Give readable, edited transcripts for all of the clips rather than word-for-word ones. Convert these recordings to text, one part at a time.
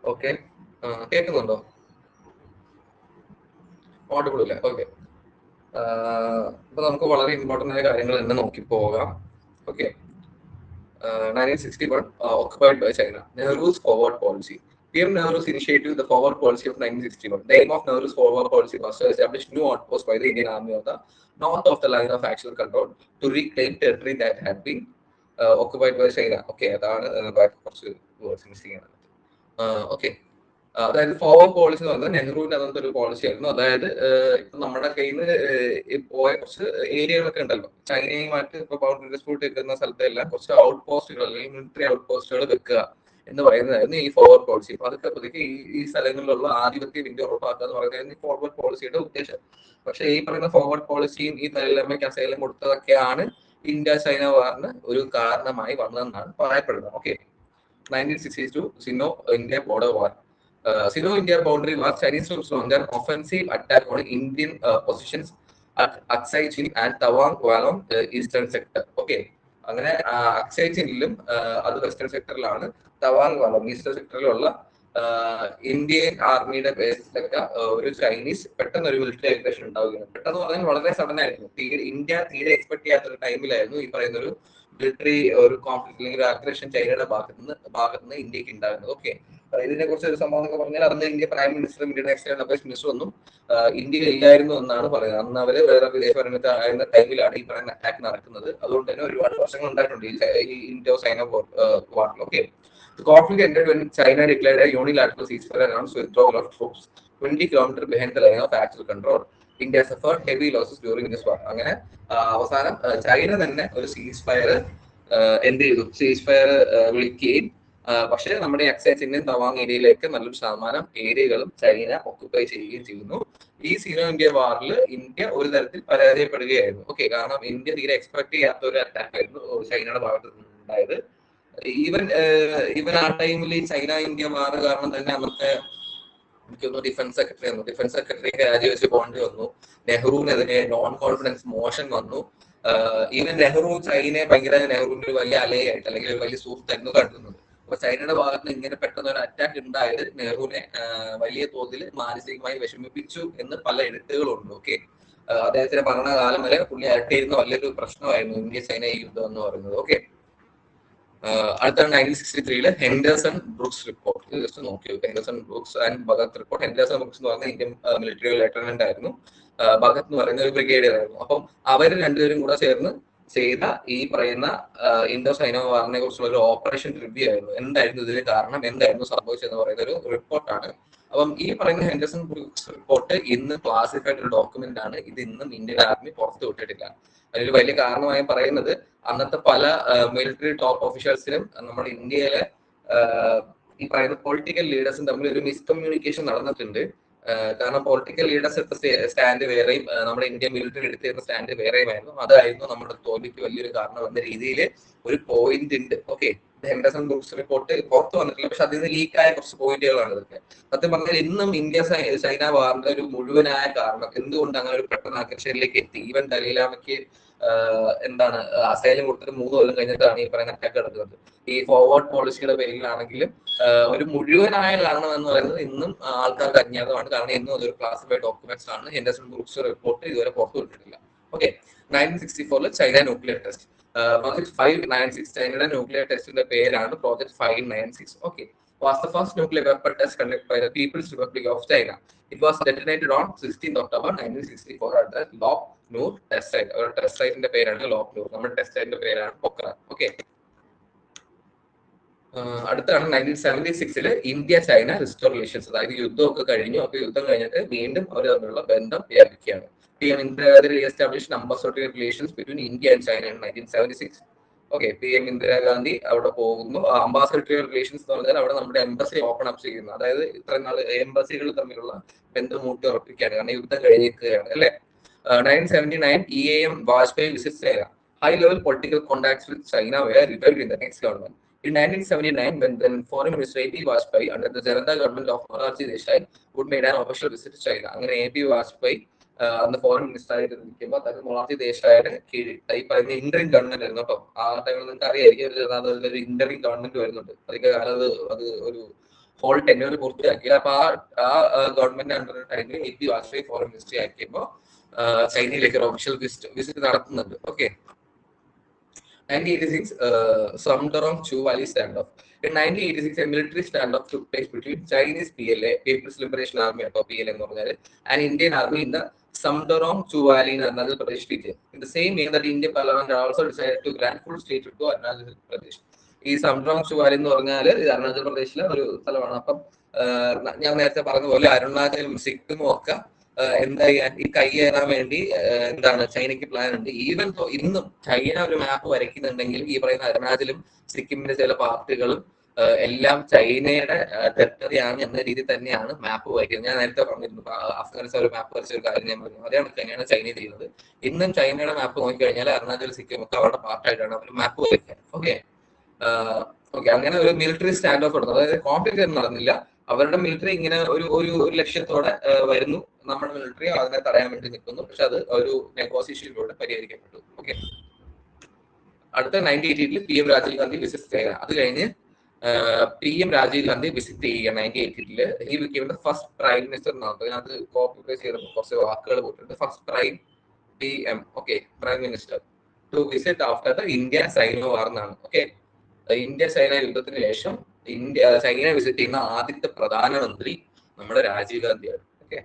Okay, കേൾക്കുന്നുണ്ടോ? Audible ഇല്ല. Okay. അപ്പൊ നമുക്ക് വളരെ ഇമ്പോർട്ടന്റ് ആയ കാര്യങ്ങൾ തന്നെ നോക്കി പോകാം. Okay. 1961, occupied by China. Nehru's forward policy. PM Nehru's initiative, the forward policy of 1961. The aim of Nehru's forward policy was to establish new outposts by the Indian Army on the north of the line of actual control to reclaim territory that had been occupied by China. Okay, അതാണ് കുറച്ച് words missing ആണ്. Okay, അതായത് forward policy എന്ന് പറഞ്ഞാൽ നെഹ്റുവിന്റെ അന്നത്തെ ഒരു policy ആയിരുന്നു. അതായത് ഇപ്പൊ നമ്മുടെ കയ്യിൽ നിന്ന് പോയ കുറച്ച് ഏരിയകളൊക്കെ ഉണ്ടല്ലോ, ചൈനയുമായിട്ട് ഇപ്പൊ ബൗണ്ടറി ഡിസ്പ്യൂട്ട് നിൽക്കുന്ന സ്ഥലത്തെല്ലാം കുറച്ച് ഔട്ട് പോസ്റ്റുകൾ അല്ലെങ്കിൽ മിലിറ്ററി ഔട്ട് പോസ്റ്റുകൾ വെക്കുക എന്ന് പറയുന്നതായിരുന്നു ഈ ഫോർവേഡ് പോളിസി. അപ്പൊ അതൊക്കെ പതുക്കെ ഈ സ്ഥലങ്ങളിലുള്ള ആധിപത്യം ഇന്ത്യ ഉറപ്പാക്കുക എന്ന് പറയുന്നതായിരുന്നു ഈ ഫോർവേഡ് പോളിസിയുടെ ഉദ്ദേശം. പക്ഷെ ഈ പറയുന്ന ഫോർവേഡ് പോളിസിയും ഈ തലയിലമ്മയ്ക്ക് അസൈലം കൊടുത്തതൊക്കെയാണ് ഇന്ത്യ ചൈന വാറിന് ഒരു കാരണമായി വന്നതെന്നാണ് പറയപ്പെടുന്നത്. Okay, 1962 Sino-India border war. Sino-India boundary war, Chinese troops launched an offensive attack on Indian positions at Aksai Chin and Tawang Walong eastern sector. Okay, അങ്ങനെ അക്സൈ ചിനിലും അത് വെസ്റ്റേൺ സെക്ടറിലാണ്, തവാങ് വാലം ഈസ്റ്റേൺ സെക്ടറിലുള്ള ഇന്ത്യൻ ആർമിയുടെ ബേസിലൊക്കെ ഒരു Chinese പെട്ടെന്ന് ഒരു military aggression ഉണ്ടാവുകയാണ്. പെട്ടെന്ന് പറഞ്ഞാൽ വളരെ സഡൻ ആയിരുന്നു. ഇന്ത്യ തീരെ എക്സ്പെക്ട് ചെയ്യാത്ത ഒരു ടൈമിലായിരുന്നു ഈ പറയുന്ന ഒരു മിലിറ്ററി ഒരു കോൺഫ്ലിക്ട് അല്ലെങ്കിൽ ഒരു അഗ്രഷൻ ചൈനയുടെ ഭാഗത്തുനിന്ന് ഇന്ത്യക്ക് ഉണ്ടാകുന്നത്. ഓക്കെ, ഇതിനെ കുറിച്ച് ഒരു സംഭവം എന്നൊക്കെ പറഞ്ഞാൽ അന്ന് ഇന്ത്യ പ്രൈം മിനിസ്റ്ററും ഇന്ത്യയുടെ എക്സ്റ്റേണൽ അഫയേഴ്സ് മിനിസ്റ്റർ ഒന്നും ഇന്ത്യയിൽ ഇല്ലായിരുന്നു എന്നാണ് പറയുന്നത്. അന്ന് അവര് വേറെ വിദേശ ഭരണത്തിൽ ആയിരുന്ന ടൈമിലാണ് ഈ പറയുന്ന അറ്റാക്ക് നടക്കുന്നത്. അതുകൊണ്ട് തന്നെ ഒരുപാട് പ്രശ്നങ്ങൾ ഉണ്ടായിട്ടുണ്ട് ഈ ഇൻഡോ ചൈന വാറിൽ. Okay, the conflict ended when China declared a unilateral ceasefire and announced withdrawal of troops 20 kilometers behind the line of actual control. India suffered heavy losses during this war. അങ്ങനെ അവസാനം China തന്നെ ഒരു സീസ് fire എന്ത് ചെയ്തു, സീസ് fire വിളിക്കുകയും പക്ഷേ നമ്മുടെ അക്സൈസിന്റെയും തവാങ് ഏരിയയിലേക്ക് നല്ലൊരു ശതമാനം ഏരിയകളും ചൈന ഓക്കുപ്പൈ ചെയ്യുകയും ചെയ്യുന്നു. ഈ സീനോ ഇന്ത്യ വാറിൽ ഇന്ത്യ ഒരു തരത്തിൽ പരാജയപ്പെടുകയായിരുന്നു. ഓക്കെ, കാരണം ഇന്ത്യ തീരെ എക്സ്പെക്ട് ചെയ്യാത്ത ഒരു അറ്റാക്ക് ആയിരുന്നു ചൈനയുടെ ഭാഗത്ത് നിന്നുണ്ടായത്. ഈവൻ ആ ടൈമിൽ ചൈന ഇന്ത്യ വാർ കാരണം തന്നെ അന്നത്തെ എനിക്കൊന്ന് ഡിഫൻസ് സെക്രട്ടറി വന്നു. ഡിഫൻസ് സെക്രട്ടറിക്ക് രാജിവെച്ച് പോകേണ്ടി വന്നു. നെഹ്റുവിനെതിരെ നോൺ കോൺഫിഡൻസ് മോഷൻ വന്നു. ഈവൻ നെഹ്റു ചൈനയെ ഭയങ്കര നെഹ്റുവിന്റെ ഒരു വലിയ അലയായിട്ട് അല്ലെങ്കിൽ ഒരു വലിയ സുഹൃത്തായിരുന്നു കണ്ടുന്നത്. അപ്പൊ ചൈനയുടെ ഭാഗത്ത് ഇങ്ങനെ പെട്ടെന്ന് ഒരു അറ്റാക്ക് ഉണ്ടായത് നെഹ്റുവിനെ വലിയ തോതിൽ മാനസികമായി വിഷമിപ്പിച്ചു എന്ന് പല എഴുത്തുകളുണ്ട്. ഓക്കെ, അദ്ദേഹത്തിന്റെ ഭരണകാലം വരെ പുള്ളി അലട്ടിയിരുന്ന വലിയൊരു പ്രശ്നമായിരുന്നു ഇന്ത്യ ചൈന യുദ്ധം എന്ന് പറയുന്നത്. ഓക്കെ, അടുത്ത 1963 ഹെൻഡേഴ്സൺ ബ്രൂക്സ് റിപ്പോർട്ട് ജസ്റ്റ് നോക്കി. Henderson Brooks and Bhagat report. Henderson Brooks എന്ന് പറയുന്ന ഇന്ത്യൻ മിലിറ്ററി ലെഫ്റ്റനന്റ് ആയിരുന്നു. ഭഗത് എന്ന് പറയുന്ന ഒരു ബ്രിഗേഡിയർ ആയിരുന്നു. അപ്പം അവർ രണ്ടുപേരും കൂടെ ചേർന്ന് ചെയ്ത ഈ പറയുന്ന ഇൻഡോ ചൈന വാറിനെ കുറിച്ചുള്ള ഒരു ഓപ്പറേഷൻ റിവ്യൂ ആയിരുന്നു. എന്തായിരുന്നു ഇതിന് കാരണം, എന്തായിരുന്നു സംഭവിച്ചതെന്ന് പറയുന്ന ഒരു റിപ്പോർട്ടാണ്. അപ്പം ഈ പറയുന്ന ഹെൻഡേഴ്സൺ ബ്രൂക്സ് റിപ്പോർട്ട് ഇന്ന് ക്ലാസിഫൈഡ് ഒരു ഡോക്യുമെന്റ് ആണ്. ഇത് ഇന്നും ഇന്ത്യൻ ആർമി പുറത്തു വിട്ടിട്ടില്ല. അതിൽ വലിയ കാരണമായി പറയുന്നത് അന്നത്തെ പല മിലിറ്ററി ടോപ്പ് ഓഫീഷ്യൽസിനും നമ്മുടെ ഇന്ത്യയിലെ ഈ പറയുന്ന പൊളിറ്റിക്കൽ ലീഡേഴ്സും തമ്മിൽ ഒരു മിസ്കമ്മ്യൂണിക്കേഷൻ നടന്നിട്ടുണ്ട്. കാരണം പൊളിറ്റിക്കൽ ലീഡേഴ്സ് എടുത്ത സ്റ്റാൻഡ് വേറെയും നമ്മുടെ ഇന്ത്യൻ മിലിറ്ററി എടുത്തിരുന്ന സ്റ്റാൻഡ് വേറെയുമായിരുന്നു. അതായിരുന്നു നമ്മുടെ തോൽവിക്ക് വലിയൊരു കാരണം എന്ന രീതിയിൽ ഒരു പോയിന്റ് ഉണ്ട്. ഓക്കെ, ഹെൻഡേഴ്സൺ ബ്രൂക്സ് റിപ്പോർട്ട് പുറത്തു വന്നിട്ടില്ല, പക്ഷെ അതിൽ നിന്ന് ലീക്കായ കുറച്ച് പോയിന്റുകളാണ് ഇതൊക്കെ. സത്യം പറഞ്ഞാൽ ഇന്നും ഇന്ത്യ ചൈന വാറിന്റെ ഒരു മുഴുവനായ കാരണം എന്തുകൊണ്ട് അങ്ങനെ ഒരു പെട്ടെന്ന് അഗ്രഷനിലേക്ക് എത്തി. ഈവൻ ദലൈലാമയ്ക്ക് എന്താണ് അസൈലം കൊടുത്തിട്ട് 3 കൊല്ലം കഴിഞ്ഞിട്ടാണ് ഈ പറയുന്ന അറ്റാക്ക് നടക്കുന്നത്. ഈ ഫോർവേഡ് പോളിസിയുടെ പേരിലാണെങ്കിലും ഒരു മുഴുവനായ കാരണം എന്ന് പറയുന്നത് ഇന്നും ആൾക്കാർക്ക് അജ്ഞാതമാണ്. കാരണം ഇന്നും അതൊരു ക്ലാസിഫൈഡ് ഡോക്യുമെന്റ്സ് ആണ്. ഹെൻഡേഴ്സൺ ബ്രൂക്സ് റിപ്പോർട്ട് ഇതുവരെ പുറത്തു വിട്ടിട്ടില്ല. Okay, 1964 China nuclear test. Project 596 ചൈനയുടെ ന്യൂക്ലിയർ ടെസ്റ്റിന്റെ പേരാണ് project 596. Okay, was the first nuclear weapon test conducted by the People's Republic of China. It was detonated on 16th October 1964 at the Lop Noor test site. ഒരു test സൈറ്റിന്റെ പേരാണ് lop നൂർ. നമ്മുടെ test സൈറ്റിന്റെ പേരാണ് Pokhran. Okay, അടുത്താണ് 1976 India China restore relations. അതായത് യുദ്ധമൊക്കെ കഴിഞ്ഞു. അപ്പൊ യുദ്ധം കഴിഞ്ഞിട്ട് വീണ്ടും അവർ തമ്മിലുള്ള ബന്ധം വ്യാപിക്കുകയാണ്. PM Indira established ambassadorial relations between India and China in 1976. Okay, PM Indira Gandhi അവിടെ പോകുന്നു. അംബാസഡറിയൽ റിലേഷൻസ് എന്ന് പറഞ്ഞാൽ അവിടെ നമ്മുടെ എംബസി ഓപ്പൺ അപ്പ് ചെയ്യുന്നു. അതായത് ഇത്രയും നാൾ എംബസികൾ തമ്മിലുള്ള ബന്ധം ഊട്ടി ഉറപ്പിക്കുകയാണ്. കാരണം യുദ്ധം കഴിഞ്ഞിരിക്കുകയാണ് അല്ലെ. 1979 EAM Vajpayee visits China. High level political contacts with China were revived in the next government. In 1979, when then Foreign Minister A.P. Vajpayee under the Janata government of Morarji Desai would made an official visit to China. അങ്ങനെ A.P. Vajpayee അന്ന് foreign minister ആയിട്ട് നിൽക്കുമ്പോൾ തന്നെ മൊറാർജി ദേശായിയുടെ കീഴിൽ ഈ പറയുന്ന interim government ആയിരുന്നു കേട്ടോ. ആ ടൈമിൽ നിങ്ങൾക്ക് അറിയായിരിക്കും ഒരു ഇന്ററിം ഗവൺമെന്റ് വരുന്നുണ്ട്. അതൊക്കെ കാലത്ത് അത് ഒരു ഹോൾ ടെന്യൂർ പൂർത്തിയാക്കി. അപ്പൊ ആ ഗവൺമെന്റ് അണ്ടർ ടൈമിൽ AP വാജ്പേയി ഫോറിൻ മിനിസ്റ്ററി ആക്കിയപ്പോൾ ചൈനയിലേക്ക് ഒരു ഒഫീഷ്യൽ വിസിറ്റ് നടത്തുന്നുണ്ട്. Okay. 1986, Samdorong Chu Valley standoff. In 1986, a military standoff took place between Chinese PLA, People's Liberation Army, or PLA, and Indian Army in the Samdorong Chu Valley in Arunachal Pradesh region. In the same year, that Indian Parliament also decided to grant full statehood to Arunachal Pradesh. ഈ സംഡ്രോങ് ചു Valley എന്ന് പറഞ്ഞാൽ ഇത് അരുണാചൽ പ്രദേശിലെ ഒരു സ്ഥലമാണ്. അപ്പം ഞാൻ നേരത്തെ പറഞ്ഞ പോലെ അരുണാചലും സിക്കിമും ഒക്കെ എന്താ ചെയ്യാൻ ഈ കൈയേറാൻ വേണ്ടി എന്താണ് ചൈനയ്ക്ക് പ്ലാൻ ഉണ്ട്. ഈവൻ ഇന്നും ചൈന ഒരു മാപ്പ് വരയ്ക്കുന്നുണ്ടെങ്കിൽ ഈ പറയുന്ന അരുണാചലും സിക്കിമിന്റെ ചില പാർട്ടുകളും എല്ലാം ചൈനയുടെ ടെറിട്ടറി ആണ് എന്ന രീതിയിൽ തന്നെയാണ് മാപ്പ് വരയ്ക്കുന്നത്. ഞാൻ നേരത്തെ പറഞ്ഞിരുന്നു അഫ്ഗാനിസ്ഥാൻ ഒരു മാപ്പ് വരച്ച ഒരു കാര്യം ഞാൻ പറഞ്ഞു. അതാണ് തന്നെയാണ് ചൈന ചെയ്യുന്നത്. ഇന്നും ചൈനയുടെ മാപ്പ് നോക്കിക്കഴിഞ്ഞാൽ അരുണാചൽ സിക്കിം ഒക്കെ അവരുടെ പാർട്ടായിട്ടാണ് അവർ മാപ്പ് വരയ്ക്കുക. ഓക്കെ. അങ്ങനെ ഒരു മിലിറ്ററി സ്റ്റാൻഡ് ഓഫ് എടുത്തു. അതായത് കോൺഫ്ലിക്റ്റ് ഒന്നും നടന്നില്ല. അവരുടെ മിലിറ്ററി ഇങ്ങനെ ഒരു ലക്ഷ്യത്തോടെ വരുന്നു, നമ്മുടെ മിലിറ്ററി അതിനെ തടയാൻ വേണ്ടി നിൽക്കുന്നു. പക്ഷെ അത് ഒരു നെഗോസിയേഷനിലൂടെ പരിഹരിക്കപ്പെട്ടു. ഓക്കെ. അടുത്ത 1988 PM രാജീവ് ഗാന്ധി വിസിറ്റ് ചെയ്യുക. അത് കഴിഞ്ഞ് PM രാജീവ് ഗാന്ധി വിസിറ്റ് ചെയ്യുക 1988. ഈ became the first prime minister എന്നാണ്. അതിനകത്ത് കോപ്പി പേസ്റ്റ് ചെയ്തപ്പോൾ കുറച്ച് വാക്കുകൾ പോയിട്ടുണ്ട്. First prime PM, okay, prime minister to visit after the India Sino war എന്നാണ്. ഓക്കെ. ഇന്ത്യ ചൈന യുദ്ധത്തിന് ശേഷം ചൈന വിസിറ്റ് ചെയ്യുന്ന ആദ്യത്തെ പ്രധാനമന്ത്രി നമ്മുടെ Rajeev ഗാന്ധിയാണ്. Okay.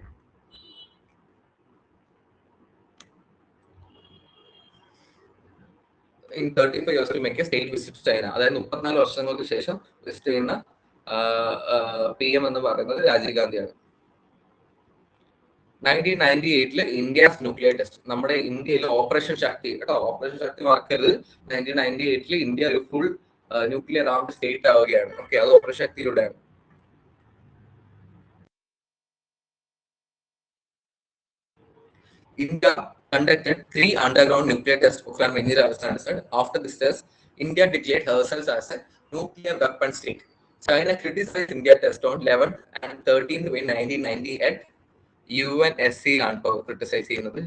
In 35 years to make a state visit to China. അതായത് 34 വർഷങ്ങൾക്ക് ശേഷം വിസിറ്റ് ചെയ്യുന്ന PM എന്ന് പറയുന്നത് രാജീവ് ഗാന്ധിയാണ്. 1998 India's nuclear test. നമ്മുടെ ഇന്ത്യയിൽ ഓപ്പറേഷൻ ശക്തി, കേട്ടോ, ഓപ്പറേഷൻ ശക്തി മറക്കരുത്. 1998 ഇന്ത്യ ഒരു ഫുൾ ന്യൂക്ലിയർ ആർംഡ് സ്റ്റേറ്റ് ആവുകയാണ്. ഓക്കെ. അത് operation ശക്തിയിലൂടെയാണ്. India conducted 3 underground nuclear tests from Indira. After this test, India declared herself as a nuclear weapon state. China criticized India test on 11th and 13th May 1990 at UNSC criticize ചെയ്യുന്നത്.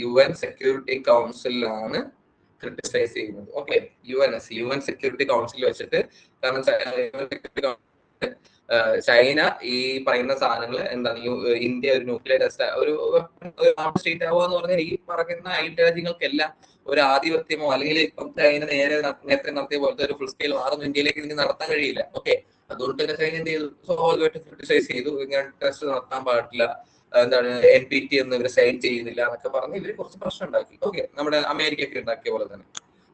UN Security Council ആണ് criticise ചെയ്യുന്നത്. Okay. UN security council വെച്ചിട്ട്, കാരണം China ഈ പറയുന്ന സാധനങ്ങൾ എന്താണ് India ഒരു ന്യൂക്ലിയർ ടെസ്റ്റ് ഒരു സ്റ്റേറ്റ് ആവുക എന്ന് പറഞ്ഞാൽ ഈ പറയുന്ന രാജ്യങ്ങൾക്കെല്ലാം ഒരു ആധിപത്യമോ അല്ലെങ്കിൽ ഇപ്പം ചൈന നേരത്തെ നടത്തിയ പോലത്തെ ഒരു ഫുൾ സ്കെയിൽ വാറൊന്നും ഇന്ത്യയിലേക്ക് ഇനി നടത്താൻ കഴിയില്ല. ഓക്കെ. അതുകൊണ്ട് തന്നെ ചൈന എന്ത് ചെയ്തു, സ്വാഭാവികമായിട്ട് ക്രിട്ടിസൈസ് ചെയ്തു. ഇങ്ങനെ ടെസ്റ്റ് നടത്താൻ പാടില്ല, എന്താണ് NPT എന്ന് ഇവർ സൈൻ ചെയ്യുന്നില്ല എന്നൊക്കെ പറഞ്ഞ് ഇവര് കുറച്ച് പ്രശ്നം ഉണ്ടാക്കി. ഓക്കെ. നമ്മുടെ അമേരിക്കയൊക്കെ ഉണ്ടാക്കിയ പോലെ തന്നെ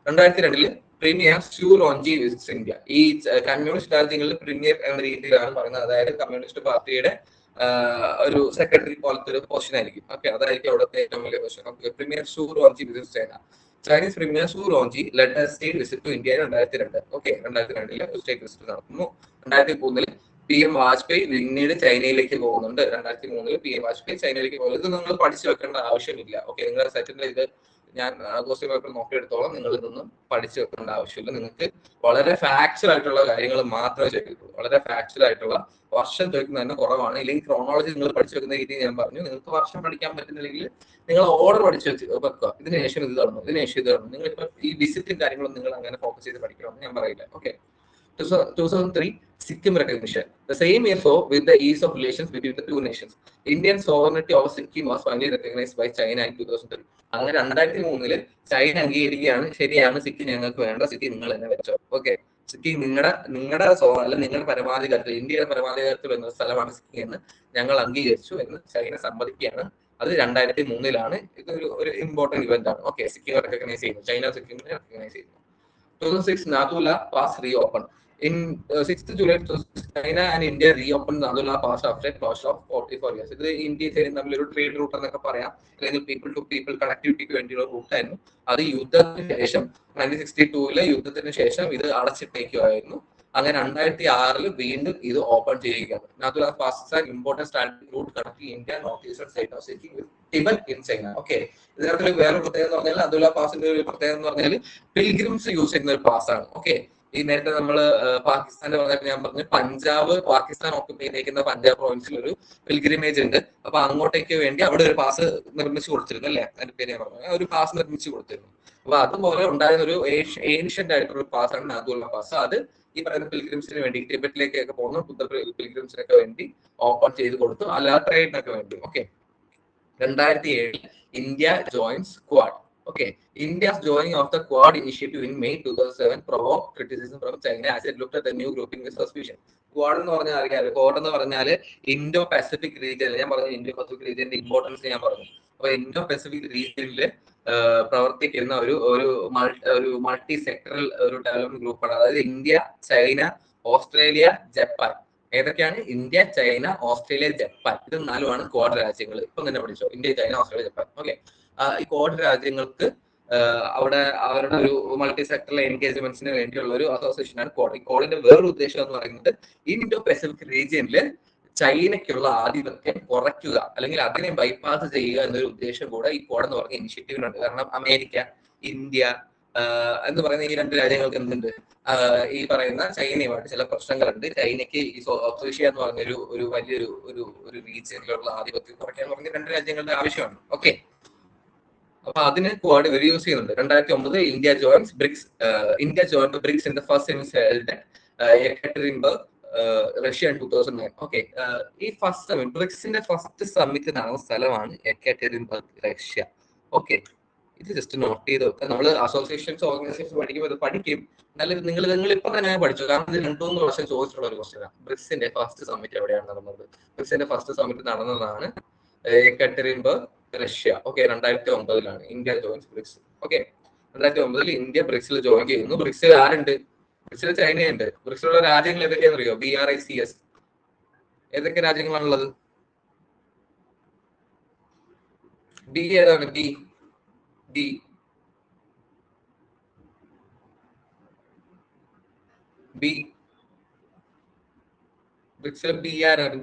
2002 പ്രീമിയർ ഷൂ ലോഞ്ചി വിസിറ്റ്സ് ഇന്ത്യ. ഈ കമ്മ്യൂണിസ്റ്റ് രാജ്യങ്ങളിൽ പ്രീമിയർ എന്ന രീതിയിലാണ് പറയുന്നത്. അതായത് കമ്മ്യൂണിസ്റ്റ് പാർട്ടിയുടെ ഒരു സെക്രട്ടറി പോലത്തെ ഒരു പൊസിഷൻ ആയിരിക്കും. ഓക്കെ. അതായിരിക്കും അവിടുത്തെ ഏറ്റവും വലിയ position. Okay. Premier Zhu Rongji visit China. Chinese premier Zhu Rongji led state visit to India 2002. Okay. 2002 state visit നടത്തുന്നു. 2003 PM വാജ്പേയി പിന്നീട് ചൈനയിലേക്ക് പോകുന്നുണ്ട്. 2003 PM വാജ്പേയി ചൈനയിലേക്ക് പോകുന്നത്. ഇത് നിങ്ങൾ പഠിച്ചു വെക്കേണ്ട ആവശ്യമില്ല. ഓക്കെ. നിങ്ങളുടെ സെറ്റിൽ ഇത് ഞാൻ ക്വസ്റ്റ്യൻ പേപ്പർ നോക്കിയെടുത്തോളം നിങ്ങൾ ഇതൊന്നും പഠിച്ചു വെക്കേണ്ട ആവശ്യമില്ല. നിങ്ങൾക്ക് വളരെ ഫാക്ച്വൽ ആയിട്ടുള്ള കാര്യങ്ങൾ മാത്രമേ ചോദിക്കുള്ളൂ. വളരെ ഫാക്ച്വൽ ആയിട്ടുള്ള വർഷം ചോദിക്കുന്നത് തന്നെ കുറവാണ്. ഇല്ലെങ്കിൽ ക്രോണോളജി നിങ്ങൾ പഠിച്ചു വെക്കുന്ന രീതി ഞാൻ പറഞ്ഞു. നിങ്ങൾക്ക് വർഷം പഠിക്കാൻ പറ്റുന്നില്ലെങ്കിൽ നിങ്ങൾ ഓർഡർ പഠിച്ചു വെക്കുക. ഇതിന് ശേഷം ഇത് തരണം, ഇതിന് ശേഷം ഇത് തരണം. നിങ്ങൾ ഇപ്പൊ ഈ വിസിറ്റും കാര്യങ്ങളും നിങ്ങൾ അങ്ങനെ ഫോക്കസ് ചെയ്ത് പഠിക്കണമെന്ന് ഞാൻ പറയില്ല. Okay. 2003 Sikkim recognition. The same year saw with the ease of relations between the two nations. Indian sovereignty over Sikkim was finally recognized by China in 2003. അങ്ങനെ 2003 ചൈന അംഗീകരിക്കുകയാണ്, ശരിയാണ്, സിക്കിം ഞങ്ങൾക്ക് വേണ്ട, സിക്കിം നിങ്ങൾ തന്നെ വെച്ചോ. ഓക്കെ. സിക്കിം നിങ്ങളുടെ നിങ്ങളുടെ പരമാധികാരത്തിൽ, ഇന്ത്യയുടെ പരമാധികാരത്തിൽ വരുന്ന സ്ഥലമാണ് സിക്കിം എന്ന് ഞങ്ങൾ അംഗീകരിച്ചു എന്ന് ചൈന സമ്മതിക്കുകയാണ്. അത് 2003 ഇതൊരു ഇമ്പോർട്ടന്റ് ഇവന്റ് ആണ്. ഓക്കെ. സിക്കിം റെക്കഗ്നൈസ് ചെയ്യുന്നു, ചൈന സിക്കിമിനെ റെക്കഗ്നൈസ് ചെയ്യുന്നു. 2006 Nadula Pass reopened. In 6th July, China and India reopened Nadula Pass after a closure of 44 years. ഇത് ഇന്ത്യ ചൈന തമ്മിൽ ഒരു ട്രേഡ് റൂട്ട് എന്നൊക്കെ പറയാം, അല്ലെങ്കിൽ പീപ്പിൾ ടു പീപ്പിൾ കണക്ടിവിറ്റിക്ക് വേണ്ടിയുള്ള റൂട്ടായിരുന്നു. അത് യുദ്ധത്തിന് ശേഷം 1962 യുദ്ധത്തിന് ശേഷം ഇത് അടച്ചിട്ടേക്കുമായിരുന്നു. അങ്ങനെ 2006 വീണ്ടും ഇത് ഓപ്പൺ ചെയ്യുകയാണ്. Nadula Pass is an important strategic route connecting India North Eastern side of Sikkim with Tibet in China. Okay. ഇതിനകത്ത് വേറെ പ്രത്യേകത എന്ന് പറഞ്ഞാൽ നദുല പാസിന്റെ ഒരു പ്രത്യേകത എന്ന് പറഞ്ഞാൽ പിൽഗ്രിംസ് യൂസ് ചെയ്യുന്ന ഒരു പാസ് ആണ്. ഓക്കെ. ഈ നേരത്തെ നമ്മള് പാകിസ്ഥാന്റെ പറഞ്ഞപ്പോൾ ഞാൻ പറഞ്ഞു, പഞ്ചാബ്, പാകിസ്ഥാൻ ഓക്കുപൈ ചെയ്തിരിക്കുന്ന പഞ്ചാബ് പ്രൊവിൻസിൽ ഒരു പിൽഗ്രിമേജ് ഉണ്ട്. അപ്പൊ അങ്ങോട്ടേക്ക് വേണ്ടി അവിടെ ഒരു പാസ് നിർമ്മിച്ചു കൊടുത്തിരുന്നു, അല്ലെ? അതിന്റെ പേര് ഞാൻ പറഞ്ഞു, ഒരു പാസ് നിർമ്മിച്ചു കൊടുത്തിരുന്നു. അപ്പൊ അതുപോലെ ഉണ്ടായിരുന്ന ഒരു ഏൻഷ്യന്റ് ആയിട്ടുള്ള പാസ് ആണ് നദുല പാസ്. അത് ഈ പറയുന്ന പിൽഗ്രിംസിന് വേണ്ടി ടിബറ്റിലേക്കൊക്കെ പോകുന്ന ബുദ്ധ പിൽഗ്രിംസിനൊക്കെ വേണ്ടി ഓപ്പൺ ചെയ്ത് കൊടുത്തു, അല്ലാതെ ട്രേഡിനൊക്കെ വേണ്ടി. Okay, 2007 India joints quad. Okay, India's joining of the Quad initiative in May 2007 provoked criticism from China as it looked at the new grouping with suspicion. Quad എന്ന് പറഞ്ഞാൽ അറിയാലോ, ക്വാഡ് എന്ന് പറഞ്ഞാൽ ഇൻഡോ പസഫിക് റീജിയൻ. ഞാൻ പറഞ്ഞു Indo Pacific റീജിയന്റെ importance ഞാൻ പറഞ്ഞു. അപ്പൊ ഇൻഡോ പസഫിക് റീജിയനിൽ പ്രവർത്തിക്കുന്ന ഒരു മൾട്ടി സെക്ടറൽ ഒരു ഡെവലപ്മെന്റ് ഗ്രൂപ്പാണ്. അതായത് ഇന്ത്യ, ചൈന, ഓസ്ട്രേലിയ, ജപ്പാൻ. ഏതൊക്കെയാണ്? India, China, Australia, Japan. ഇത് 4 ക്വാഡ് രാജ്യങ്ങൾ. ഇപ്പം തന്നെ പഠിച്ചോ, India, China, Australia, Japan. Okay, ഈ ക്വാഡ് രാജ്യങ്ങൾക്ക് അവിടെ അവരുടെ ഒരു മൾട്ടി സെക്ടറൽ എൻഗേജ്മെന്റ്സിന് വേണ്ടിയുള്ള ഒരു അസോസിയേഷനാണ് ക്വാഡ്. ഈ ക്വാഡിന്റെ വേറൊരു ഉദ്ദേശം എന്ന് പറയുന്നത് ഇൻഡോ പസഫിക് റീജിയനിൽ ചൈനയ്ക്കുള്ള ആധിപത്യം കുറയ്ക്കുക, അല്ലെങ്കിൽ അതിനെ ബൈപ്പാസ് ചെയ്യുക എന്നൊരു ഉദ്ദേശം കൂടെ ഈ ക്വാഡ് എന്ന് പറഞ്ഞ ഇനിഷ്യേറ്റീവിനുണ്ട്. കാരണം അമേരിക്ക, ഇന്ത്യ എന്ന് പറയുന്ന ഈ 2 രാജ്യങ്ങൾക്ക് എന്തുണ്ട്? ഈ പറയുന്ന ചൈനയുമായിട്ട് ചില പ്രശ്നങ്ങളുണ്ട്. ചൈനയ്ക്ക് ഈ സൗത്ത് ഏഷ്യ എന്ന് പറഞ്ഞ ഒരു വലിയൊരു ഒരു റീജിയനിലുള്ള ആധിപത്യം കുറയ്ക്കാൻ പറഞ്ഞ 2 രാജ്യങ്ങളുടെ ആവശ്യമാണ്. ഓക്കെ, അപ്പൊ അതിന് ക്വാഡ് ഇവർ യൂസ് ചെയ്യുന്നുണ്ട്. 2009 India joins BRICS. India join BRICS in the first semester held Yekaterinburg, Russia in 2009. Okay, ഈ ഫസ്റ്റ് സമ്മിറ്റ്, ബ്രിക്സിന്റെ ഫസ്റ്റ് സമ്മിറ്റ് നടന്ന സ്ഥലമാണ് യെക്കറ്ററിൻബർഗ്, റഷ്യ. ഓക്കെ, ഇത് ജസ്റ്റ് നോട്ട് ചെയ്ത് വെക്കുക. നമ്മൾ അസോസിയേഷൻസ്, ഓർഗനൈസേഷൻ പഠിക്കുമ്പോൾ ഇത് പഠിക്കും. എന്നാലും നിങ്ങൾ ഇപ്പൊ തന്നെ പഠിച്ചു, കാരണം ഇത് 2-3 വർഷം ചോദിച്ചിട്ടുള്ള ഒരു ക്വസ്റ്റ്യനാണ്. ബ്രിക്സിന്റെ ഫസ്റ്റ് സമ്മിറ്റ് എവിടെയാണ് നടന്നത്? ബ്രിക്സിന്റെ ഫസ്റ്റ് സമ്മിറ്റ് നടന്നതാണ് Yekaterinburg, Russia. Okay, 2009 India joins BRICS. Okay, 2009 India ബ്രിക്സിൽ ജോയിൻ ചെയ്യുന്നു. ബ്രിക്സിൽ ആരുണ്ട്? ബ്രിക്സിൽ ചൈനയുണ്ട്. ബ്രിക്സിലുള്ള രാജ്യങ്ങൾ ഏതൊക്കെയാണെന്ന് അറിയോ? BRICS. ഏതൊക്കെ രാജ്യങ്ങളാണുള്ളത്? ബി ഏതാണ്? ബി ബ്രിക്സിൽ ബി ആരാണ്?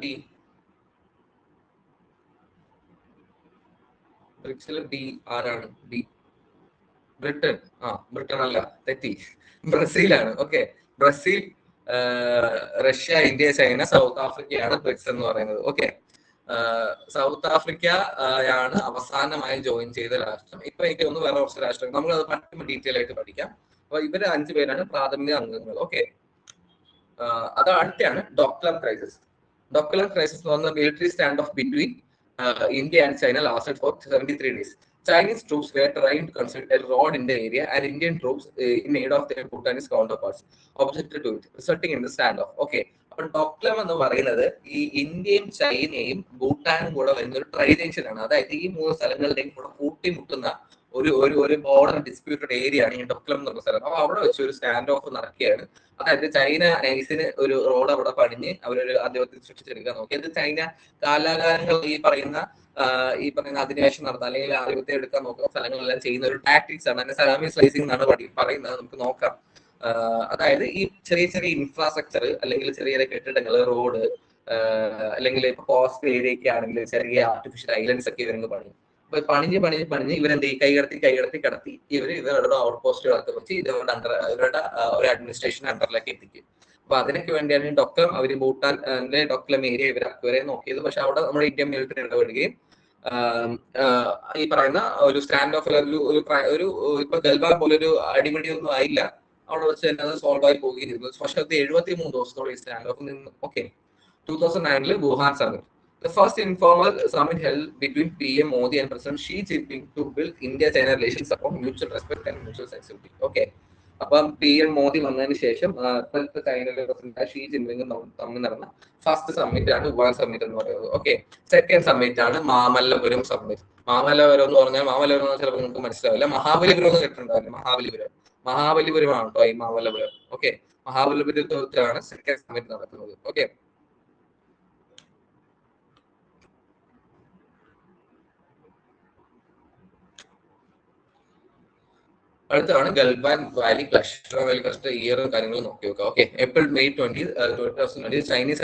ബ്രിക്സിൽ ബി ആരാണ്? B Britain. ബ്രിട്ടൻ അല്ല, തെറ്റി, ബ്രസീലാണ്. Okay, Brazil, Russia, India, China, south ആഫ്രിക്കയാണ് ബ്രിക്സ് എന്ന് പറയുന്നത്. ഓക്കെ, സൗത്ത് ആഫ്രിക്ക ആണ് അവസാനമായി ജോയിൻ ചെയ്ത രാഷ്ട്രം. ഇപ്പൊ എനിക്ക് ഒന്ന് വേറെ കുറച്ച് രാഷ്ട്രങ്ങൾ നമ്മൾ അത് പഠിക്കുമ്പോൾ ഡീറ്റെയിൽ ആയിട്ട് പഠിക്കാം. അപ്പൊ ഇവര് 5 പേരാണ് പ്രാഥമിക അംഗങ്ങൾ. ഓക്കെ, അത് അടുത്താണ് ഡോക്ലം ക്രൈസിസ്. ഡോക്ലം ക്രൈസിസ് എന്ന് പറഞ്ഞ military stand of between India and China lasted for 73 days. Chinese troops were trying to construct a road in the area, and Indian troops, in aid of their Bhutanese counterparts, objected to it, resulting in the standoff. Okay, അപ്പോൾ ഡോക്ലം എന്ന് പറയുന്നത് ഈ ഇന്ത്യയും ചൈനയും ഭൂട്ടാനും കൂടെ വരുന്ന ഒരു try junction ആണ്. അതായത് ഈ 3 സ്ഥലങ്ങളുടെയും കൂടെ കൂട്ടിമുട്ടുന്ന ഒരു ബോർഡർ ഡിസ്പ്യൂട്ടഡ് ഏരിയ ആണ് ഈ ഡോക്ലം എന്ന് പറഞ്ഞ സ്ഥലം. അപ്പൊ അവിടെ വെച്ച് ഒരു സ്റ്റാൻഡ് ഓഫ് നടക്കുകയാണ്. അതായത് ചൈന നൈസിന് ഒരു റോഡ് അവിടെ പണിഞ്ഞ് അവരൊരു ആധിപത്യം സൃഷ്ടിച്ചെടുക്കാൻ നോക്കി. അത് ചൈന കാലാകാലങ്ങൾ ഈ പറയുന്ന അധിനിവേശം നടത്താൻ അല്ലെങ്കിൽ ആധിപത്യം എടുക്കാൻ നോക്കുന്ന സ്ഥലങ്ങളെല്ലാം ചെയ്യുന്ന ഒരു ടാക്ടിക്സ് ആണ്. അതിനെ സലാമി സ്ലൈസിംഗ് എന്നാണ് പറയുന്നത്. നമുക്ക് നോക്കാം. അതായത് ഈ ചെറിയ ചെറിയ ഇൻഫ്രാസ്ട്രക്ചർ അല്ലെങ്കിൽ ചെറിയ ചെറിയ കെട്ടിടങ്ങൾ, റോഡ്, അല്ലെങ്കിൽ ഇപ്പൊ കോസ്റ്റ് ഏരിയയൊക്കെ ആണെങ്കിൽ ചെറിയ ആർട്ടിഫിഷ്യൽ ഐലൻഡ്സ് ഒക്കെ ഇവർക്ക് പണിയും. അപ്പൊ പണിഞ്ഞ് ഇവരെന്ത് കടത്തി ഇവരുടെ ഔട്ട് പോസ്റ്റുകളൊക്കെ വെച്ച് ഇവരുടെ ഒരു അഡ്മിനിസ്ട്രേഷൻ അണ്ടറിലേക്ക് എത്തിക്കും. അപ്പൊ അതിനൊക്കെ വേണ്ടിയാണ് ഡോക്ലം, അവര് ഭൂട്ടാന്റെ ഡോക്ലം ഏരിയ ഇവരെ നോക്കിയത്. പക്ഷെ അവിടെ നമ്മുടെ ഇന്ത്യൻ മിലിറ്ററി ഇടപെടുകയും ഈ പറയുന്ന ഒരു സ്റ്റാൻഡ് ഓഫ് ഒരു ഇപ്പൊ ഗൽവാൻ പോലൊരു അടിപിടിയൊന്നും ആയില്ല. അവിടെ വെച്ച് തന്നെ അത് സോൾവ് ആയി പോവുകയും ചെയ്തു. പക്ഷെ അത് 73 ദിവസത്തോളം ഈ സ്റ്റാൻഡ് ഓഫ് നിന്ന്. Okay, 2009 Wuhan summit. The first informal summit held between PM Modi and President Xi Jinping to build India-China relations upon mutual respect and mutual sensitivity. Okay, അപ്പം PM മോദി വന്നതിന് ശേഷം ചൈനയിലെ പ്രസിഡന്റ് ഷീ ജിൻപിങ് തമ്മിൽ നടന്ന first summit ആണ് Wuhan summit എന്ന് പറയുന്നത്. Okay, second summit ആണ് മാമല്ലപുരം സമ്മിറ്റ്. മാമല്ലപുരം എന്ന് പറഞ്ഞാൽ ചിലപ്പോൾ നിങ്ങൾക്ക് മനസ്സിലാവില്ല. മഹാബലിപുരം എന്ന് കേട്ടിട്ടുണ്ടാവില്ല. മഹാബലിപുരമാണ് കേട്ടോ ഈ മാമല്ലപുരം. ഓക്കെ, മഹാബലിപുരത്താണ് സെക്കൻഡ് സമ്മിറ്റ് നടക്കുന്നത്. ഓക്കെ, അടുത്താണ് ഗൽവാൻ വാലി ക്ലസ്റ്റർ ഇയറും കാര്യങ്ങളും നോക്കി നോക്കുക. Okay, April May 2020 Chinese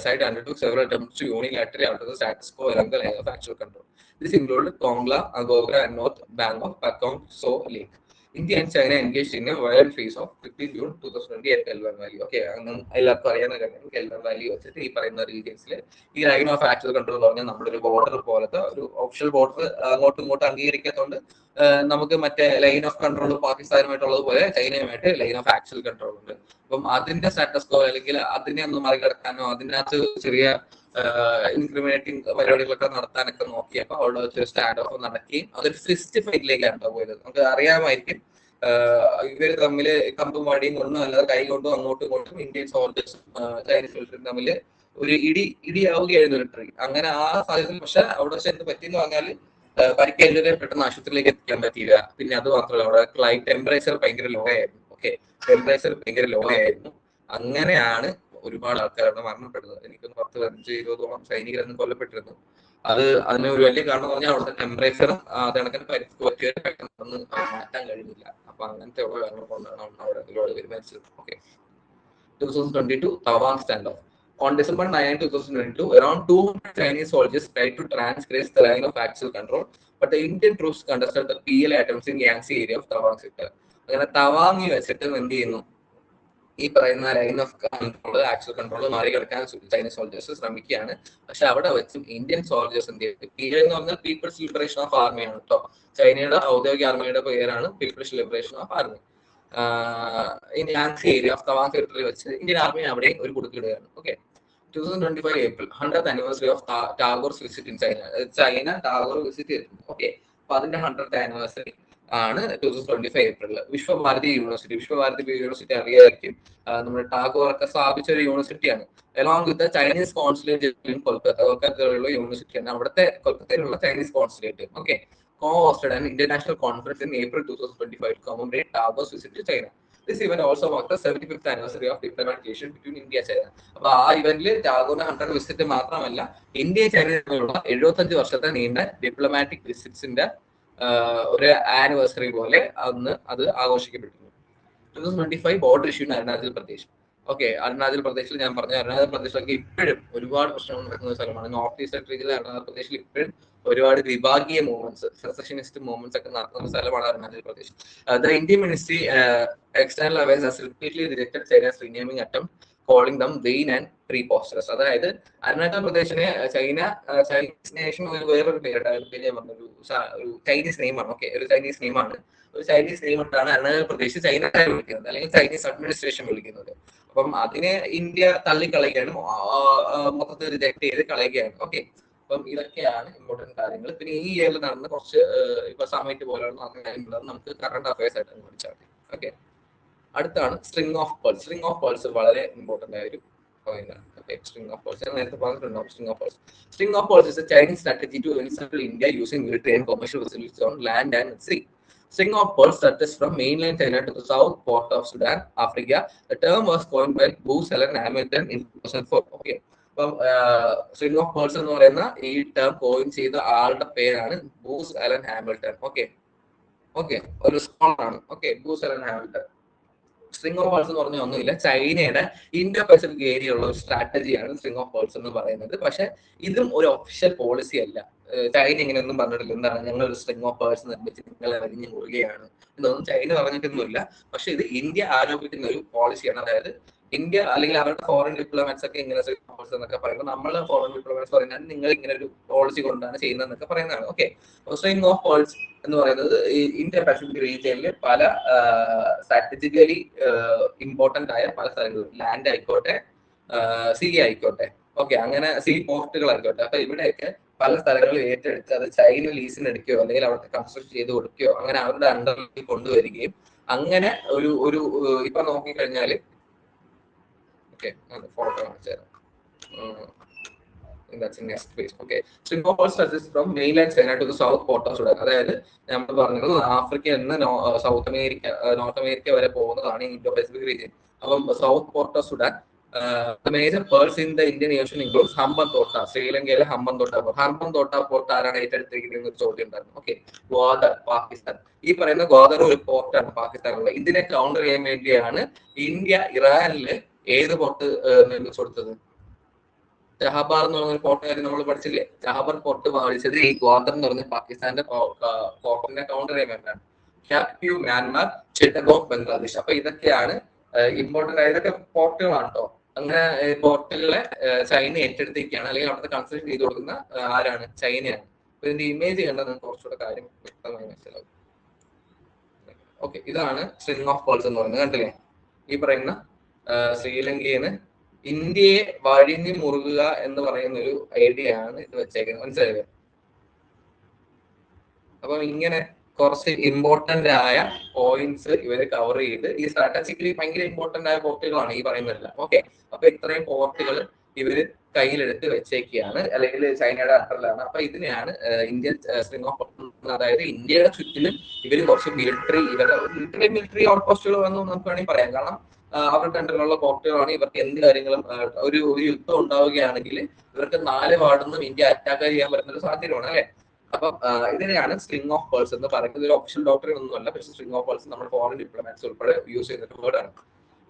side undertook several attempts to unilaterally alter the status quo along the line of actual control. This included Kongla, Agogra, and north bank of Pakong So Lake. India and China engaged in a violent phase of 15 June 2020 at Kelvan Valley. Okay, എല്ലാവർക്കും അറിയാവുന്ന കാര്യം കെൽവൻ Valley വെച്ചിട്ട് ഈ പറയുന്ന റീജിയൻസിൽ ഈ line of actual control എന്ന് പറഞ്ഞാൽ നമ്മുടെ ഒരു ബോർഡർ പോലത്തെ ഒരു ഒഫീഷ്യൽ ബോർഡർ അങ്ങോട്ടും ഇങ്ങോട്ടും അംഗീകരിക്കാത്തതുകൊണ്ട് നമുക്ക് മറ്റേ ലൈൻ ഓഫ് കൺട്രോൾ പാകിസ്ഥാനുമായിട്ടുള്ളത് പോലെ ചൈനയുമായിട്ട് ലൈൻ ഓഫ് ആക്ച്വൽ കൺട്രോൾ ഉണ്ട്. അപ്പം അതിന്റെ സ്റ്റാറ്റസ് കോ അല്ലെങ്കിൽ അതിനെ ഒന്ന് മറികടക്കാനോ അതിനകത്ത് ചെറിയ ഇൻക്രിമിനേറ്റിംഗ് പരിപാടികളൊക്കെ നടത്താനൊക്കെ നോക്കിയപ്പോൾ അവിടെ വെച്ച് സ്റ്റാൻഡ് ഓഫ് നടക്കുകയും അതൊരു ഫിസ്റ്റ് ഫൈറ്റിലേക്കാണ് പോയത്. നമുക്ക് അറിയാമായിരിക്കും ഇവര് തമ്മിൽ കമ്പും വടിയും കൊണ്ടും അല്ലാതെ കൈ കൊണ്ടും അങ്ങോട്ടും ഇങ്ങോട്ടും ഇന്ത്യൻ സോൾജേഴ്സും ചൈനീസ് മിലിറ്ററിയും തമ്മിൽ ഒരു ഇടിയാവുകയായിരുന്നു മിലിറ്ററി. അങ്ങനെ ആ സാഹചര്യത്തിൽ പക്ഷെ അവിടെ വെച്ച് എന്ത് പറ്റിയെന്ന് പറഞ്ഞാൽ പരിക്കേറ്റവരെ പെട്ടെന്ന് ആശുപത്രിയിലേക്ക് എത്തിക്കാൻ പറ്റിയില്ല. പിന്നെ അത് മാത്രമല്ല അവിടെ ടെമ്പറേച്ചർ ഭയങ്കര ലോ ആയിരുന്നു. ഓക്കെ, ടെമ്പറേച്ചർ ഭയങ്കര ലോ ആയിരുന്നു. അങ്ങനെയാണ് ഒരുപാട് ആൾക്കാരാണ് മരണപ്പെടുന്നത്. എനിക്കൊന്ന് 10-15-20 സൈനികരൊന്നും കൊല്ലപ്പെട്ടിരുന്നു. അതിന് ഒരു വലിയ കാരണം പറഞ്ഞാൽ അവിടുത്തെ ടെമ്പറേച്ചർ അതണക്കിന് പരിക്ക് പറ്റിയവരെ പെട്ടെന്ന് മാറ്റാൻ കഴിയുന്നില്ല. അപ്പൊ അങ്ങനത്തെ ഉള്ള കാരണം കൊണ്ടാണ് അവിടെ ഒരുപാട് പേര് മരിച്ചത്. Okay, 2022 Tawang standoff. On December 9, 2022, around 200 Chinese soldiers tried to transgress the line of actual control, but the Indian troops contested the PLA attempts in Yangtze area of Tawang sector. അങ്ങനെ തവാങ്ങി വെച്ചിട്ട് എന്ത് ചെയ്യുന്നു, ഈ പറയുന്ന line of control actual control മറികടക്കാൻ Chinese soldiers ശ്രമിക്കുകയാണ്. പക്ഷെ അവിടെ വെച്ചും ഇന്ത്യൻ സോൾജേഴ്സ് എന്ത് ചെയ്യും, PLA എന്ന് പറഞ്ഞാൽ പീപ്പിൾസ് ലിബറേഷൻ ഓഫ് ആർമി ആണ് കേട്ടോ. ചൈനയുടെ ഔദ്യോഗിക ആർമിയുടെ പേരാണ് people's liberation of army. Yangtse area of Tawang territory വെച്ച് ഇന്ത്യൻ ആർമി അവിടെ ഒരു കുടുക്കിടുകയാണ്. Okay, 2025 April 100th anniversary of Tagore's visit in China. China Tagore visit ചെയ്തിട്ടുണ്ട്. ഓക്കെ, അപ്പൊ അതിന്റെ 100th anniversary ആണ് 2025 ഏപ്രിൽ. വിശ്വഭാരതി യൂണിവേഴ്സിറ്റി അറിയായിരിക്കും, നമ്മുടെ ടാഗോർ ഒക്കെ സ്ഥാപിച്ച ഒരു യൂണിവേഴ്സിറ്റിയാണ്. Along with Chinese consulate in കൊൽക്കത്തയിലുള്ള യൂണിവേഴ്സിറ്റിയാണ്. അവിടുത്തെ കൊൽക്കത്തയിലുള്ള Chinese consulate. Okay, co-hosted an international conference in April 2025 to commemorate Tagore's visit to China. This event also marked the 75th anniversary of diplomatic relation between India and China. അപ്പൊ ആ ഇവന്റിൽ ടാഗോറിന്റെ 100th visit മാത്രമല്ല, India China തമ്മിലുള്ള 75 വർഷത്തെ നീണ്ട diplomatic വിസിറ്റ്സിന്റെ ഒരു anniversary പോലെ അന്ന് അത് ആഘോഷിക്കപ്പെട്ടിരുന്നു. 2025 border issue in Arunachal Pradesh. Okay, Arunachal പ്രദേശിൽ ഞാൻ പറഞ്ഞ അരുണാചൽ പ്രദേശിലൊക്കെ ഇപ്പോഴും ഒരുപാട് പ്രശ്നങ്ങൾ നടക്കുന്ന സ്ഥലമാണ്. നോർത്ത് ഈസ്റ്റേൺ റീജിയനിലെ അരുണാചൽ പ്രദേശിൽ ഇപ്പോഴും ഒരുപാട് വിഭാഗീയ മൂവ്മെന്റ്സ്, സെസഷനിസ്റ്റ് മൂവ്മെന്റ്സ് ഒക്കെ നടത്തുന്ന സ്ഥലമാണ് Arunachal Pradesh. The Indian Ministry External Affairs has repeatedly rejected China's renaming attempt, calling them vain and preposterous. അതായത് അരുണാചൽ പ്രദേശിനെ ചൈനീസ് നേഷൻ വേറൊരു പേരുടെ ഒരു ചൈനീസ് നെയിമാണ്. ഓക്കെ, ഒരു ചൈനീസ് നെയിമാണ്. ഒരു ചൈനീസ് നെയിം ഇട്ടാണ് അരുണാചൽ പ്രദേശ് ചൈന വിളിക്കുന്നത്, അല്ലെങ്കിൽ ചൈനീസ് അഡ്മിനിസ്ട്രേഷൻ വിളിക്കുന്നത്. അപ്പം അതിനെ ഇന്ത്യ തള്ളിക്കളയുകയാണ്, മൊത്തത്തിൽ റിജക്ട് ചെയ്ത് കളയുകയാണ്. ഓക്കെ, അപ്പം ഇതൊക്കെയാണ് ഇമ്പോർട്ടന്റ് കാര്യങ്ങൾ. പിന്നെ ഈ ഇയറിൽ നടന്ന കുറച്ച് ഇപ്പൊ സമിറ്റ് പോലെയുള്ള കാര്യങ്ങൾ നമുക്ക് കറണ്ട് അഫയേഴ്സ് ആയിട്ട് പഠിച്ചാൽ മതി. ഓക്കെ, അടുത്താണ് string of pearls. String of pearls വളരെ ഇമ്പോർട്ടന്റ് ആയ ഒരു പോയിന്റാണ്. String of pearls. String of pearls. String of pearls is a Chinese strategy to encircle India using military and commercial facilities on land and sea. String of pearls stretches from mainland China to the south port of Sudan, Africa. The term was coined by Booz Allen Hamilton in 2004. Okay. അപ്പം string of pearls എന്ന് പറയുന്ന ഈ term coin ചെയ്ത ആളുടെ പേരാണ് booze Allen Hamilton. Okay, ഒരു സ്കോളറാണ്. Okay, Booz Allen Hamilton. String of pearls എന്ന് പറഞ്ഞാൽ ഒന്നുമില്ല, ചൈനയുടെ ഇൻഡോ പസഫിക് ഏരിയ ഉള്ള ഒരു സ്ട്രാറ്റജിയാണ് സ്ട്രിംഗ് ഓഫ് പേൾസ് എന്ന് പറയുന്നത്. പക്ഷെ ഇതും ഒരു ഒഫീഷ്യൽ പോളിസി അല്ല. ചൈന ഇങ്ങനെയൊന്നും പറഞ്ഞിട്ടില്ല, എന്താണ് ഞങ്ങൾ ഒരു സ്ട്രിംഗ് ഓഫ് പേൾസ് നിർമ്മിച്ച് നിങ്ങളെ അറിഞ്ഞു കൊള്ളുകയാണ് എന്നൊന്നും ചൈന പറഞ്ഞിട്ടൊന്നുമില്ല. പക്ഷെ ഇത് ഇന്ത്യ ആരോപിക്കുന്ന ഒരു പോളിസിയാണ്. അതായത് ഇന്ത്യ അല്ലെങ്കിൽ അവരുടെ ഫോറിൻ ഡിപ്ലോമാറ്റ്സ് ഒക്കെ ഇങ്ങനെ സ്ട്രിംഗ് ഓഫ് പേൾസ് എന്നൊക്കെ പറയുമ്പോൾ നമ്മളെ ഫോറിൻ ഡിപ്ലോമാറ്റ്സ് പറയുന്നത് നിങ്ങൾ ഇങ്ങനെ ഒരു പോളിസി കൊണ്ടാണ് ചെയ്യുന്നതെന്നൊക്കെ പറയുന്നതാണ്. ഓക്കെ, സ്ട്രിംഗ് ഓഫ് പേൾസ് എന്ന് പറയുന്നത് ഈ ഇന്ത്യ പസഫിക് റീജിയനിൽ പല സ്ട്രാറ്റജിക്കലി ഇമ്പോർട്ടന്റ് ആയ പല സ്ഥലങ്ങളും, ലാൻഡ് ആയിക്കോട്ടെ, സീ ആയിക്കോട്ടെ, ഓക്കെ, അങ്ങനെ സീ പോർട്ടുകൾ ആയിക്കോട്ടെ, അപ്പൊ ഇവിടെയൊക്കെ പല സ്ഥലങ്ങളിൽ ഏറ്റെടുത്ത് അത് ചൈന ലീസിന് എടുക്കുകയോ അല്ലെങ്കിൽ അവിടുത്തെ കൺസ്ട്രക്ട് ചെയ്ത് കൊടുക്കുകയോ അങ്ങനെ അവരുടെ അണ്ടറിൽ കൊണ്ടുവരികയും അങ്ങനെ ഒരു ഇപ്പൊ നോക്കിക്കഴിഞ്ഞാല് ഓക്കെ ഫോട്ടോ കാണിച്ചു തരാം. That's in next page. Okay. String of pearls stretches from mainland China to the south port of Sudan. അതായത് നമ്മൾ പറഞ്ഞത് ആഫ്രിക്കയിൽ നിന്ന് നോർത്ത് അമേരിക്ക വരെ പോകുന്നതാണ് ഇൻഡോ പസഫിക് റീജിയൻ. അപ്പം south port of Sudan. Major purse in the Indian ocean includes Hambantota. ശ്രീലങ്കയിലെ Hambantota port ആരാണ് ഏറ്റെടുത്തിരിക്കുന്ന ഒരു ചോദ്യം ഉണ്ടായിരുന്നു. ഓക്കെ, ഗ്വാദർ, പാകിസ്ഥാൻ. ഈ പറയുന്ന ഗ്വാദർ ഒരു പോർട്ടാണ് പാകിസ്ഥാനുള്ള. ഇതിനെ കൗണ്ടർ ചെയ്യാൻ വേണ്ടിയാണ് ഇന്ത്യ ഇറാനില് ഏത് പോർട്ട് നിർമ്മിച്ചു കൊടുത്തത്? ചഹാബാർ എന്ന് പറഞ്ഞ പോർട്ട് കാര്യം നമ്മൾ പഠിച്ചില്ലേ? ചഹാബാർ പോർട്ട് മേടിച്ചത് ഈ ഗ്വാദർ എന്ന് പറഞ്ഞ പാകിസ്ഥാന്റെ പോർട്ടിനെ കൗണ്ടർ ചെയ്യാൻ വേണ്ടിയാണ്. ക്യാപ്യൂ മ്യാൻമാർ, ചിട്ടഗോങ് ബംഗ്ലാദേശ്. അപ്പൊ ഇതൊക്കെയാണ് ഇമ്പോർട്ടന്റ് ആയ ഇതൊക്കെ പോർട്ടുകളാണ് കേട്ടോ. അങ്ങനെ പോർട്ടുകളെ ചൈന ഏറ്റെടുത്തേക്കാണ്, അല്ലെങ്കിൽ അവിടുത്തെ കൺസ്ട്രക്ഷൻ ചെയ്ത് കൊടുക്കുന്ന ആരാണ്? ചൈനയാണ്. അപ്പൊ ഇതിന്റെ ഇമേജ് കണ്ടാൽ നിങ്ങൾക്ക് കുറച്ചുകൂടെ കാര്യം വ്യക്തമായി മനസ്സിലാവും. ഓക്കെ, ഇതാണ് സ്ട്രിംഗ് ഓഫ് പേൾസ് എന്ന് പറയുന്നത്. കണ്ടില്ലേ? ഈ പറയുന്ന ശ്രീലങ്കയിൽ ഇന്ത്യയെ വഴിഞ്ഞു മുറുകുക എന്ന് പറയുന്ന ഒരു ഐഡിയ ആണ് ഇത് വെച്ചേക്കുന്നത്. മനസ്സിലായത്? അപ്പം ഇങ്ങനെ കുറച്ച് ഇമ്പോർട്ടന്റ് ആയ പോയിന്റ്സ് ഇവര് കവർ ചെയ്ത്, ഈ സ്ട്രാറ്റജിക്കലി ഭയങ്കര ഇമ്പോർട്ടന്റ് ആയ പോർട്ടുകളാണ് ഈ പറയുന്നതെല്ലാം. ഓക്കെ, അപ്പൊ ഇത്രയും പോർട്ടുകൾ ഇവര് കയ്യിലെടുത്ത് വെച്ചേക്കാണ്, അല്ലെങ്കിൽ ചൈനയുടെ അണ്ടറിലാണ്. അപ്പൊ ഇതിനെയാണ് ഇന്ത്യൻ സ്ട്രിംഗ് ഓഫ്, അതായത് ഇന്ത്യയുടെ ചുറ്റിലും ഇവര് കുറച്ച് മിലിറ്ററി ഔട്ട് പോസ്റ്റുകൾ വന്നു നമുക്ക് വേണമെങ്കിൽ പറയാം. കാരണം അവരുടെ അണ്ടറിലുള്ള പോർട്ടുകളാണ്. ഇവർക്ക് എന്ത് കാര്യങ്ങളും ഒരു യുദ്ധം ഉണ്ടാവുകയാണെങ്കിൽ ഇവർക്ക് 4 വാർഡിൽ ഇന്ത്യ അറ്റാക്ക് ചെയ്യാൻ പറ്റുന്ന ഒരു സാധ്യതയാണ്, അല്ലെ? അപ്പം ഇതിനെയാണ് സ്ട്രിംഗ് ഓഫ് പേൾസ് എന്ന് പറയുന്നത്. ഒരു ഒഫീഷ്യൽ ഡോക്ടറിൻ ഒന്നുമല്ല, പക്ഷേ സ്ട്രിംഗ് ഓഫ് പേൾസ് നമ്മുടെ ഫോറിൻ ഡിപ്ലോമാറ്റ്സ് ഉൾപ്പെടെ യൂസ് ചെയ്യുന്ന ഒരു വേർഡാണ്.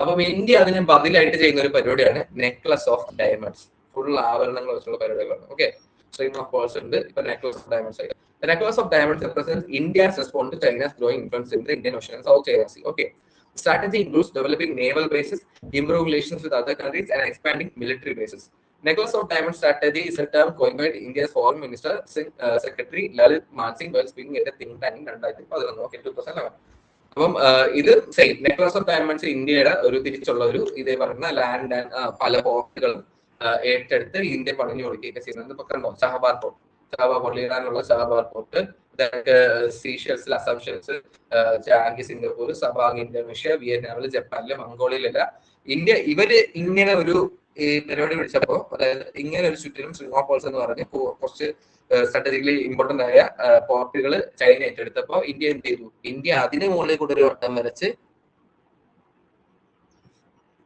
അപ്പം ഇന്ത്യ അതിന് ബദലായിട്ട് ചെയ്യുന്ന ഒരു പരിപാടിയാണ് നെക്ലസ് ഓഫ് ഡയമണ്ട്സ്. ഫുൾ ആഭരണങ്ങൾ വെച്ചുള്ള പരിപാടികളാണ്. ഓക്കെ, സ്ട്രിംഗ് ഓഫ് പേൾസ് ഉണ്ട്, ഇപ്പൊ നെക്ലസ് ഓഫ് ഡയമണ്ട്സ് ആയി. The necklace of diamonds represents India's response to China's growing influence in the Indian Ocean and South China Sea. Okay, the strategy includes developing naval bases, improving relations with other countries, and expanding military bases. Necklace of Diamonds strategy is a term coined by India's Foreign Minister Secretary Lalit Mansingh while speaking at a think tank in 2011. അപ്പം ഇത് same necklace of diamonds ഇന്ത്യയുടെ ഒരു തിരിച്ചുള്ള ഒരു ഇതേ പറയുന്ന land and പല പോർട്ടുകളും ഏറ്റെടുത്ത് ഇന്ത്യ പണിഞ്ഞു കൊടുക്കുകയൊക്കെ ചെയ്യുന്നത്. ഇപ്പൊ കണ്ടോ, ഷഹബാർ port, ഇറാനുള്ള ഷഹബാർ port, സീഷൽസിൽ assumptions, Changi Singapore, സബാങ് Indonesia, വിയറ്റ്നാമില്, ജപ്പാനില്, മംഗോളിയയിലല്ല India. ഇവര് ഇങ്ങനെ ഒരു പരിപാടി പിടിച്ചപ്പോ, അതായത് ഇങ്ങനെ ഒരു ചുറ്റിലും സ്ട്രിംഗ് ഓഫ് പേൾസ് എന്ന് പറഞ്ഞ് കുറച്ച് സ്ട്രാറ്റജിക്കലി ഇമ്പോർട്ടന്റ് ആയ പോർട്ടുകൾ ചൈന ഏറ്റെടുത്തപ്പോ ഇന്ത്യ എന്ത് ചെയ്തു? ഇന്ത്യ അതിന് മുകളിൽ കൂടെ ഒരു വട്ടം വരച്ച്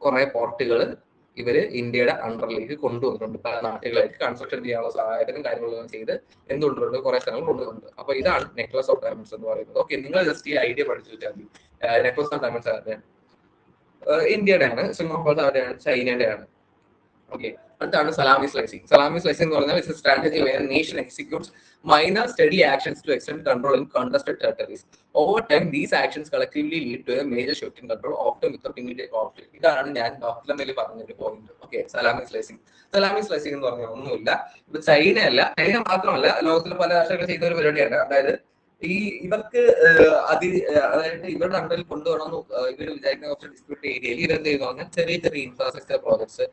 കുറെ പോർട്ടുകൾ ഇവര് ഇന്ത്യയുടെ അണ്ടറിലേക്ക് കൊണ്ടുവന്നിട്ടുണ്ട്. പല നാട്ടുകളായിട്ട് കൺസ്ട്രക്ഷൻ ചെയ്യാനുള്ള സഹായത്തിനും കാര്യങ്ങളെല്ലാം ചെയ്ത് എന്തുകൊണ്ടുണ്ട് കുറെ സ്ഥലങ്ങൾ കൊണ്ടുവന്നിട്ടുണ്ട്. അപ്പൊ ഇതാണ് നെക്ലസ് ഓഫ് ഡയമണ്ട്സ് എന്ന് പറയുന്നത്. ഓക്കെ, നിങ്ങൾ ജസ്റ്റ് ഈ ഐഡിയ പഠിച്ചു വെച്ചാൽ മതി. നെക്ലസ് ഓഫ് ഡയമണ്ട്സ് ഇന്ത്യയുടെ ആണ്, സ്ട്രിംഗ് ഓഫ് പേൾസ് അവരുടെയാണ്, ചൈനയുടെ ആണ്. ഓക്കെ, അടുത്താണ് സലാമി സ്ലൈസിംഗ്. സലാമി സ്ലൈസിംഗ് എന്ന് പറഞ്ഞാൽ it's a strategy where nation executes minor steady actions to extend control in contested territories. Over time, these actions collectively lead to a major shift in control, often without immediate conflict. ഇതാണ് ഞാൻ ഡോക്ടറിൽ പറഞ്ഞൊരു point. Okay, Salami slicing. Salami slicing എന്ന് പറഞ്ഞാൽ ഒന്നുമില്ല, ഇപ്പൊ China മാത്രമല്ല, ലോകത്തിലെ പല രാഷ്ട്രങ്ങൾ ചെയ്യുന്ന ഒരു പരിപാടിയാണ്. അതായത് ഇവർക്ക് അതായത് ഇവരുടെ അണ്ടറിൽ കൊണ്ടുപോകണം ഇവർ വിചാരിക്കുന്ന കുറച്ച് ഡിസ്പ്യൂട്ട് ഏരിയയിൽ ഇവരെന്ത് ചെയ്യുന്നു പറഞ്ഞാൽ ചെറിയ ഇൻഫ്രാസ്ട്രക്ചർ പ്രോജക്ട്സ്,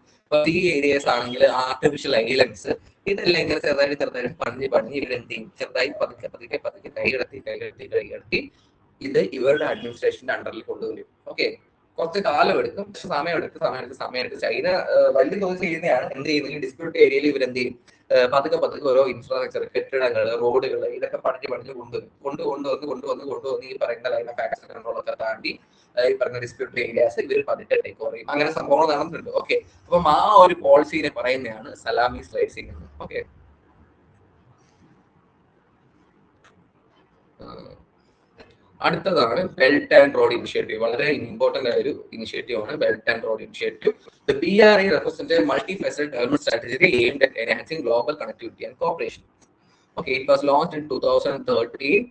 ഈ ഏരിയസ് ആണെങ്കിൽ ആർട്ടിഫിഷ്യൽ ഐലൻഡ്സ്, ഇതെല്ലാം ഇങ്ങനെ ചെറുതായിട്ട് പണിഞ്ഞ് ഇവരെന്ത് ചെയ്യും? ചെറുതായി പതുക്കെ കൈകടത്തി ഇത് ഇവരുടെ അഡ്മിനിസ്ട്രേഷന്റെ അണ്ടറിൽ കൊണ്ടുവരും. ഓക്കെ, കുറച്ച് കാലം എടുക്കും, സമയം എടുക്കും. ചൈന വലിയ തോതിൽ ചെയ്യുന്നതാണ്. എന്ത് ചെയ്യുന്നത്? ഡിസ്പ്യൂട്ട് ഏരിയയിൽ ഇവരെന്ത് ചെയ്യും? പതുക്കെ ഓരോ ഇൻഫ്രാസ്ട്രക്ചർ, കെട്ടിടങ്ങൾ, റോഡുകൾ, ഇതൊക്കെ പണിഞ്ഞ് കൊണ്ടുവന്ന് ഈ പറയുന്ന ലൈൻ ഓഫ് ആക്ഷൻ കൺട്രോളൊക്കെ താണ്ടി ഈ പറഞ്ഞ ഡിസ്പ്യൂട്ട് ഏരിയാസ് ഇവർ പതുക്കെ ടേക്ക് ഓവർ ചെയ്യും. അങ്ങനെ സംഭവങ്ങൾ നടന്നിട്ടുണ്ട്. ഓക്കെ, അപ്പം ആ ഒരു പോളിസിനെ പറയുന്നതാണ് സലാമി സ്ലൈസിംഗ് എന്ന്. ഓക്കെ, അടുത്തതാണ് ബെൽറ്റ് ആൻഡ് റോഡ് ഇനിഷ്യേറ്റീവ്. വളരെ ഇമ്പോർട്ടന്റ് ആയ ഒരു ഇനിഷ്യേറ്റീവ് ആണ് belt and road initiative. The BRI represents a multifaceted government strategy aimed at enhancing global connectivity and cooperation. Okay, it was launched in 2013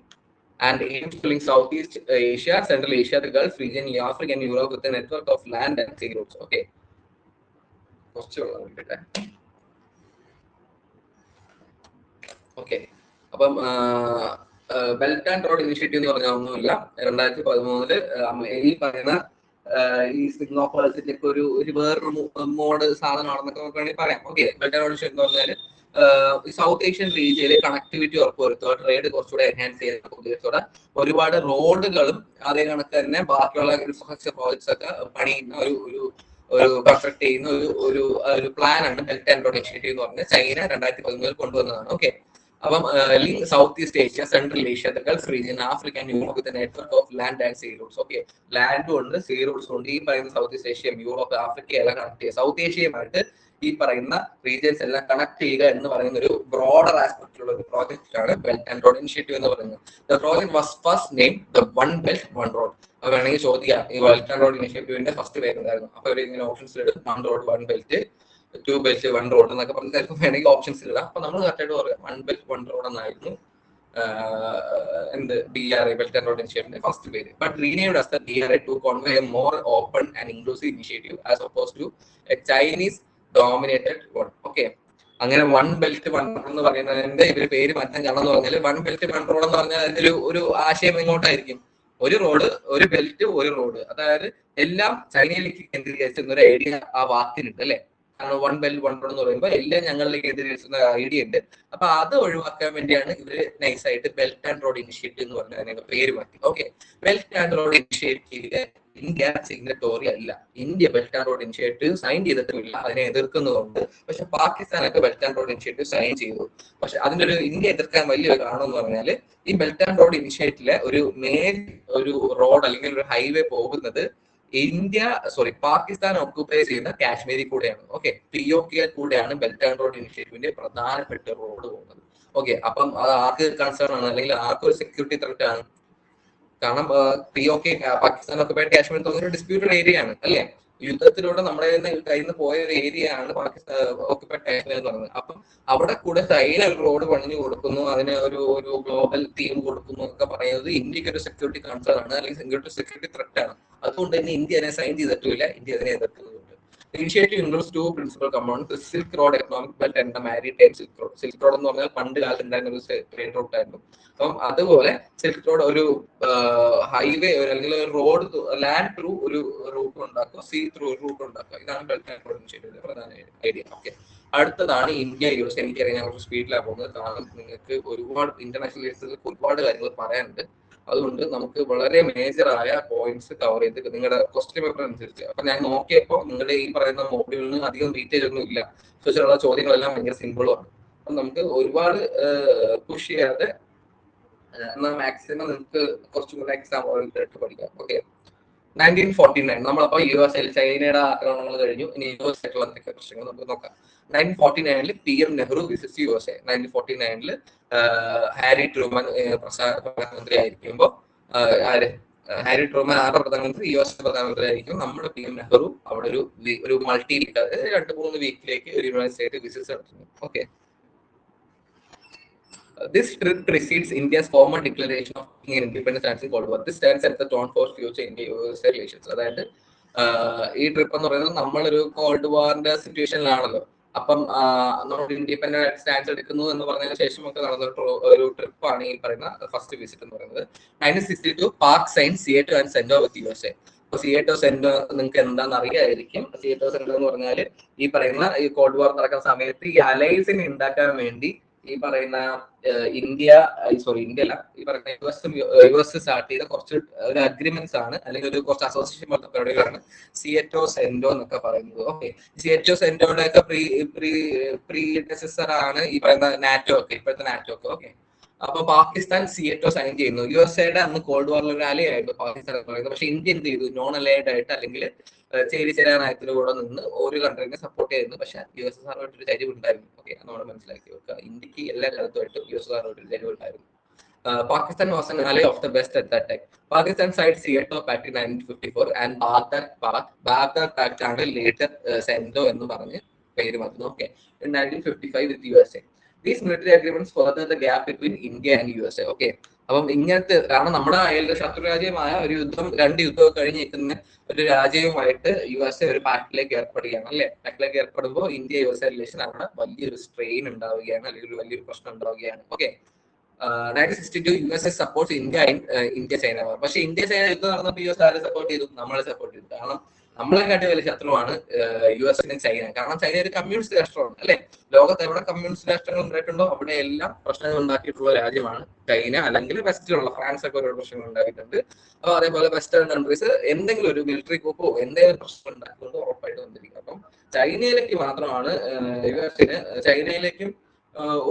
and aims to link Southeast Asia, Central Asia, the Gulf region, Africa and Europe with a network of land and sea routes. Okay. Okay. അപ്പം belt and road initiative എന്ന് പറഞ്ഞാൽ ഒന്നുമില്ല, 2013 ഈ പറയുന്ന ഈ string of പേൾസിന്റെ ഒക്കെ ഒരു വേറൊരു മോഡ് സാധനമാണെന്നൊക്കെ നമുക്ക് വേണമെങ്കിൽ പറയാം. Okay, belt and road initiative എന്ന് പറഞ്ഞാൽ സൗത്ത് ഏഷ്യൻ റീജിയനിലെ കണക്ടിവിറ്റി ഉറപ്പുവരുത്തുക, ട്രേഡ് കുറച്ചുകൂടെ എൻഹാൻസ് ചെയ്യുന്ന ഉദ്ദേശത്തോടെ ഒരുപാട് റോഡുകളും അതേ കണക്ക് തന്നെ ബാക്കിയുള്ള ഇൻഫ്രാസ്ട്രക്ചർ പ്രോജക്ട്സ് ഒക്കെ പണിയുന്ന ഒരു കൺസ്ട്രക്ട് ചെയ്യുന്ന ഒരു പ്ലാനാണ് ബെൽറ്റ് ആൻഡ് റോഡ് ഇനിഷ്യേറ്റീവ് എന്ന് പറഞ്ഞാൽ ചൈന 2013 കൊണ്ടുവന്നതാണ്. ഓക്കെ, അപ്പം south east Asia, central Asia, the gulf region, Africa and Europe with network of land and sea routes. Okay, ലാൻഡും ഉണ്ട്, സീ റൂട്ട്സും ഉണ്ട്. ഈ പറയുന്ന south east Asia, Europe, Africa എല്ലാം കണക്ട് ചെയ്യുക. സൗത്ത് ഏഷ്യയുമായിട്ട് ഈ പറയുന്ന റീജിയൻസ് എല്ലാം കണക്ട് ചെയ്യുക എന്ന് പറയുന്ന ഒരു ബ്രോഡർ ആസ്പെക്റ്റിലുള്ള ഒരു പ്രോജക്റ്റ് ആണ് ബെൽറ്റ് ആൻഡ് റോഡ് ഇനിഷ്യേറ്റീവ് എന്ന് പറയുന്നത്. The project was first name the one belt one road. അപ്പൊ വേണമെങ്കിൽ ചോദിക്കാം, ഈ ബെൽറ്റ് ആൻഡ് റോഡ് ഇനിഷ്യേറ്റീവിന്റെ ഫസ്റ്റ് പേര് എന്തായിരുന്നു? അപ്പൊ ഇവർ ഇങ്ങനെ ഓപ്ഷൻസ് ഇടും, one road, one belt, two belt, one road എന്നൊക്കെ പറഞ്ഞാൽ വേണമെങ്കിൽ ഓപ്ഷൻസ് ഇടാം. അപ്പൊ നമ്മൾ കറക്റ്റായിട്ട് പറയാം വൺ ബെൽറ്റ് വൺ റോഡ് എന്നായിരുന്നു എന്ത് BRI ബെൽറ്റ് ആൻഡ് റോഡ് ഇനിഷ്യേറ്റീവിന്റെ ഫസ്റ്റ് പേര്. But renamed as the BRI to convey a more open and inclusive initiative as oppose to a Chinese dominated one. Okay, അങ്ങനെ വൺ ബെൽറ്റ് വൺ റോഡ് എന്ന് പറയുന്നതിന്റെ ഇവര് പേര് മാറ്റാൻ കാരണം എന്ന് പറഞ്ഞാൽ വൺ ബെൽറ്റ് വൺ റോഡ് എന്ന് പറഞ്ഞാൽ അതിന്റെ ഒരു ആശയം എങ്ങോട്ടായിരിക്കും? ഒരു റോഡ്, ഒരു ബെൽറ്റ്, ഒരു റോഡ്, അതായത് എല്ലാം ചൈനയിലേക്ക് കേന്ദ്രീകരിച്ചിരുന്ന ഒരു ഐഡിയ ആ വാക്കിനുണ്ട് അല്ലെ. കാരണം വൺ ബെൽറ്റ് വൺ റോഡ് എന്ന് പറയുമ്പോൾ എല്ലാം ഞങ്ങളിലേക്ക് കേന്ദ്രീകരിച്ചിരുന്ന ഐഡിയ ഉണ്ട്. അപ്പൊ അത് ഒഴിവാക്കാൻ വേണ്ടിയാണ് ഇവര് നൈസായിട്ട് ബെൽറ്റ് ആൻഡ് റോഡ് ഇനിഷ്യേറ്റീവ് എന്ന് പറഞ്ഞ അതിന്റെ പേര് മാറ്റി. ഓക്കെ, ബെൽറ്റ് ആൻഡ് റോഡ് ഇനിഷ്യേറ്റീവില് ഇന്ത്യ സിഗ്നറ്റോറി അല്ല. India belt and road initiative sign ചെയ്തിട്ടില്ല, അതിനെ എതിർക്കുന്നതുകൊണ്ട്. പക്ഷെ പാകിസ്ഥാനൊക്കെ belt and road initiative sign ചെയ്തു. പക്ഷെ അതിന്റെ ഒരു ഇന്ത്യ എതിർക്കാൻ വലിയൊരു കാരണം എന്ന് പറഞ്ഞാൽ ഈ ബെൽറ്റ് ആൻഡ് റോഡ് ഇനിഷ്യേറ്റീവിലെ ഒരു റോഡ് അല്ലെങ്കിൽ ഒരു ഹൈവേ പോകുന്നത് പാകിസ്ഥാൻ ഒക്കുപ്പൈ ചെയ്യുന്ന കാശ്മീരിൽ കൂടെയാണ്. ഓക്കെ, POK കൂടെയാണ് ബെൽറ്റ് ആൻഡ് റോഡ് ഇനിഷ്യേറ്റീവിന്റെ പ്രധാനപ്പെട്ട റോഡ് പോകുന്നത്. ഓക്കെ, അപ്പം അത് ആർക്ക് കൺസേൺ ആണ് അല്ലെങ്കിൽ ആർക്കൊരു സെക്യൂരിറ്റി ത്രെറ്റ് ആണ്? കാരണം POK പാകിസ്ഥാൻ ഒക്കുപൈഡ് കാശ്മീർ ഒരു ഡിസ്പ്യൂട്ടഡ് ഏരിയ ആണ് അല്ലെ. യുദ്ധത്തിലൂടെ നമ്മുടെ കയ്യിൽ നിന്ന് പോയ ഒരു ഏരിയ ആണ് പാകിസ്ഥാൻ ഒക്കുപൈഡ് കാശ്മീർ എന്ന് പറയുന്നത്. അപ്പം അവിടെ കൂടെ ചൈന ഒരു റോഡ് പണിഞ്ഞു കൊടുക്കുന്നു, അതിന് ഒരു ഗ്ലോബൽ തീം കൊടുക്കുന്നു എന്നൊക്കെ പറയുന്നത് ഇന്ത്യക്ക് ഒരു സെക്യൂരിറ്റി കൺസേൺ ആണ്, അല്ലെങ്കിൽ സെക്യൂരിറ്റി ത്രെറ്റ് ആണ്. അതുകൊണ്ട് തന്നെ ഇന്ത്യ അതിനെ സൈൻ ചെയ്തിട്ടില്ല, ഇന്ത്യ അതിനെ എതിർക്കുന്നുണ്ട്. Initiative includes two principal components: silk road economic belt and maritime silk road. Silk road എന്ന് പറഞ്ഞാൽ പണ്ട് കാലത്ത് ഉണ്ടായിരുന്ന ഒരു ട്രേഡ് റൂട്ട് ആയിരുന്നു. അപ്പം അതുപോലെ സിൽക്ക് റോഡ് ഒരു ഹൈവേ അല്ലെങ്കിൽ ഒരു റോഡ്, ലാൻഡ് ത്രൂ ഒരു റൂട്ട് ഉണ്ടാക്കുക, സീ ത്രൂ ഒരു റൂട്ട് ഉണ്ടാക്കുക. ഇതാണ് ബെൽറ്റ് ആൻഡ് റോഡ് ഇനിഷ്യേറ്റീവിന്റെ പ്രധാന ഐഡിയ. ഓക്കെ, അടുത്തതാണ് ഇന്ത്യ US. എനിക്കറിയാം ഞാൻ കുറച്ച് സ്പീഡിലാണ് പോകുന്നത്, കാരണം നിങ്ങൾക്ക് ഒരുപാട് ഇന്റർനാഷണൽ കേസുകൾക്ക് ഒരുപാട് കാര്യങ്ങൾ പറയാനുണ്ട്. അതുകൊണ്ട് നമുക്ക് വളരെ മേജറായ പോയിന്റ്സ് കവർ ചെയ്ത് നിങ്ങളുടെ ക്വസ്റ്റ്യൻ പേപ്പർ അനുസരിച്ച്. അപ്പൊ ഞാൻ നോക്കിയപ്പോൾ നിങ്ങളുടെ ഈ പറയുന്ന മോഡ്യൂളിന് അധികം വെയിറ്റേജ് ഒന്നും ഇല്ല. ചോദിച്ചുള്ള ചോദ്യങ്ങളെല്ലാം ഭയങ്കര സിമ്പിളുമാണ്. അപ്പം നമുക്ക് ഒരുപാട് പുഷ് ചെയ്യാതെ എന്നാൽ മാക്സിമം നിങ്ങൾക്ക് കുറച്ചും കൂടെ എക്സാം ഓറിയന്റഡ് പഠിക്കാം. ഓക്കെ, 1949 നമ്മളപ്പോ US ചൈനയുടെ ആക്രമണങ്ങൾ കഴിഞ്ഞു. ഇനി US ആയിട്ടുള്ള എന്തൊക്കെ പ്രശ്നങ്ങൾ നമുക്ക് നോക്കാം. 1949 PM Nehru visits USA. 1949 Harry Truman പ്രധാനമന്ത്രി ആയിരിക്കുമ്പോൾ ഹാരി ട്രൂമൻ ആരുടെ പ്രധാനമന്ത്രി? US പ്രധാനമന്ത്രി ആയിരിക്കും. നമ്മുടെ PM നെഹ്റു അവിടെ ഒരു മൾട്ടി വീക്ക്, അതായത് 2-3 വീക്കിലേക്ക് ഒരു യുണൈറ്റഡ് സ്റ്റേറ്റ് വിസിറ്റ് നടത്തുന്നു. Okay, this trip precedes India's formal declaration of independence and Cold War. This stands as the tone for future India-US relations. അതായത് ഈ ട്രിപ്പ് എന്ന് പറയുന്നത് നമ്മളൊരു കോൾഡ് വാറിന്റെ സിറ്റുവേഷനിലാണല്ലോ. അപ്പം നമ്മൾ ഇൻഡിപെൻഡന്റ് സ്റ്റാൻസ് എടുക്കുന്നു എന്ന് പറഞ്ഞതിന് ശേഷമൊക്കെ നടന്ന ഒരു ട്രിപ്പാണ് ഈ പറയുന്ന ഫസ്റ്റ് വിസിറ്റ് എന്ന് പറയുന്നത്. 1962 Pak sign SEATO and CENTO with USA. അപ്പൊ സിയേറ്റോ സെൻഡോ നിങ്ങൾക്ക് എന്താണെന്ന് അറിയായിരിക്കും. സിയേറ്റോ സെൻഡോ എന്ന് പറഞ്ഞാൽ ഈ പറയുന്ന ഈ കോൾഡ് വാർ നടക്കുന്ന സമയത്ത് ഈ അലയൻസിനെ ഉണ്ടാക്കാൻ വേണ്ടി ഈ പറയുന്ന ഇന്ത്യ അല്ല, ഈ പറയുന്ന US സ്റ്റാർട്ട് ചെയ്ത കുറച്ച് ഒരു അഗ്രിമെന്റ്സ് ആണ്, അല്ലെങ്കിൽ ഒരു കുറച്ച് അസോസിയേഷൻ പോലത്തെ പരിപാടികളാണ് സിയേറ്റോ സെൻഡോ എന്നൊക്കെ പറയുന്നത്. ഓക്കെ, സിയേറ്റോ സെൻഡോയുടെ ഒക്കെ പ്രീഡെസസർ ആണ് ഈ പറയുന്ന നാറ്റോ ഒക്കെ, ഇപ്പോഴത്തെ നാറ്റോ ഒക്കെ. ഓക്കെ, അപ്പൊ പാകിസ്ഥാൻ സിയേറ്റോ സൈൻ ചെയ്യുന്നു. USA അന്ന് കോൾഡ് വാറിൽ ഒരു അലയായിരുന്നു പാകിസ്ഥാൻ എന്ന് പറയുന്നത്. പക്ഷെ ഇന്ത്യ എന്ത് ചെയ്തു? നോൺ അലൈഡ് ആയിട്ട് അല്ലെങ്കിൽ ചേരിചേരാ നയത്തിന് കൂടെ നിന്ന് ഒരു കൺട്രീനെ സപ്പോർട്ട് ചെയ്യുന്നു. പക്ഷെ USSR-ആയിട്ടൊരു ചരിവ് ഉണ്ടായിരുന്നു. ഓക്കെ, നമ്മൾ മനസ്സിലാക്കി വെക്കുക. ഇന്ത്യക്ക് എല്ലാ കാലത്തുമായിട്ടും USSR-ആയിട്ടൊരു ചരിവ് ഉണ്ടായിരുന്നു. Pakistan was an ally of the West at that time. Pakistan signed Seattle Pact in 1954 and Baghdad Pact ആണ് later സെൻഡോ എന്ന് പറഞ്ഞ് പേര് മാറ്റുന്നു. Okay, in 1955 with USA. These military agreements further the gap between India and USA. Okay, അപ്പം ഇങ്ങനത്തെ, കാരണം നമ്മുടെ അയൽ ശത്രു രാജ്യമായ ഒരു രണ്ട് യുദ്ധമൊക്കെ കഴിഞ്ഞ് നിൽക്കുന്ന ഒരു രാജ്യവുമായിട്ട് USA ഒരു പാക്റ്റിലേക്ക് ഏർപ്പെടുകയാണ് അല്ലെ. പാക്റ്റിലേക്ക് ഏർപ്പെടുമ്പോൾ ഇന്ത്യ-USA റിലേഷൻ അവിടെ വലിയൊരു സ്ട്രെയിൻ ഉണ്ടാവുകയാണ്, അല്ലെങ്കിൽ ഒരു വലിയൊരു പ്രശ്നം ഉണ്ടാവുകയാണ്. ഓക്കെ, 1962 USA സപ്പോർട്ട് ഇന്ത്യ-ചൈന വാർ. പക്ഷെ ഇന്ത്യ-ചൈന യുദ്ധം നടന്നപ്പോൾ US ആരെ സപ്പോർട്ട് ചെയ്തു? നമ്മളെ സപ്പോർട്ട് ചെയ്തു. കാരണം നമ്മളെക്കാട്ടി വലിയ ശത്രുവാണ് US-ന് ചൈന. കാരണം ചൈന ഒരു കമ്മ്യൂണിസ്റ്റ് രാഷ്ട്രമാണ് അല്ലെ. ലോകത്ത് എവിടെ കമ്മ്യൂണിസ്റ്റ് രാഷ്ട്രങ്ങൾ ഉണ്ടായിട്ടുണ്ടോ അവിടെ എല്ലാം പ്രശ്നങ്ങൾ ഉണ്ടാക്കിയിട്ടുള്ള രാജ്യമാണ് ചൈന. അല്ലെങ്കിൽ വെസ്റ്റിലുള്ള ഫ്രാൻസ് ഒക്കെ ഒരുപാട് പ്രശ്നങ്ങൾ ഉണ്ടാക്കിയിട്ടുണ്ട്. അപ്പോൾ അതേപോലെ വെസ്റ്റേൺ കൺട്രീസ് എന്തെങ്കിലും ഒരു മിലിറ്ററി കൂപ്പോ എന്തെങ്കിലും പ്രശ്നം ഉണ്ടാക്കുന്നത് ഉറപ്പായിട്ട് വന്നിരിക്കും. അപ്പം ചൈനയിലേക്ക് മാത്രമാണ് US-ന്, ചൈനയിലേക്കും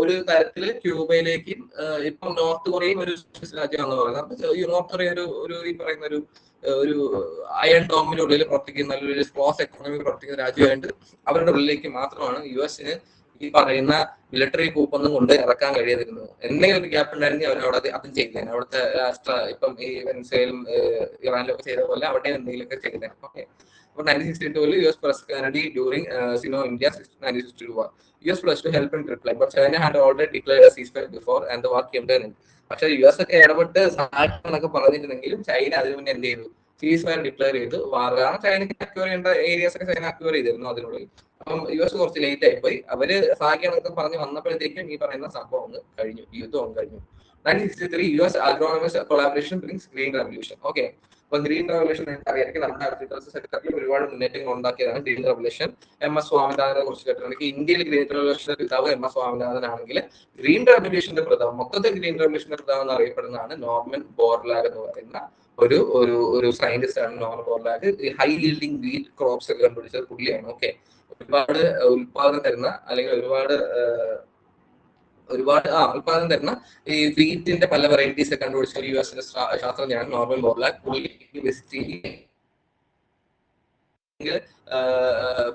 ഒരു തരത്തില് ക്യൂബയിലേക്കും, ഇപ്പം നോർത്ത് കൊറിയയും ഒരു രാജ്യമാണെന്ന് പറയുന്നത്. നോർത്ത് കൊറിയ ഒരു ഈ പറയുന്ന ഒരു അയൺ ഡോമിനുള്ളിൽ പ്രവർത്തിക്കുന്ന ഒരു ക്ലോസ് എക്കണോമിക് പ്രവർത്തിക്കുന്ന രാജ്യമായിട്ട് അവരുടെ ഉള്ളിലേക്ക് മാത്രമാണ് US-ന് ഈ പറയുന്ന മിലിറ്ററി കൂപ്പൊന്നും കൊണ്ട് ഇറക്കാൻ കഴിയാതിരുന്നത്. എന്തെങ്കിലും ഒരു ഗ്യാപ്പ് ഉണ്ടായിരുന്നെങ്കിൽ അവരവിടെ അതും ചെയ്തേനെ. അവിടുത്തെ രാഷ്ട്ര ഇപ്പം ഈ വെനസ്വേലും ഇറാനിലും ഒക്കെ ചെയ്ത പോലെ അവിടെ എന്തെങ്കിലുമൊക്കെ ചെയ്തേനെ. Okay, For 1962, US pressed Kennedy during Sino-India 1962 war. US pledged to help in reply, but China had already declared a ceasefire before, and the war came to an end. പക്ഷേ US ഒക്കെ ഇടപെട്ട് സഹായിക്കുന്നൊക്കെ പറഞ്ഞിട്ടുണ്ടെങ്കിലും ചൈന അതിന് മുന്നേ എന്ത് ചെയ്തു? സീസ് fire declare ചെയ്തു. വാർ കാരണം ചൈനയ്ക്ക് അക്യൂർ ചെയ്യേണ്ട ഏരിയാസ് ഒക്കെ ചൈന അക്യൂർ ചെയ്തിരുന്നു അതിനുള്ളിൽ. അപ്പം US കുറച്ച് ലേറ്റ് ആയിപ്പോയി. അവര് സഹായിക്കാനൊക്കെ പറഞ്ഞ് വന്നപ്പോഴത്തേക്കും ഈ പറയുന്ന സംഭവം ഒന്ന് കഴിഞ്ഞു, യുദ്ധം കഴിഞ്ഞു. 1963 US agronomist collaboration brings green revolution. Okay. അപ്പൊ ഗ്രീൻ റവല്യൂഷൻ അറിയാമെങ്കിൽ നമ്മുടെ അഗ്രികൾച്ചർ സെക്ടറിൽ ഒരുപാട് മുന്നേറ്റങ്ങൾ ഉണ്ടാക്കിയതാണ് ഗ്രീൻ റവല്യൂഷൻ. MS സ്വാമിനാഥനെ കുറിച്ച് കേട്ടിട്ടുണ്ടെങ്കിൽ ഇന്ത്യയിൽ ഗ്രീൻ റവല്യൂഷന്റെ പിതാവ് MS സ്വാമിനാഥൻ ആണെങ്കിൽ ഗ്രീൻ റവല്യൂഷന്റെ പിതാവ്, മൊത്തത്തിൽ ഗ്രീൻ റവല്യൂഷന്റെ പിതാവ് എന്ന് അറിയപ്പെടുന്നതാണ് നോർമൻ ബോർലാഗ് എന്ന് പറയുന്ന ഒരു ഒരു ഒരു സയന്റിസ്റ്റ് ആണ്. Norman Borlaug high yielding wheat crops ഒക്കെ കണ്ടുപിടിച്ചത് പുള്ളിയാണ്. ഓക്കെ. ഒരുപാട് ഉൽപാദനം തരുന്ന അല്ലെങ്കിൽ ഒരുപാട് ഉൽപാദനം തരുന്ന ഈ വീറ്റിന്റെ പല വെറൈറ്റീസ് കണ്ടുപിടിച്ച ഒരു US ശാസ്ത്രജ്ഞനാണ് നോർമൻ ബോർലാഗ്. പുള്ളി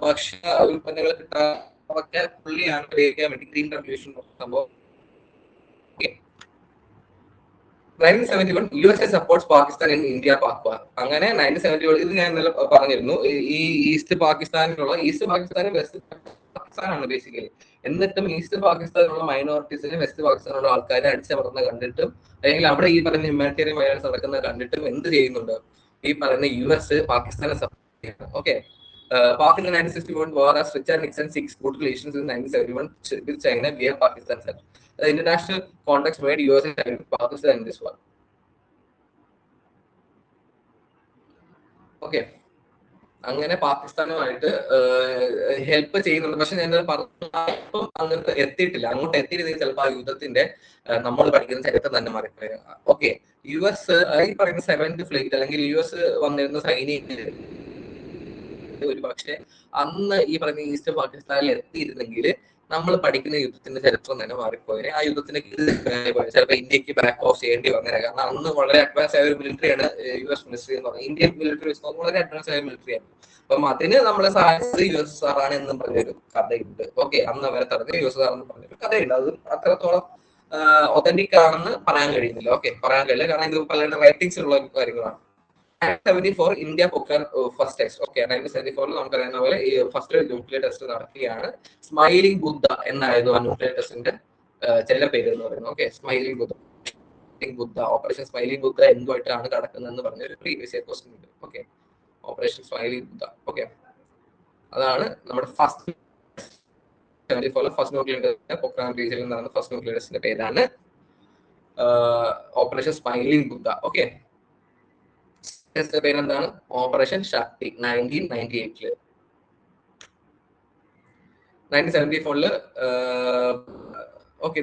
ഭക്ഷ്യ ഉൽപ്പന്നങ്ങൾ കിട്ടാനൊക്കെ പുള്ളിയാണ് ഉപയോഗിക്കാൻ വേണ്ടി ഗ്രീൻ റവല്യൂഷൻ സംഭവം. 1971 USA supports Pakistan in India Pak war. അങ്ങനെ 1971 ഇത് ഞാൻ ഇന്നലെ പറഞ്ഞിരുന്നു. ഈ ഈസ്റ്റ് പാകിസ്ഥാനിലുള്ള വെസ്റ്റ് പാകിസ്ഥാനാണ് ബേസിക്കലി. എന്നിട്ടും ഈസ്റ്റ് പാകിസ്ഥാനിലുള്ള മൈനോറിറ്റീസിനെ വെസ്റ്റ് പാകിസ്ഥാനിലുള്ള ആൾക്കാരെ അടിച്ചമർന്ന കണ്ടിട്ടും അല്ലെങ്കിൽ അവിടെ ഈ പറയുന്ന ഹ്യൂമാനിറ്റേറിയൻ വയലൻസ് നടക്കുന്നത് കണ്ടിട്ടും എന്ത് ചെയ്യുന്നുണ്ട്? ഈ പറയുന്ന US പാകിസ്ഥാനെ സപ്പോർട്ട് ചെയ്യുന്നത്. Okay. Pak in the 1961 war as Richard Nixon seeks good relations in 1971 with China via Pakistan. The international context made US and Pakistan in this war. Okay. അങ്ങനെ പാകിസ്ഥാനുമായിട്ട് help ചെയ്യുന്നുണ്ട്. പക്ഷെ ഞാൻ പറഞ്ഞപ്പം അങ്ങോട്ട് എത്തിയിട്ടില്ല. അങ്ങോട്ട് എത്തിയിരുന്നെങ്കിൽ ചിലപ്പോൾ ആ യുദ്ധത്തിന്റെ നമ്മൾ പഠിക്കുന്ന ചരിത്രം തന്നെ മാറിപ്പോയി. ഓക്കെ. US ഈ പറയുന്ന 7th ഫ്ലീറ്റ് അല്ലെങ്കിൽ US വന്നിരുന്ന സൈനിക ഒരു പക്ഷെ അന്ന് ഈ പറയുന്ന ഈസ്റ്റ് പാകിസ്ഥാനിൽ എത്തിയിരുന്നെങ്കിൽ നമ്മൾ പഠിക്കുന്ന യുദ്ധത്തിന്റെ ചരിത്രം തന്നെ മാറിപ്പോയി. ആ യുദ്ധത്തിന് ചിലപ്പോൾ ഇന്ത്യക്ക് ബാക്ക് ഓഫ് ചെയ്യേണ്ടി വന്നേനെ. കാരണം അന്ന് വളരെ അഡ്വാൻസ് ആയ ഒരു മിലിറ്ററിയാണ് US മിലിറ്ററി എന്ന് പറയുന്നത്. ഇന്ത്യൻ മിലിറ്ററി വളരെ അഡ്വാൻസ് ആയ മിലിറ്ററിയാണ്. അപ്പം അതിന് നമ്മളെ സഹായിച്ചത് USSR ആണ് എന്നും പറഞ്ഞൊരു കഥയുണ്ട്. ഓക്കെ. അന്ന് അവരെ തടഞ്ഞ USSR എന്ന് പറഞ്ഞൊരു കഥയുണ്ട്. അത് അത്രത്തോളം ഒതന്റിക് ആണെന്ന് പറയാൻ കഴിയുന്നില്ല. ഓക്കെ. പറയാൻ കഴിയില്ല. കാരണം ഇത് പലരുടെ റൈറ്റിംഗ്സ് ഉള്ള കാര്യങ്ങളാണ്. 1974 India Pokhran first test. Okay. 1974 നമുക്കറിയുന്ന പോലെ ഈ ഫസ്റ്റ് ന്യൂക്ലിയർ ടെസ്റ്റ് നടക്കുകയാണ്. സ്മൈലിംഗ് ബുദ്ധ എന്നായിരുന്നു ആ ന്യൂക്ലിയർ ടെസ്റ്റിന്റെ ചില പേര് എന്ന് പറയുന്നത്. ഓക്കെ. സ്മൈലിംഗ് ബുദ്ധ ഓപ്പറേഷൻ സ്മൈലിംഗ് ബുദ്ധ എന്തുമായിട്ടാണ് നടക്കുന്നതെന്ന് പറഞ്ഞ ഒരു പ്രീവിയസ് ഇയർ ക്വസ്റ്റ്യൻ ഉണ്ട്. ഓക്കെ. ഓപ്പറേഷൻ സ്മൈലിംഗ് ബുദ്ധ. ഓക്കെ. അതാണ് നമ്മുടെ ഫസ്റ്റ് ന്യൂക്ലിയർ ടെസ്റ്റ്. പൊക്രാൻ റീജിയനിൽ നടന്ന ഫസ്റ്റ് ന്യൂക്ലിയർ ടെസ്റ്റിന്റെ പേരാണ് ഓപ്പറേഷൻ സ്മൈലിംഗ് ബുദ്ധ. ഓക്കെ. പേരെന്താണ്? ഓപ്പറേഷൻ ശക്തി. 1998 1974 ഓക്കെ.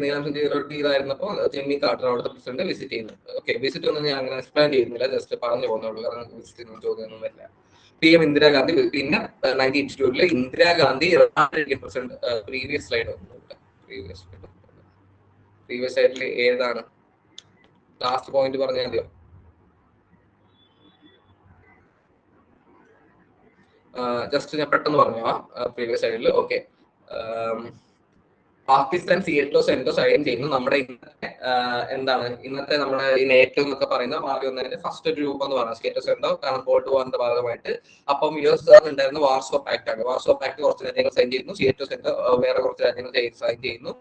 ഇതായിരുന്നപ്പോ ജിമ്മി കാർട്ടർ അവിടുത്തെ പ്രസിഡന്റ് വിസിറ്റ് ചെയ്യുന്നു. ഓക്കെ. വിസിറ്റ് ഒന്നും ഞാൻ അങ്ങനെ എക്സ്പ്ലെയിൻ ചെയ്യുന്നില്ല, ജസ്റ്റ് പറഞ്ഞു പോകുന്നുള്ളൂ. കാരണം വിസിറ്റ് ചോദ്യമൊന്നും വരില്ല. PM ഇന്ദിരാഗാന്ധി. പിന്നെ 1982 Indira Gandhi president. Previous slide previous ആയിട്ട് ഏതാണ് ലാസ്റ്റ് പോയിന്റ് പറഞ്ഞാൽ മതിയോ? ജസ്റ്റ് ഞാൻ പെട്ടെന്ന് പറഞ്ഞു പ്രീവിയസ് സൈഡിൽ. ഓക്കെ. പാകിസ്ഥാൻ സിയറ്റോ സെന്റോ സൈൻ ചെയ്യുന്നു. നമ്മുടെ എന്താണ് ഇന്നത്തെ നമ്മുടെ ഈ നേറ്റോ എന്നൊക്കെ പറയുന്ന മാറി വന്നതിന്റെ ഫസ്റ്റ് ഒരു രൂപം എന്ന് പറയുന്നത് സിയറ്റോ സെന്റോ. കാരണം കോൾഡ് വാറിന്റെ ഭാഗമായിട്ട് അപ്പം USSR ഉണ്ടായിരുന്ന വാർസോ പാക്ട് ആണ്. വാർസോ പാക്ട് കുറച്ച് രാജ്യങ്ങൾ സൈൻ ചെയ്യുന്നു. സിയറ്റോ സെന്റോ വേറെ കുറച്ച് രാജ്യങ്ങൾ സൈൻ ചെയ്യുന്നു.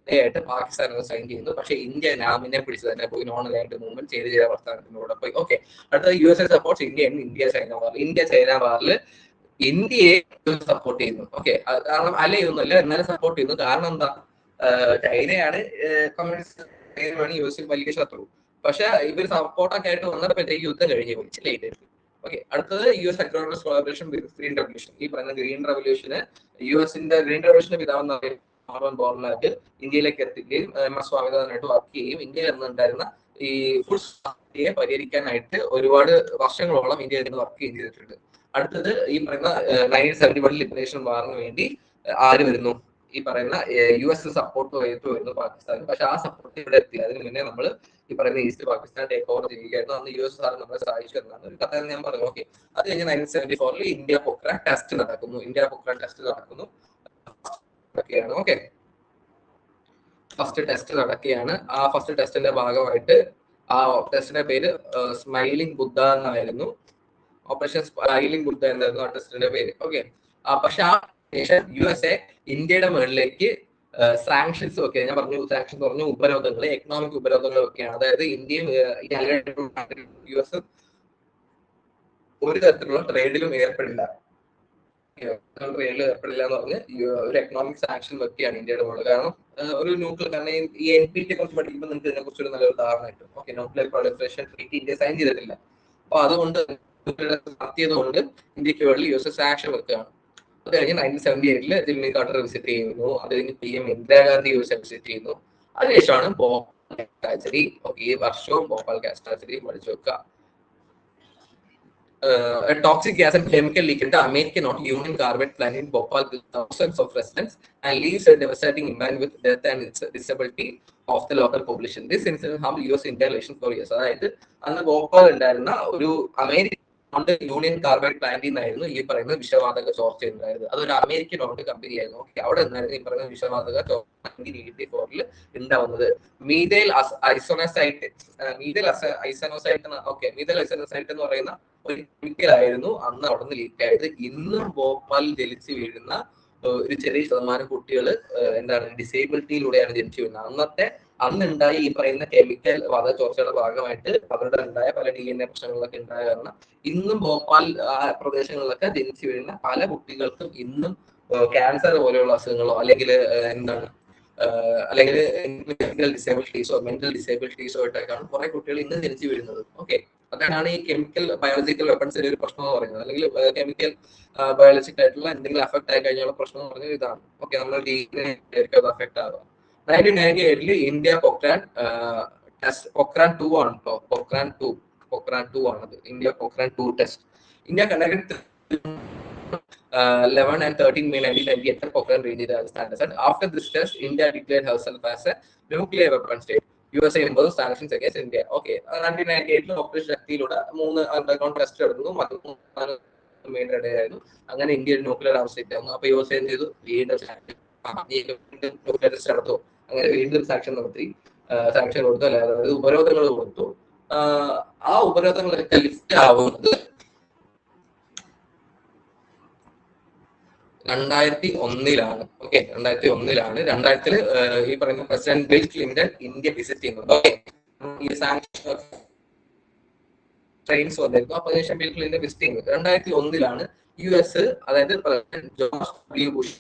ആയിട്ട് പാകിസ്ഥാൻ സൈൻ ചെയ്യുന്നു. പക്ഷെ ഇന്ത്യ നാമിനെ പിടിച്ച് തന്നെ പോയി നോൺ അലൈൻഡ് മൂവ്മെന്റ് ചെയ്ത പ്രസ്ഥാനത്തിലൂടെ പോയി. ഓക്കെ. അടുത്ത USA supports India China war. India China വാറിൽ ഇന്ത്യയെ സപ്പോർട്ട് ചെയ്യുന്നു. ഓക്കെ. കാരണം അലയൊന്നുമല്ല, എന്നാലും സപ്പോർട്ട് ചെയ്യുന്നു. കാരണം എന്താ? ചൈനയാണ് കമ്മ്യൂണിസ്റ്റ് US വലിയ ശത്രു. പക്ഷെ ഇവർ സപ്പോർട്ടൊക്കെ ആയിട്ട് വന്നപ്പോഴത്തേക്ക് യുദ്ധം കഴിഞ്ഞു പോയി. ലേറ്റ് ആയിട്ട്. ഓക്കെ. അടുത്തത് US അഗ്രോണമിസ്റ്റ് കൊളാബറേഷൻ വിത്ത് ഗ്രീൻ റവല്യൂഷൻ. ഈ പറയുന്ന ഗ്രീൻ റവല്യൂഷന് USന്റെ ഗ്രീൻ റവല്യൂഷന്റെ പിതാവെന്ന് പറയുന്നത് നോർമൻ ബോർലാഗ് ഇന്ത്യയിലേക്ക് എത്തുകയും MS സ്വാമിനാഥനായിട്ട് വർക്ക് ചെയ്യും. ഇന്ത്യയിൽ നിന്നുണ്ടായിരുന്ന ഈ ഫുഡ് സമസ്യയെ പരിഹരിക്കാനായിട്ട് ഒരുപാട് വർഷങ്ങളോളം ഇന്ത്യയിൽ നിന്ന് വർക്ക് ചെയ്തിട്ടുണ്ട്. അടുത്തത് ഈ പറയുന്ന 1971 ലിബറേഷൻ വാറിന് വേണ്ടി ആര് വരുന്നു? ഈ പറയുന്ന US സപ്പോർട്ട് വരുന്നു പാകിസ്ഥാൻ. പക്ഷെ ആ സപ്പോർട്ട് ഇവിടെ എത്തി. അതിന് മുന്നേ നമ്മൾ ഈ പറയുന്ന ഈസ്റ്റ് പാകിസ്ഥാൻ ടേക്ക് ഓവർ ചെയ്യുകയായിരുന്നു. അന്ന് USSR നമ്മളെ സഹായിച്ചു എന്നാണ് ഒരു കഥ ഞാൻ പറഞ്ഞു. ഓക്കെ. അത് കഴിഞ്ഞ് 1974 ഇന്ത്യ പൊക്രാൻ ടെസ്റ്റ് നടക്കുന്നു. ഓക്കെ. ഫസ്റ്റ് ടെസ്റ്റ് നടക്കുകയാണ്. ആ ഫസ്റ്റ് ടെസ്റ്റിന്റെ ഭാഗമായിട്ട് ആ ടെസ്റ്റിന്റെ പേര് സ്മൈലിംഗ് ബുദ്ധ എന്നായിരുന്നു. ഓപ്പറേഷൻ സ്മൈലിംഗ് ബുദ്ധ എന്നായിരുന്നു ആ ടെസ്റ്റിന്റെ പേര്. ഓക്കെ, പക്ഷെ ആ ശേഷം USA ഇന്ത്യയുടെ മുകളിലേക്ക് സാങ്ഷൻസ് ഒക്കെ, ഞാൻ പറഞ്ഞു സാങ്ഷൻസ് പറഞ്ഞു, ഉപരോധങ്ങൾ, എക്കണോമിക് ഉപരോധങ്ങൾ ഒക്കെയാണ്. അതായത് ഇന്ത്യയും US ഒരു തരത്തിലുള്ള ട്രേഡിലും ഏർപ്പെടില്ല ഏർപ്പെടില്ല എന്ന് പറഞ്ഞ് ഒരു എക്കണോമിക് സാങ്ഷൻ വെക്കുകയാണ് ഇന്ത്യയുടെ മുകളിൽ. കാരണം ഒരു ന്യൂക്ലിയർ, കാരണം ഈ NPT കുറിച്ച് പഠിക്കുമ്പോൾ നിങ്ങൾക്ക് ഇതിനെ കുറിച്ചൊരു നല്ലൊരു ധാരണ കിട്ടും. Okay, nuclear proliferation treaty India sign ചെയ്തിട്ടില്ല. അപ്പൊ അതുകൊണ്ട് നടത്തിയത് കൊണ്ട് ഇന്ത്യക്ക് വേണ്ടി US സാങ്ഷൻ വെക്കുകയാണ്. അത് കഴിഞ്ഞ് 1978 ജിമ്മി കാർട്ടർ വിസിറ്റ് ചെയ്യുന്നു. അത് കഴിഞ്ഞ് PM ഇന്ദിരാഗാന്ധി USA വിസിറ്റ് ചെയ്യുന്നു. അതിനുശേഷമാണ് ഭോപ്പാൽ ട്രാജഡി. ഓക്കെ, ഈ വർഷവും ഭോപ്പാൽ ഗ്യാസ് ട്രാജഡി പഠിച്ചു വെക്കുക. A toxic gas and chemical leak in the American Union Carbide plant in Bhopal killed thousands of residents and leaves a devastating impact with death and disability of the local population. This incident harmed US-India relations for years. അതായത് അന്ന് ഭോപ്പാൽ ഉണ്ടായിരുന്ന ഒരു American union carbide പ്ലാന്റിൽ നിന്നായിരുന്നു ഈ പറയുന്ന വിഷവാതക ചോർച്ച ഉണ്ടായത്. അതൊരു അമേരിക്കൻ ഓൺഡ് കമ്പനി ആയിരുന്നു. ഓക്കെ, അവിടെ നിന്നായിരുന്നു ഈ പറയുന്ന വിഷവാതക ചോർച്ച 1984 ഉണ്ടാവുന്നത്. മീഥൈൽ ഐസോനോസൈറ്റ് എന്ന് പറയുന്ന ഒരു കെമിക്കൽ ആയിരുന്നു അന്ന് അവിടെ നിന്ന് ലീക്ക് ആയത്. ഇന്നും ഭോപ്പാലിൽ ജനിച്ചു വീഴുന്ന ഒരു ചെറിയ ശതമാനം കുട്ടികൾ എന്താണ് ഡിസേബിലിറ്റിയിലൂടെയാണ് ജനിച്ചു വീഴുന്നത്. അന്നുണ്ടായ ഈ പറയുന്ന കെമിക്കൽ വാതക ചോർച്ചയുടെ ഭാഗമായിട്ട് അവരുടെ ഉണ്ടായ പല DNA പ്രശ്നങ്ങളൊക്കെ ഉണ്ടായ കാരണം ഇന്നും ഭോപ്പാൽ പ്രദേശങ്ങളിലൊക്കെ ജനിച്ചു വീഴുന്ന പല കുട്ടികൾക്കും ഇന്നും ക്യാൻസർ പോലെയുള്ള അസുഖങ്ങളോ അല്ലെങ്കിൽ എന്താണ് അല്ലെങ്കിൽ ഫിസിക്കൽ ഡിസേബിലിറ്റീസോ മെന്റൽ ഡിസേബിലിറ്റീസോ ആയിട്ടൊക്കെയാണ് കുറെ കുട്ടികൾ ഇന്ന് ജനിച്ചു വീഴുന്നത്. ഓക്കെ, അതാണ് ഈ കെമിക്കൽ ബയോളജിക്കൽ വെപ്പൺസിന്റെ ഒരു പ്രശ്നം എന്ന് പറയുന്നത്. അല്ലെങ്കിൽ കെമിക്കൽ ബയോളജിക്കൽ ആയിട്ടുള്ള എന്തെങ്കിലും അഫക്ട് ആയി കഴിഞ്ഞുള്ള പ്രശ്നം എന്ന് പറഞ്ഞാൽ ഇതാണ്. ഓക്കെ, നമ്മുടെ DNA അത് അഫക്ട് ആവുക. 1998 ഇന്ത്യ പൊക്രാൻ പൊക്രാൻ 2 ആണ് കേട്ടോ. പൊക്രാൻ 2 ആണത്. India Pokhran 2 test. India conducted 11 and 13 May 1998 at Pokhran Range, Rajasthan desert. After this test, India declared herself as a nuclear weapon state. USA imposed sanctions against India. Okay, 1998 operation ശക്തിയിലൂടെ 3 underground test നടന്നു. Main ആയിരുന്നു. അങ്ങനെ India nuclear state ആയിരുന്നു. അപ്പൊ USA എന്ത് ചെയ്തു? വീണ്ടും nuclear test നടത്തും. അങ്ങനെ വീണ്ടും സാങ്ഷൻ കൊടുത്തു, അതായത് ഉപരോധങ്ങൾ കൊടുത്തു. ആ ഉപരോധങ്ങളൊക്കെ ലിഫ്റ്റ് ആവുന്നത് 2001 ഓക്കെ, 2000 ഈ പറയുന്ന president bill Clinton India visit ചെയ്യുന്നത്. ഓക്കെ, ഈ സാങ്ഷൻ ട്രെയിൻസ് വന്നിരുന്നു. അപ്പൊ ശേഷം ബിൽ ക്ലിന്റൺ വിസിറ്റ് ചെയ്യുന്നത് 2001 US, അതായത് president George W. Bush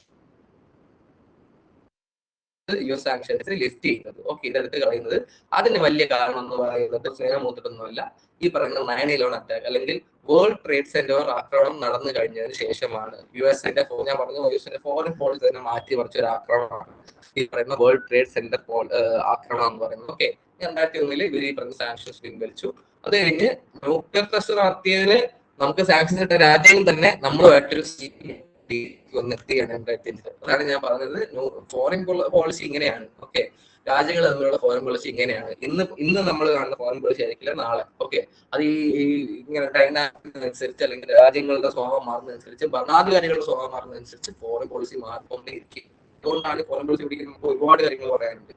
US sanctions lift ചെയ്യുന്നത്. ഓക്കെ, ഇതെടുത്ത് കളയുന്നത്. അതിന് വലിയ കാരണം എന്ന് പറയുന്നത് സ്നേഹം മൂത്തിട്ടൊന്നുമല്ല, ഈ പറയുന്ന 9/11 അറ്റാക്ക് അല്ലെങ്കിൽ വേൾഡ് ട്രേഡ് സെന്റർ ആക്രമണം നടന്നു കഴിഞ്ഞതിന് ശേഷമാണ് യുഎസിന്റെ ഫോറിൻ പോളിസി തന്നെ മാറ്റി മറിച്ച ഒരു ആക്രമണമാണ് ഈ പറയുന്ന വേൾഡ് ട്രേഡ് സെന്റർ ആക്രമണം എന്ന് പറയുന്നത്. ഓക്കെ, 2001 ഇവർ ഈ പറഞ്ഞ സാങ്ഷൻസ് പിൻവലിച്ചു. അത് കഴിഞ്ഞ് ന്യൂക്ലിയർ ടെസ്റ്റ് നടത്തിയതിന് നമുക്ക് സാങ്ഷൻസ് ഇട്ട രാജ്യങ്ങൾ തന്നെ നമ്മളുമായിട്ടൊരു എത്തിയാണ് 2005. അതാണ് ഞാൻ പറഞ്ഞത്, ഫോറിൻ പോളിസി ഇങ്ങനെയാണ്. ഓക്കെ, രാജ്യങ്ങൾ തമ്മിലുള്ള ഫോറിൻ പോളിസി ഇങ്ങനെയാണ്. ഇന്ന് നമ്മൾ കാണുന്ന ഫോറിൻ പോളിസി ആയിരിക്കില്ല നാളെ. ഓക്കെ, അത് ഈ ഇങ്ങനെ ഡൈനാമിക്സിനനുസരിച്ച് അല്ലെങ്കിൽ രാജ്യങ്ങളുടെ സ്വഭാവം മാറുന്നതനുസരിച്ച്, ഭരണാധികാരികളുടെ സ്വഭാവം മാറുന്നതനുസരിച്ച് ഫോറിൻ പോളിസി മാറിക്കൊണ്ടേയിരിക്കും. അതുകൊണ്ടാണ് ഫോറിൻ പോളിസി പിടിക്കുന്ന നമുക്ക് ഒരുപാട് കാര്യങ്ങൾ പറയാനുണ്ട്.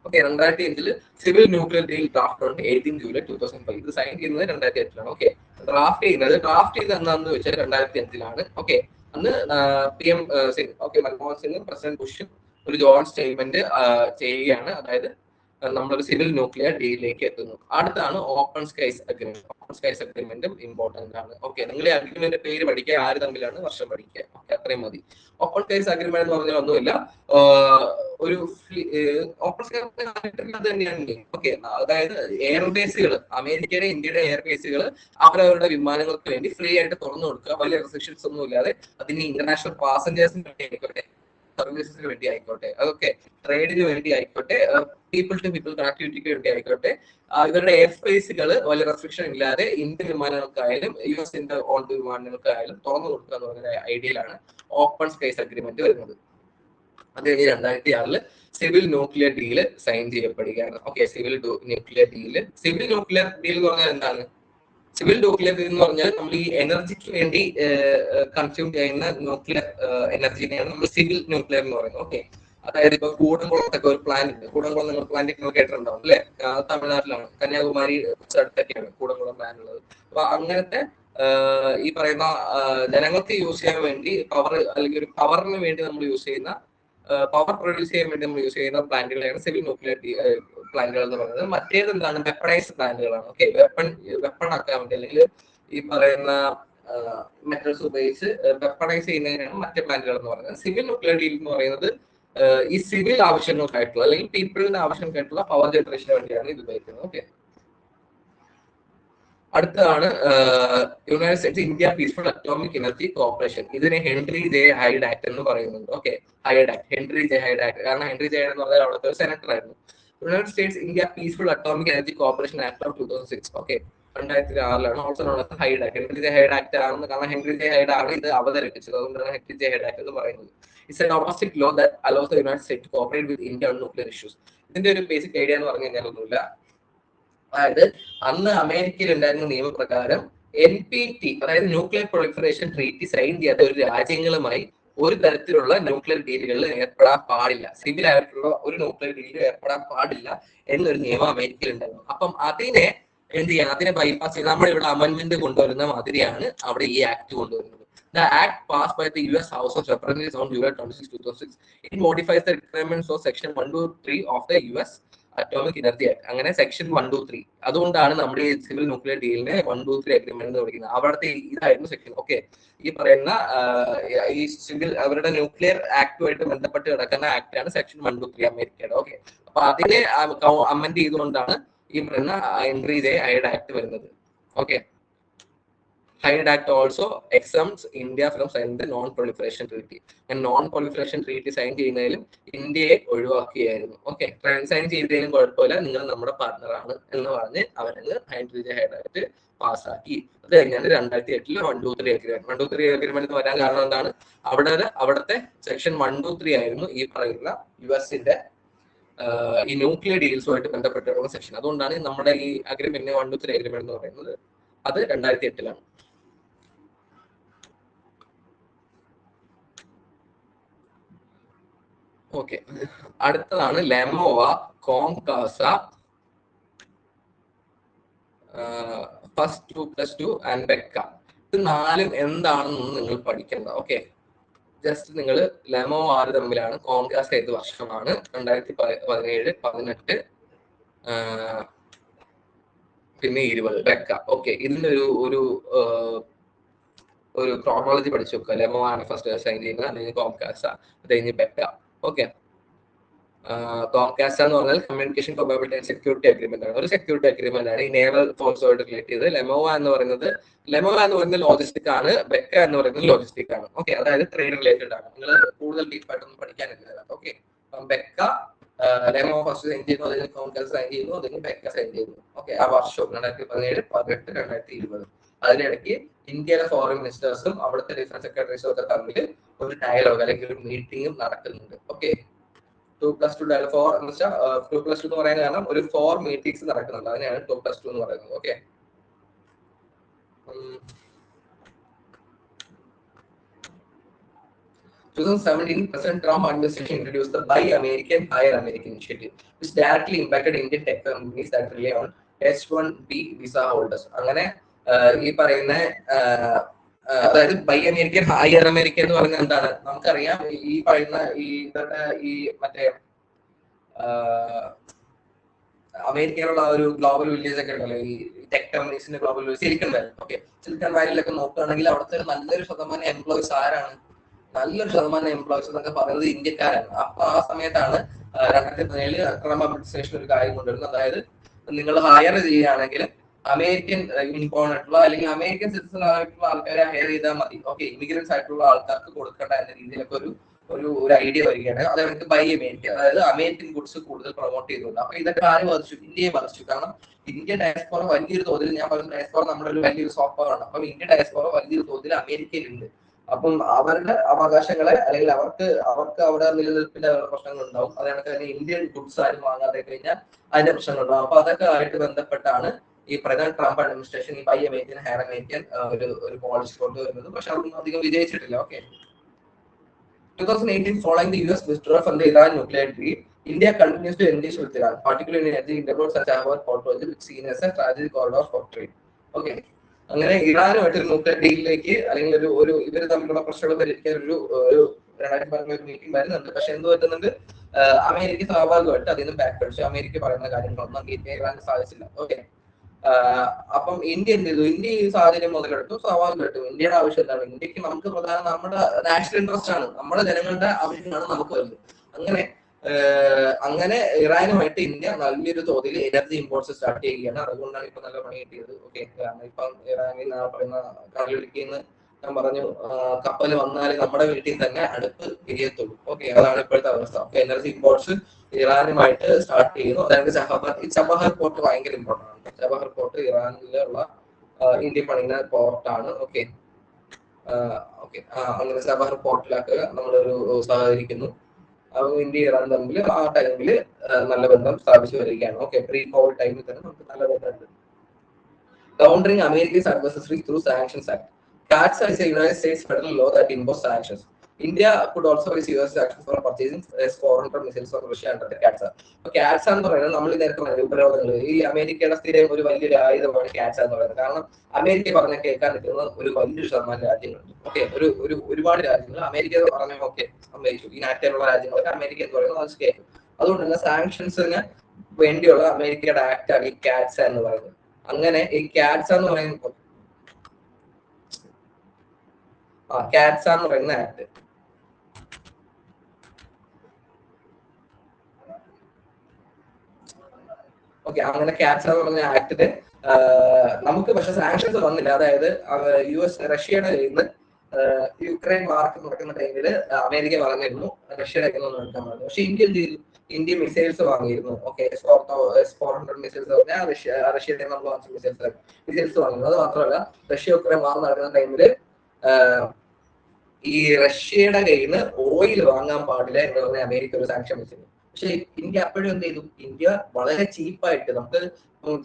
Okay, 2005 civil nuclear deal draft ഉണ്ട് 18 ജൂലൈ 2005. ഇത് സൈൻ ചെയ്യുന്നത് 2008 ഓക്കെ, ഡ്രാഫ്റ്റ് ചെയ്ത് എന്താണെന്ന് വെച്ചാൽ 2005 ഓക്കെ, അന്ന് PM മൻമോഹൻ സിംഗും പ്രസിഡന്റ് ബുഷും ഒരു ജോയിന്റ് സ്റ്റേറ്റ്മെന്റ് ചെയ്യുകയാണ്. അതായത് നമ്മളൊരു സിവിൽ ന്യൂക്ലിയർ ഡീലിലേക്ക് എത്തുന്നു. അടുത്താണ് open skies agreement. Open skies അഗ്രിമെന്റും ഇമ്പോർട്ടന്റ് ആണ്. ഓക്കെ, നിങ്ങൾ ഈ അഗ്രിമെന്റ് പേര് പഠിക്കുക, ആര് തമ്മിലാണ്, വർഷം പഠിക്കുക. ഓക്കെ, അത്രയും മതി. ഓപ്പൺ സ്കൈസ് അഗ്രിമെന്റ് എന്ന് പറഞ്ഞാൽ ഒന്നുമില്ല, ഒരു ഓപ്പൺ സ്കൈസ് അത് തന്നെയാണ്. ഓക്കെ, അതായത് എയർബേസുകൾ, അമേരിക്കയുടെ ഇന്ത്യയുടെ എയർബേസുകൾ അവരവരുടെ വിമാനങ്ങൾക്ക് വേണ്ടി ഫ്രീ ആയിട്ട് തുറന്നു കൊടുക്കുക, വലിയ റെസ്ട്രിക്ഷൻസ് ഒന്നും ഇല്ലാതെ. അതിന് ഇന്റർനാഷണൽ പാസഞ്ചേഴ്സിന് വേണ്ടി ആയിക്കോട്ടെ, സർവീസസിന് വേണ്ടി ആയിക്കോട്ടെ, അതൊക്കെ ട്രേഡിന് വേണ്ടി ആയിക്കോട്ടെ, പീപ്പിൾ ടു പീപ്പിൾ കണക്ടിവിറ്റിക്ക് വേണ്ടി ആയിക്കോട്ടെ, ഇവരുടെ എയർ സ്പേസുകൾ വലിയ റെസ്ട്രിക്ഷൻ ഇല്ലാതെ ഇന്ത്യൻ വിമാനങ്ങൾക്കായാലും US-ന്റെ ഓൺ വിമാനങ്ങൾക്കായാലും തുറന്നു കൊടുക്കുക എന്ന് പറയുന്ന ഐഡിയയിലാണ് ഓപ്പൺ സ്പേസ് അഗ്രിമെന്റ് വരുന്നത്. അത് കഴിഞ്ഞ് 2006 സിവിൽ ന്യൂക്ലിയർ ഡീല് സൈൻ ചെയ്യപ്പെടുകയാണ്. ഓക്കെ, സിവിൽ ന്യൂക്ലിയർ ഡീൽ എന്ന് പറഞ്ഞാൽ എന്താണ്? സിവിൽ ന്യൂക്ലിയർ എന്ന് പറഞ്ഞാൽ നമ്മൾ ഈ എനർജിക്ക് വേണ്ടി കൺസ്യൂം ചെയ്യുന്ന ന്യൂക്ലിയർ എനർജിനെയാണ് നമ്മൾ സിവിൽ ന്യൂക്ലിയർ എന്ന് പറയുന്നത്. ഓക്കെ, അതായത് ഇപ്പൊ കൂടംകുളത്തൊക്കെ ഒരു പ്ലാന്റ് ഉണ്ട്. കൂടംകുളം നിങ്ങൾ പ്ലാന്റ് കേട്ടിട്ടുണ്ടാവും അല്ലെ? തമിഴ്നാട്ടിലാണ്, കന്യാകുമാരി അടുത്തൊക്കെയാണ് കൂടംകുളം പ്ലാന്റ് ഉള്ളത്. അപ്പൊ അങ്ങനത്തെ ഈ പറയുന്ന ജനങ്ങൾക്ക് യൂസ് ചെയ്യാൻ വേണ്ടി പവർ അല്ലെങ്കിൽ ഒരു പവറിന് വേണ്ടി നമ്മൾ യൂസ് ചെയ്യുന്ന പവർ പ്രൊഡ്യൂസ് ചെയ്യാൻ വേണ്ടി നമ്മൾ യൂസ് ചെയ്യുന്ന പ്ലാന്റുകളാണ് സിവിൽ ന്യൂക്ലിയർ പ്ലാന്റുകൾ എന്ന് പറയുന്നത്. മറ്റേത് എന്താണ്, വെപ്പണൈസ്ഡ് പ്ലാന്റുകളാണ്. ഓക്കെ, വെപ്പൺ ആക്കാൻ വേണ്ടി അല്ലെങ്കിൽ ഈ പറയുന്ന മെറ്റൽസ് ഉപയോഗിച്ച് വെപ്പണൈസ് ചെയ്യുന്നതിനാണ് മറ്റേ പ്ലാന്റുകൾ എന്ന് പറയുന്നത്. സിവിൽ ന്യൂക്ലിയർ ഡീൽ എന്ന് പറയുന്നത് ഈ സിവിൽ ആവശ്യങ്ങൾക്കായിട്ടുള്ള അല്ലെങ്കിൽ പീപ്പിളിന്റെ ആവശ്യങ്ങൾക്കായിട്ടുള്ള പവർ ജനറേഷന് വേണ്ടിയാണ് ഇത് ഉപയോഗിക്കുന്നത്. ഓക്കെ, അടുത്തതാണ് United States India peaceful atomic energy corporation. ഇതിനെ ഹെൻറി ജെ ഹൈഡ് ആക്ട് എന്ന് പറയുന്നുണ്ട്. Okay, hide act, Henry J hide act. കാരണം ഹെൻറി ജെ ഹൈഡ് എന്ന് പറഞ്ഞാൽ അവിടുത്തെ ഒരു സെനറ്റർ ആയിരുന്നു. United States India peaceful atomic energy corporation act of 2006. Okay, 2006 also known as hide act. Henry J hide act ആണെന്ന്, കാരണം ഹെൻറി ജെ ഹൈഡ് ആണ് ഇത് അവതരിപ്പിച്ചത്, അതുകൊണ്ടാണ് ഹെൻറി ജെ ഹൈഡ് ആക്ട് എന്ന് പറയുന്നത്. It's a domestic law that allows the United States to cooperate with India on nuclear issues. ഇതിന്റെ ഒരു ബേസിക് ഐഡിയ എന്ന് പറഞ്ഞു കഴിഞ്ഞാൽ ഒന്നുമില്ല, അതായത് അന്ന് അമേരിക്കയിൽ ഉണ്ടായിരുന്ന നിയമപ്രകാരം NPT, അതായത് ന്യൂക്ലിയർ പ്രൊളിഫറേഷൻ ട്രീറ്റി സൈൻ ചെയ്യാത്ത ഒരു രാജ്യങ്ങളുമായി ഒരു തരത്തിലുള്ള ന്യൂക്ലിയർ ഡീലുകളിൽ ഏർപ്പെടാൻ പാടില്ല, സിവിൽ ആയിട്ടുള്ള ഒരു ന്യൂക്ലിയർ ഡീലിൽ ഏർപ്പെടാൻ പാടില്ല എന്നൊരു നിയമം അമേരിക്കയിൽ ഉണ്ടായിരുന്നു. അപ്പം അതിനെ എന്ത് ചെയ്യാൻ, അതിനെ ബൈപ്പാസ് ചെയ്ത് നമ്മളിവിടെ അമെന്റ്മെന്റ് കൊണ്ടുവരുന്ന മാതിരിയാണ് അവിടെ ഈ ആക്ട് കൊണ്ടുവരുന്നത്. The act passed by the US House of Representatives on July 26, 2006. It modifies the requirements of section 123 of the US atomic energy act. അങ്ങനെ സെക്ഷൻ 123, അതുകൊണ്ടാണ് നമ്മുടെ ഈ സിവിൽ ന്യൂക്ലിയർ ഡീലിനെ 123 അഗ്രിമെന്റ് എന്ന് വിളിക്കുന്നത്. അവിടുത്തെ ഇതായിരുന്നു സെക്ഷൻ. ഓക്കെ, ഈ പറയുന്ന ഈ സിവിൽ അവരുടെ ന്യൂക്ലിയർ ആക്ടുമായിട്ട് ബന്ധപ്പെട്ട് കിടക്കുന്ന ആക്ടാണ് സെക്ഷൻ 123 അമേരിക്കയുടെ. ഓക്കെ, അപ്പൊ അതിനെ അമെന്റ് ചെയ്തുകൊണ്ടാണ് ഈ പറയുന്ന ഹെൻറി ജെ ഹൈഡ് ആക്ട് വരുന്നത്. Okay, Hyde Act also exempts India from signing the non-proliferation treaty. Non-proliferation treaty sign ചെയ്യുന്നതിലും ഇന്ത്യയെ ഒഴിവാക്കിയായിരുന്നു. ഓക്കെ, സൈൻ ചെയ്തതിലും കുഴപ്പമില്ല, നിങ്ങൾ നമ്മുടെ പാർട്ണറാണ് എന്ന് പറഞ്ഞ് അവരങ്ങ് ഹെൻറി ജെ ഹൈഡ് ആക്ട് പാസ്സാക്കി. അത് കഴിഞ്ഞാൽ 2008 123 അഗ്രിമെന്റ്. 123 അഗ്രിമെന്റ് വരാൻ കാരണം എന്താണ്, അവിടുത്തെ സെക്ഷൻ 123 ആയിരുന്നു ഈ പറയുന്ന യുഎസിന്റെ ഈ ന്യൂക്ലിയർ ഡീൽസുമായിട്ട് ബന്ധപ്പെട്ടുള്ള സെക്ഷൻ. അതുകൊണ്ടാണ് നമ്മുടെ ഈ അഗ്രിമെന്റ് 123 അഗ്രിമെന്റ് എന്ന് പറയുന്നത്. അത് 2008 ഓക്കെ, അടുത്തതാണ് ലെമോവ, കോങ്കാസ, ഫസ്റ്റ് 2+2 ആൻഡ് ബെക്ക. ഇത് നാലും എന്താണെന്ന് നിങ്ങൾ പഠിക്കേണ്ട. ഓക്കെ, ജസ്റ്റ് നിങ്ങൾ ലെമോവ 6 തമ്മിലാണ്, കോങ്കാസ ഏത് വർഷമാണ്, 2017, 18, പിന്നെ 20 ബെക്ക. ഓക്കെ, ഇതിന്റെ ഒരു ക്രോണോളജി പഠിച്ചു നോക്കുക. ലെമോവ ആണ് ഫസ്റ്റ് സൈൻ ചെയ്യുന്നത്, അല്ലെങ്കിൽ കോങ്കാസ, അത് കഴിഞ്ഞ് ബെക്ക. ഓക്കെ, കോങ്കാസ എന്ന് പറഞ്ഞാൽ കമ്മ്യൂണിക്കേഷൻ കോപ്പറേബിലിറ്റി ആൻഡ് സെക്യൂരിറ്റി അഗ്രിമെന്റ് ആണ്, ഒരു സെക്യൂരിറ്റി അഗ്രിമെന്റ് ആണ് ഈ നേവൽ ഫോഴ്സുമായിട്ട് റിലേറ്റ് ചെയ്ത്. ലെമോവ എന്ന് പറയുന്നത് ലോജിസ്റ്റിക് ആണ്, ബെക്ക എന്ന് പറയുന്നത് ലോജിസ്റ്റിക് ആണ്. ഓക്കെ, അതായത് ട്രേഡ് റിലേറ്റഡ് ആണ്. നിങ്ങൾ കൂടുതൽ ഡീപ്പായിട്ടൊന്നും പഠിക്കാനില്ല. ഓക്കെ, ബെക്ക ലെമോവ ഫസ്റ്റ് സൈൻ ചെയ്യുന്നു, അതിന് കോങ്കാസ സൈൻ ചെയ്യുന്നു, അതിന് ബെക്ക സൈൻ ചെയ്യുന്നു. ഓക്കെ, ആ വർഷം 2017, 18, 2020. അതിനിടയ്ക്ക് ഇന്ത്യയിലെ ഫോറിൻ മിനിസ്റ്റേഴ്സും അവിടുത്തെ ഡിഫൻസ് സെക്രട്ടറീസും ഒക്കെ തമ്മിൽ ഒരു ഡയലോഗ് അല്ലെങ്കിൽ ഒരു മീറ്റിംഗും നടക്കുന്നുണ്ട്. ഓക്കെ, 2+2 ഡയലോഗ് 4 എന്ന് വെച്ചാൽ 2+2 എന്ന് പറയാൻ കാരണം ഒരു 4 മീറ്റിംഗ്സ് നടക്കുന്നുണ്ട്, അതിനാണ് 2+2 എന്ന് പറയുന്നത്. Okay, 2017, President Trump administration introduced the Buy American, Hire American initiative, which directly impacted Indian tech companies that rely on H1B visa holders. അങ്ങനെ ഈ പറയുന്ന അതായത് ബൈ അമേരിക്കൻ, ഹയർ അമേരിക്കൻ എന്ന് പറയുന്നത് എന്താണ് നമുക്കറിയാം. ഈ പറയുന്ന ഈ മറ്റേ അമേരിക്കയിലുള്ള ഒരു ഗ്ലോബൽ വില്ലേജ് ഒക്കെ ഉണ്ടല്ലോ, ഈ ടെക് കമ്പനീസിന്റെ global village, Silicon Valley. Okay, Silicon വാലിയിലൊക്കെ നോക്കുകയാണെങ്കിൽ അവിടുത്തെ നല്ലൊരു ശതമാനം എംപ്ലോയീസ് ആരാണ്, നല്ലൊരു ശതമാനം എംപ്ലോയീസ് എന്നൊക്കെ പറയുന്നത് ഇന്ത്യക്കാരാണ്. അപ്പൊ ആ സമയത്താണ് 2017 ട്രംപ് അഡ്മിനിസ്ട്രേഷൻ ഒരു കാര്യം കൊണ്ടുവരുന്നത്, അതായത് നിങ്ങൾ ഹയർ ചെയ്യുകയാണെങ്കിൽ അമേരിക്കൻ ഇൻബോൺ ആയിട്ടുള്ള അല്ലെങ്കിൽ അമേരിക്കൻ സിറ്റിസൺ ആയിട്ടുള്ള ആൾക്കാരെ ഹയർ ചെയ്താൽ മതി. ഓക്കെ, ഇമിഗ്രൻസ് ആയിട്ടുള്ള ആൾക്കാർക്ക് കൊടുക്കേണ്ട എന്ന രീതിയിലൊക്കെ ഒരു ഐഡിയ വരികയാണ്. അത് അവർക്ക് ബൈ അമേരിക്ക, അതായത് അമേരിക്കൻ ഗുഡ്സ് കൂടുതൽ പ്രൊമോട്ട് ചെയ്തുകൊണ്ട്. അപ്പൊ ഇതൊക്കെ ആര് ബാധിച്ചു, ഇന്ത്യയെ ബാധിച്ചു. കാരണം ഇന്ത്യ ഡയസ്പോറ വലിയൊരു തോതിൽ, ഞാൻ പറയുന്ന ഡയസ്പോറ നമ്മുടെ ഒരു വലിയൊരു സോഫ്റ്റ് പവർ ആണ്. അപ്പം ഇന്ത്യ ഡയസ്പോറ വലിയൊരു തോതിൽ അമേരിക്കയിലുണ്ട്. അപ്പം അവരുടെ അവകാശങ്ങളെ അല്ലെങ്കിൽ അവർക്ക് അവിടെ നിലനിൽപ്പിന്റെ പ്രശ്നങ്ങൾ ഉണ്ടാവും. അതുകൊണ്ട് തന്നെ ഇന്ത്യൻ ഗുഡ്സ് ആരും വാങ്ങാതെ കഴിഞ്ഞാൽ അതിന്റെ പ്രശ്നങ്ങൾ ഉണ്ടാവും. അപ്പൊ അതൊക്കെ ആയിട്ട് ബന്ധപ്പെട്ടാണ് ഈ പ്രധാന ട്രംപ് അഡ്മിനിസ്ട്രേഷൻ ഈ ബൈ അമേരിക്കൻ, ഹയർ അമേരിക്കൻ ഒരു പോളിസി കൊണ്ടുവരുന്നത്. പക്ഷെ അതൊന്നും അധികം വിജയിച്ചിട്ടില്ല. Okay, 2018, following the US withdrawal from the Iran nuclear deal, India continues to engage with Iran, particularly in energy intervals such as our port project, which is seen as a strategic corridor for trade. Okay, അങ്ങനെ ഇറാനുമായിട്ട് ഒരു nuclear ഡീലിലേക്ക് അല്ലെങ്കിൽ ഒരു ഇവർ തമ്മിലുള്ള പ്രശ്നങ്ങൾ പരിഹരിക്കാൻ ഒരു 2011 meeting വരുന്നുണ്ട്. പക്ഷെ എന്ത് പറ്റുന്നുണ്ട്, അമേരിക്ക സ്വാഭാവികമായിട്ട് അതിൽ നിന്ന് ബാക്ക് അടിച്ചു. അമേരിക്ക പറയുന്ന കാര്യങ്ങളൊന്നും അംഗീകരിക്കാൻ ഇറാന് സാധിച്ചില്ല. ഓക്കെ, അപ്പം ഇന്ത്യ എന്ത് ചെയ്തു? ഇന്ത്യ ഈ സാഹചര്യം മുതലെടുത്തു. സ്വാഭാവികമായിട്ടും ഇന്ത്യയുടെ ആവശ്യം എന്താണ്? ഇന്ത്യക്ക് നമുക്ക് പ്രധാന നമ്മുടെ നാഷണൽ ഇൻട്രസ്റ്റ് ആണ്, നമ്മുടെ ജനങ്ങളുടെ ആവശ്യമാണ് നമുക്ക് വരുന്നത്. അങ്ങനെ ഇറാനുമായിട്ട് ഇന്ത്യ നല്ലൊരു തോതിൽ എനർജി ഇമ്പോർട്ട്സ് സ്റ്റാർട്ട് ചെയ്യുകയാണ്. അതുകൊണ്ടാണ് ഇപ്പൊ നല്ല പണി കിട്ടിയത്. ഓക്കെ, കാരണം ഇപ്പം ഇറാനിൽ പറയുന്ന കടലിടുക്കിന്ന് ഞാൻ പറഞ്ഞു, കപ്പൽ വന്നാൽ നമ്മുടെ വീട്ടിൽ തന്നെ അടുപ്പ് തിരിയത്തുള്ളൂ. ഓക്കെ, അതാണ് ഇപ്പോഴത്തെ അവസ്ഥ. എനർജി ഇമ്പോർട്ട്സ് ഇറാനുമായിട്ട് സ്റ്റാർട്ട് ചെയ്യുന്നു. അതായത് ചബഹർ പോർട്ട് ഭയങ്കര ഇമ്പോർട്ടന്റ് ആണ്. ചബഹർ പോർട്ട് ഇറാനിലുള്ള ഇന്ത്യ പണിയുന്ന പോർട്ടാണ്. ഓക്കെ, അങ്ങനെ ചബഹർ പോർട്ടിലൊക്കെ നമ്മളൊരു സഹകരിക്കുന്നു. ഇന്ത്യ ഇറാൻ തമ്മിൽ ആ ടൈമിൽ നല്ല ബന്ധം സ്ഥാപിച്ചു വരികയാണ്. ഓക്കെ, പ്രീ കോവിഡ് ടൈമിൽ തന്നെ നമുക്ക് നല്ല ബന്ധമുണ്ട്. Countering Americans advisory through sanctions act. CAATSA is a United States federal law that imposes sanctions. India could also face US sanctions for purchasing S-400 missiles from Russia under the CAATSA. അപ്പോൾ CAATSA എന്ന് പറയുന്നത് നമ്മൾ നേരത്തെ പറഞ്ഞ ഉപരോധങ്ങൾ, ഈ അമേരിക്കയുടെ സ്ഥിരം ഒരു വലിയൊരു ആയുധമാണ് CAATSA എന്ന് പറയുന്നത്. കാരണം അമേരിക്ക പറഞ്ഞ കേൾക്കാൻ നിൽക്കുന്ന ഒരു വലിയൊരു ശതമാനം രാജ്യങ്ങളുണ്ട്. ഓക്കെ, ഒരുപാട് രാജ്യങ്ങൾ അമേരിക്ക പറഞ്ഞ ഓക്കെ സമ്മതിച്ചു. ഈ നാട്ടിലുള്ള രാജ്യങ്ങളൊക്കെ അമേരിക്ക എന്ന് പറയുന്നത് അത് കേൾക്കും. അതുകൊണ്ട് തന്നെ സാങ്ഷൻസിന് വേണ്ടിയുള്ള അമേരിക്കയുടെ ആക്ട് ആണ് ഈ CAATSA എന്ന് പറയുന്നത്. അങ്ങനെ ഈ CAATSA എന്ന് പറയുന്നത് CAATSA എന്ന് പറയുന്ന ആക്ട് ഓക്കെ, അങ്ങനെ CAATSA എന്ന് പറഞ്ഞ ആക്ടില് നമുക്ക് പക്ഷെ സാങ്ഷൻസ് വന്നില്ല. അതായത് റഷ്യയുടെ കയ്യിൽ നിന്ന് യുക്രൈൻ വാർക്ക് നടക്കുന്ന ടൈമില് അമേരിക്ക പറഞ്ഞിരുന്നു റഷ്യയുടെ കയ്യിൽ നിന്ന് എടുക്കാൻ പറഞ്ഞു. പക്ഷെ ഇന്ത്യ എന്ത് ചെയ്തു? ഇന്ത്യ മിസൈൽസ് വാങ്ങിയിരുന്നു. ഓക്കെ, S-400 മിസൈൽസ് പറഞ്ഞാൽ റഷ്യയുടെ നമ്മൾ വാങ്ങിച്ച മിസൈൽസ് വാങ്ങുന്നു. അത് മാത്രമല്ല, റഷ്യ യുക്രൈൻ വാർ നടക്കുന്ന ടൈമില് ഈ റഷ്യയുടെ കയ്യിൽ നിന്ന് ഓയിൽ വാങ്ങാൻ പാടില്ല എന്ന് പറഞ്ഞ അമേരിക്ക ഒരു സാങ്ഷൻ വെച്ചിരുന്നു. പക്ഷെ ഇന്ത്യ അപ്പോഴും എന്ത് ചെയ്തു? ഇന്ത്യ വളരെ ചീപ്പായിട്ട്, നമുക്ക്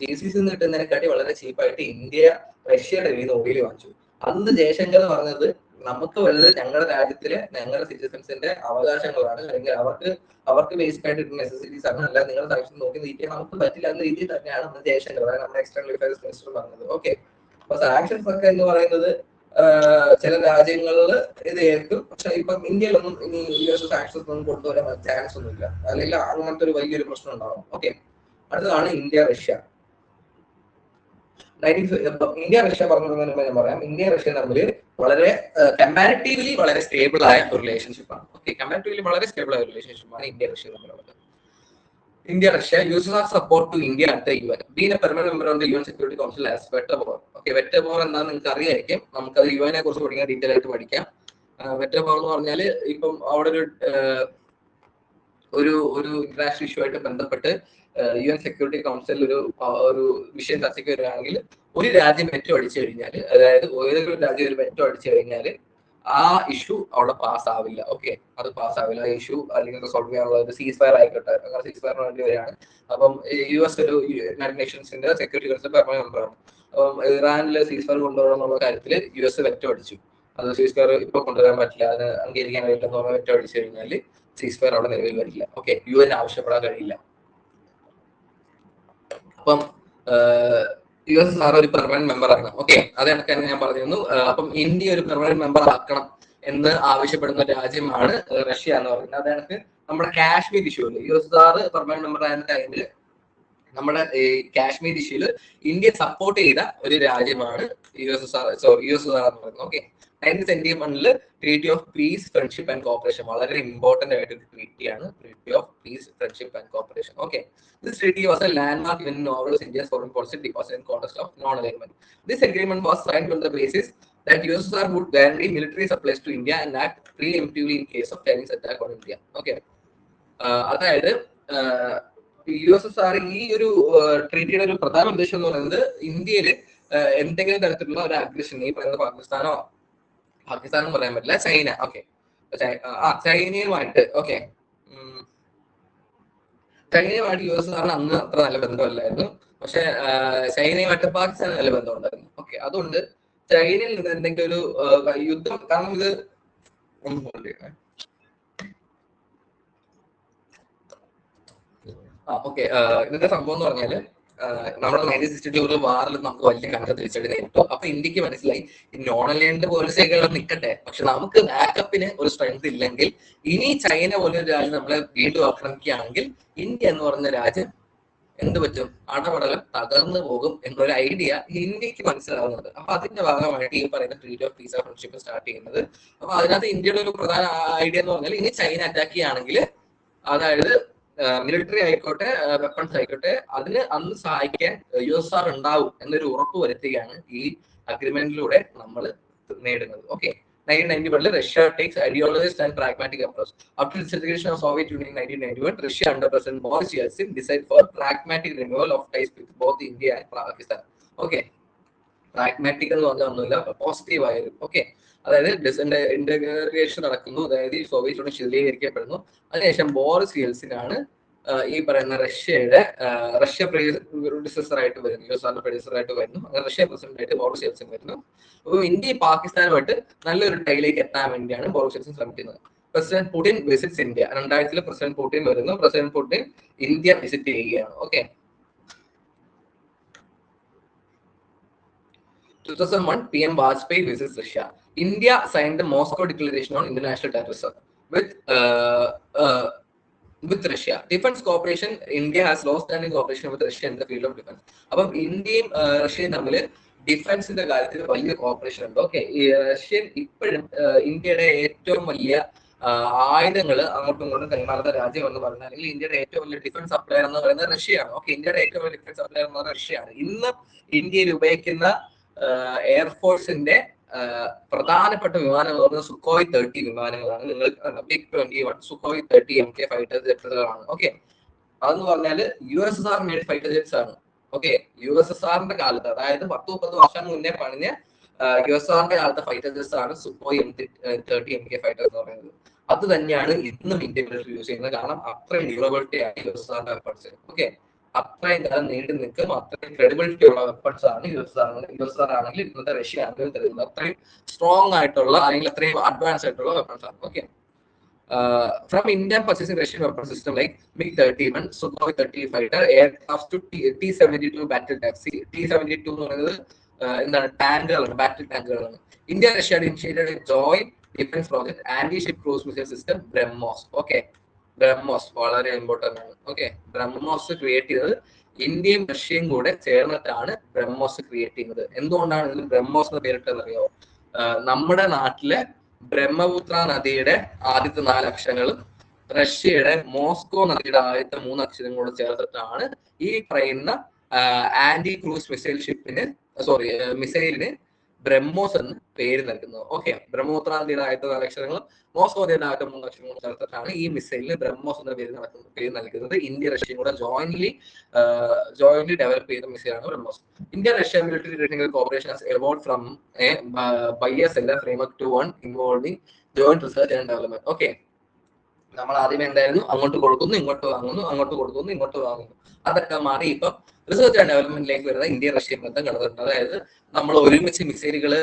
GCC കിട്ടുന്നതിനെക്കാട്ടി വളരെ ചീപ്പായിട്ട് ഇന്ത്യ റഷ്യയുടെ കയ്യിൽ നിന്ന് ഓയിൽ വാങ്ങിച്ചു. അന്ന് ജയശങ്കർ പറഞ്ഞത് നമുക്ക് വലുത് ഞങ്ങളുടെ രാജ്യത്തിലെ ഞങ്ങളുടെ സിറ്റിസൺസിന്റെ അവകാശങ്ങളാണ്, അല്ലെങ്കിൽ അവർക്ക് ബേസിക് ആയിട്ട് നെസസിറ്റീസ് ആണ്, അല്ല നിങ്ങൾ സാങ്ഷൻ നോക്കി നീക്കാൻ നമുക്ക് പറ്റില്ല എന്ന രീതിയിൽ തന്നെയാണ് അന്ന് ജയശങ്കർ, അതായത് നമ്മുടെ എക്സ്റ്റേണൽ അഫയേഴ്സ് മിനിസ്റ്റർ പറഞ്ഞത്. ഓക്കെ, അപ്പൊ സാങ്ഷൻസ് ഒക്കെ എന്ന് പറയുന്നത് ചില രാജ്യങ്ങളിൽ ഇത് ഏൽക്കും. പക്ഷെ ഇപ്പം ഇന്ത്യയിലൊന്നും ഇനി US സാങ്ഷൻസ് ഒന്നും കൊണ്ടുവരാൻ ചാൻസ് ഒന്നും ഇല്ല, അല്ലെങ്കിൽ അങ്ങനത്തെ ഒരു വലിയൊരു പ്രശ്നം ഉണ്ടാവും. ഓക്കെ, അടുത്തതാണ് ഇന്ത്യ റഷ്യ. ഇന്ത്യ റഷ്യ പറഞ്ഞതിന് മുമ്പ് ഞാൻ പറയാം, ഇന്ത്യ റഷ്യ തമ്മിൽ വളരെ കമ്പാരിറ്റീവ്ലി വളരെ സ്റ്റേബിൾ ആയ ഒരു റിലേഷൻഷിപ്പാണ്. ഓക്കെ, കമ്പാരിറ്റീവ്ലി വളരെ സ്റ്റേബിൾ ആയ റിലേഷൻഷിപ്പാണ് ഇന്ത്യ റഷ്യ തമ്മിലുള്ളത്. India Russia uses our support to India at the UN. Being a permanent member of the UN Security Council as veto power. Okay, veto power എന്താണെന്ന് നിങ്ങൾക്ക് അറിയായിരിക്കും. നമുക്കത് UN കുറിച്ച് പഠിക്കാൻ ഡീറ്റെയിൽ ആയിട്ട് പഠിക്കാം. വെറ്റോ പവർ എന്ന് പറഞ്ഞാൽ ഇപ്പം അവിടെ ഒരു ഇന്റർനാഷണൽ ഇഷ്യൂ ആയിട്ട് ബന്ധപ്പെട്ട് UN സെക്യൂരിറ്റി കൗൺസിൽ ഒരു വിഷയം ചർച്ചയ്ക്ക് വരികയാണെങ്കിൽ ഒരു രാജ്യം വെറ്റോ അടിച്ചു കഴിഞ്ഞാൽ, അതായത് ഏതൊരു രാജ്യം ഒരു വെറ്റോ അടിച്ചു കഴിഞ്ഞാൽ ആ ഇഷ്യൂ അവിടെ പാസ് ആവില്ല. ഓക്കെ, അത് പാസ് ആവില്ല. ആ ഇഷ്യൂ അല്ലെങ്കിൽ സോൾവ് ചെയ്യാനുള്ള ഒരു സീസ് ഫയർ ആയിക്കോട്ടെ, അങ്ങനെ സീസ് ഫയറിന് വേണ്ടി വരികയാണ്. അപ്പം US ഒരു യുണൈറ്റഡ് നേഷൻസിന്റെ സെക്യൂരിറ്റി കൗൺസിൽ പെർമനന്റ് മെമ്പറാണ്. അപ്പം ഇറാനിലെ സീസ് ഫയർ കൊണ്ടുവരണം എന്നുള്ള കാര്യത്തിൽ US വെറ്റോ അടിച്ചു. അത് സീസ് ഫയർ ഇപ്പൊ കൊണ്ടുവരാൻ പറ്റില്ല, അതിന് അംഗീകരിക്കാൻ കഴിയില്ലെന്ന് പറഞ്ഞാൽ വെറ്റോ അടിച്ചു കഴിഞ്ഞാൽ സീസ് ഫയർ അവിടെ നിലവിൽ വരില്ല. ഓക്കെ, UN ആവശ്യപ്പെടാൻ കഴിയില്ല. അപ്പം USSR ഒരു പെർമനന്റ് മെമ്പർ ആണ്. ഓക്കെ, അത് കണക്കാണ് ഞാൻ പറഞ്ഞിരുന്നു. അപ്പം ഇന്ത്യ ഒരു പെർമനന്റ് മെമ്പർ ആക്കണം എന്ന് ആവശ്യപ്പെടുന്ന രാജ്യമാണ് റഷ്യ എന്ന് പറയുന്നത്. അത് കണക്ക് നമ്മുടെ കാശ്മീർ ഇഷ്യൂ ഉണ്ട്. USSR പെർമനന്റ് മെമ്പർ ആയ ടൈമിൽ നമ്മുടെ കാശ്മീർ ഇഷ്യൂല് ഇന്ത്യ സപ്പോർട്ട് ചെയ്ത ഒരു രാജ്യമാണ് USSR എന്ന് പറയുന്നത്. Okay, 1971 treaty of peace friendship and cooperation വളരെ ഇമ്പോർട്ടന്റ് ആയിട്ട് ട്രീറ്റിയാണ്. Treaty of peace friendship and cooperation. Okay, this treaty was a landmark in Norway's India's foreign policy because in context of non-alignment. This agreement was signed on the basis that USSR would guarantee military supplies to India and act preemptively in case of Chinese attack on India. Okay, അതായത് USSR ഈ ഒരു ട്രീറ്റിയുടെ ഒരു പ്രധാന ഉദ്ദേശം എന്ന് പറയുന്നത് ഇന്ത്യയിൽ എന്തെങ്കിലും തരത്തിലുള്ള ഒരു അഗ്രഷൻ, ഈ പറയുന്നത് പാകിസ്ഥാനും പറയാൻ പറ്റില്ല, ചൈന. ഓക്കെ, ചൈനയുമായിട്ട് ചൈനയുമായിട്ട് USSR അന്ന് അത്ര നല്ല ബന്ധമല്ലായിരുന്നു. പക്ഷെ ചൈനയുമായിട്ട് പാകിസ്ഥാൻ നല്ല ബന്ധം ഉണ്ടായിരുന്നു. ഓക്കെ, അതുകൊണ്ട് ചൈനയിൽ നിന്ന് എന്തെങ്കിലും ഒരു യുദ്ധം, കാരണം ഇത് ഓക്കെ, ഇതിന്റെ സംഭവം എന്ന് പറഞ്ഞാല് നമ്മുടെ 1962 വാറിൽ നമുക്ക് വലിയ കണ്ട തിരിച്ചടി നേരിട്ടു. അപ്പൊ ഇന്ത്യക്ക് മനസ്സിലായി ഈ നോൺ അലൈൻഡ് പോളിസിയൊക്കെ നിൽക്കട്ടെ, പക്ഷെ നമുക്ക് ബാക്കപ്പിന് ഒരു സ്ട്രെങ്ത് ഇല്ലെങ്കിൽ ഇനി ചൈന പോലൊരു രാജ്യം നമ്മളെ വീണ്ടും ആക്രമിക്കുകയാണെങ്കിൽ ഇന്ത്യ എന്ന് പറഞ്ഞ രാജ്യം എന്ത് പറ്റും, അടപടലം തകർന്നു പോകും എന്നൊരു ഐഡിയ ഇന്ത്യക്ക് മനസ്സിലാവുന്നത്. അപ്പൊ അതിന്റെ ഭാഗമായിട്ട് ഈ പറയുന്ന treaty of piece and friendship start ചെയ്യുന്നത്. അപ്പൊ അതിനകത്ത് ഇന്ത്യയുടെ ഒരു പ്രധാന ഐഡിയ എന്ന് പറഞ്ഞാൽ ഇനി ചൈന അറ്റാക്ക് ചെയ്യുകയാണെങ്കിൽ, അതായത് മിലിറ്ററി ആയിക്കോട്ടെ വെപ്പൺസ് ആയിക്കോട്ടെ, അതിന് അന്ന് സഹായിക്കാൻ USSR ഉണ്ടാവും എന്നൊരു ഉറപ്പ് വരുത്തുകയാണ് ഈ അഗ്രിമെന്റിലൂടെ നമ്മൾ നേടുന്നത്. Okay, 1991 Russia takes ideologist and pragmatic approach. After the disintegration of Soviet Union in 1991, Russia under President Boris Yeltsin decided for pragmatic renewal of ties with both India and Pakistan. Okay, pragmatic എന്ന് പറഞ്ഞാൽ ഒന്നുമില്ല, positive ആയിരുന്നു. Okay, അതായത് integration നടക്കുന്നു, അതായത് ഈ Soviet union ശിഥിലീകരിക്കപ്പെടുന്നു. അതിനുശേഷം Boris Yeltsin ആണ് ഈ പറയുന്ന റഷ്യ പ്രൊഡ്യൂസർ ആയിട്ട് വരുന്നു, USSR പ്രൊഡ്യൂസർ ആയിട്ട് വരുന്നു. റഷ്യ പ്രസിഡന്റ് ആയിട്ട് ബോറിസ് യെൽസിൻ വരുന്നു. അപ്പോൾ ഇന്ത്യ പാകിസ്ഥാനുമായിട്ട് നല്ലൊരു ടൈലേക്ക് എത്താൻ വേണ്ടിയാണ് ബോറിസ് യെൽസിൻ ശ്രമിക്കുന്നത്. President Putin visits India. 2000 president Putin വരുന്നു. പ്രസിഡന്റ് പുടിൻ ഇന്ത്യ വിസിറ്റ് ചെയ്യുകയാണ്. Okay, 2001 PM Vajpayee visits Russia. India signed the Moscow Declaration on International Terrorism with Russia. Defense cooperation, India has long-standing cooperation with Russia in the field of defense. അപ്പം ഇന്ത്യയും റഷ്യയും തമ്മിൽ ഡിഫൻസിന്റെ കാര്യത്തിൽ വലിയ corporation ഉണ്ട്. Okay, ഈ Russian ഇപ്പോഴും ഇന്ത്യയുടെ ഏറ്റവും വലിയ ആയുധങ്ങൾ അങ്ങോട്ടും ഇങ്ങോട്ടും കൈമാറുന്ന രാജ്യം എന്ന് പറഞ്ഞാൽ, അല്ലെങ്കിൽ ഇന്ത്യയുടെ ഏറ്റവും വലിയ ഡിഫൻസ് സപ്ലയർ എന്ന് പറയുന്നത് റഷ്യയാണ്. ഓക്കെ, ഇന്ത്യയുടെ ഏറ്റവും വലിയ ഡിഫൻസ് സപ്ലയർ എന്ന് പറയുന്നത് റഷ്യയാണ്. ഇന്ന് ഇന്ത്യയിൽ ഉപയോഗിക്കുന്ന എയർഫോഴ്സിന്റെ പ്രധാനപ്പെട്ട വിമാനങ്ങൾ സുഖോയ് 30 വിമാനങ്ങളാണ്. നിങ്ങൾ MiG-21 സുഖോയ് 30 MK ഫൈറ്റർ ജെറ്റുകളാണ്. ഓക്കെ, അതെന്ന് പറഞ്ഞാൽ USSR മേഡ് ഫൈറ്റർ ജെറ്റ്സ് ആണ്. ഓക്കെ, USSRന്റെ കാലത്ത്, അതായത് 10-30 വർഷം മുന്നേ പണിഞ്ഞ USSRന്റെ കാലത്തെ ഫൈറ്റർ ജെറ്റ്സ് ആണ് സുഖോയ് 30 MK ഫൈറ്റർ എന്ന് പറയുന്നത്. അത് തന്നെയാണ് ഇന്നും ഇന്ത്യ യൂസ് ചെയ്യുന്നത്. കാരണം അത്രയും ഡ്യൂറബിലിറ്റി ആണ് USSRന്റെ വെപ്പൺസ്. ഓക്കെ, അത്രയും കാലം നീണ്ടു നിൽക്കും, അത്രയും ക്രെഡിബിലിറ്റി ഉള്ള വെപ്പൺസ് ആണ് USSR ആണെങ്കിൽ ഇന്നത്തെ റഷ്യ ആണെങ്കിൽ തരുന്നത്. അത്രയും സ്ട്രോങ് ആയിട്ടുള്ള, അല്ലെങ്കിൽ അത്രയും അഡ്വാൻസ് ആയിട്ടുള്ള വെപ്പൺസ് ആണ്. Okay, from Indian purchasing Russian weapon system like MiG-31, Sukhoi 30 fighter aircraft to T-72 battle taxi. T-72 എന്ന് പറയുന്നത് എന്താണ്, ടാങ്കുകളാണ്, ബാറ്റിൽ ടാങ്കുകളാണ്. India Russia initiated joint defence project anti ship cruise missile system BrahMos. Okay, BrahMos വളരെ important ആണ്. Okay, BrahMos create ചെയ്തത് ഇന്ത്യയും റഷ്യയും കൂടെ ചേർന്നിട്ടാണ് ബ്രഹ്മോസ് ക്രിയേറ്റ് ചെയ്യുന്നത്. എന്തുകൊണ്ടാണ് ഇതിന് ബ്രഹ്മോസ് എന്ന് പേരിട്ടതെന്ന് അറിയാമോ? നമ്മുടെ നാട്ടിലെ ബ്രഹ്മപുത്ര നദിയുടെ ആദ്യത്തെ 4 അക്ഷരങ്ങളും റഷ്യയുടെ മോസ്കോ നദിയുടെ ആദ്യത്തെ 3 അക്ഷരങ്ങളും കൂടെ ചേർത്തിട്ടാണ് ഈ പറയുന്ന ആന്റി ക്രൂസ് മിസൈലിന് ബ്രഹ്മോസ് എന്ന് പേര് നൽകുന്നത്. ഓക്കെ, ബ്രഹ്മപുത്ര നദിയുടെ ആദ്യത്തെ 4 അക്ഷരങ്ങളും മോസ്കോ നദിയുടെ ആദ്യത്തെ 3 അക്ഷരങ്ങളും ചേർത്തിട്ടാണ് ഈ മിസൈലിന് ബ്രഹ്മോസ് എന്ന പേര് നൽകുന്നത്. ഇന്ത്യ റഷ്യയും കൂടെ ജോയിന്റ്ലി ഡെവലപ്പ് ചെയ്ത മിസൈലാണ് BrahMos. India Russia military technical cooperation has evolved from a bilateral framework to one involving joint research and development. Okay, നമ്മൾ ആദ്യം എന്തായിരുന്നു, അങ്ങോട്ട് കൊടുക്കുന്നു, ഇങ്ങോട്ട് വാങ്ങുന്നു, അങ്ങോട്ട് കൊടുക്കുന്നു, ഇങ്ങോട്ട് വാങ്ങുന്നു. അതൊക്കെ മാറി ഇപ്പം റിസർച്ച് ആൻഡ് ഡെവലപ്മെന്റിലേക്ക് വരുന്ന ഇന്ത്യ റഷ്യ ബന്ധം കടന്നിട്ടുണ്ട്. അതായത് നമ്മൾ ഒരുമിച്ച് മിസൈലുകള്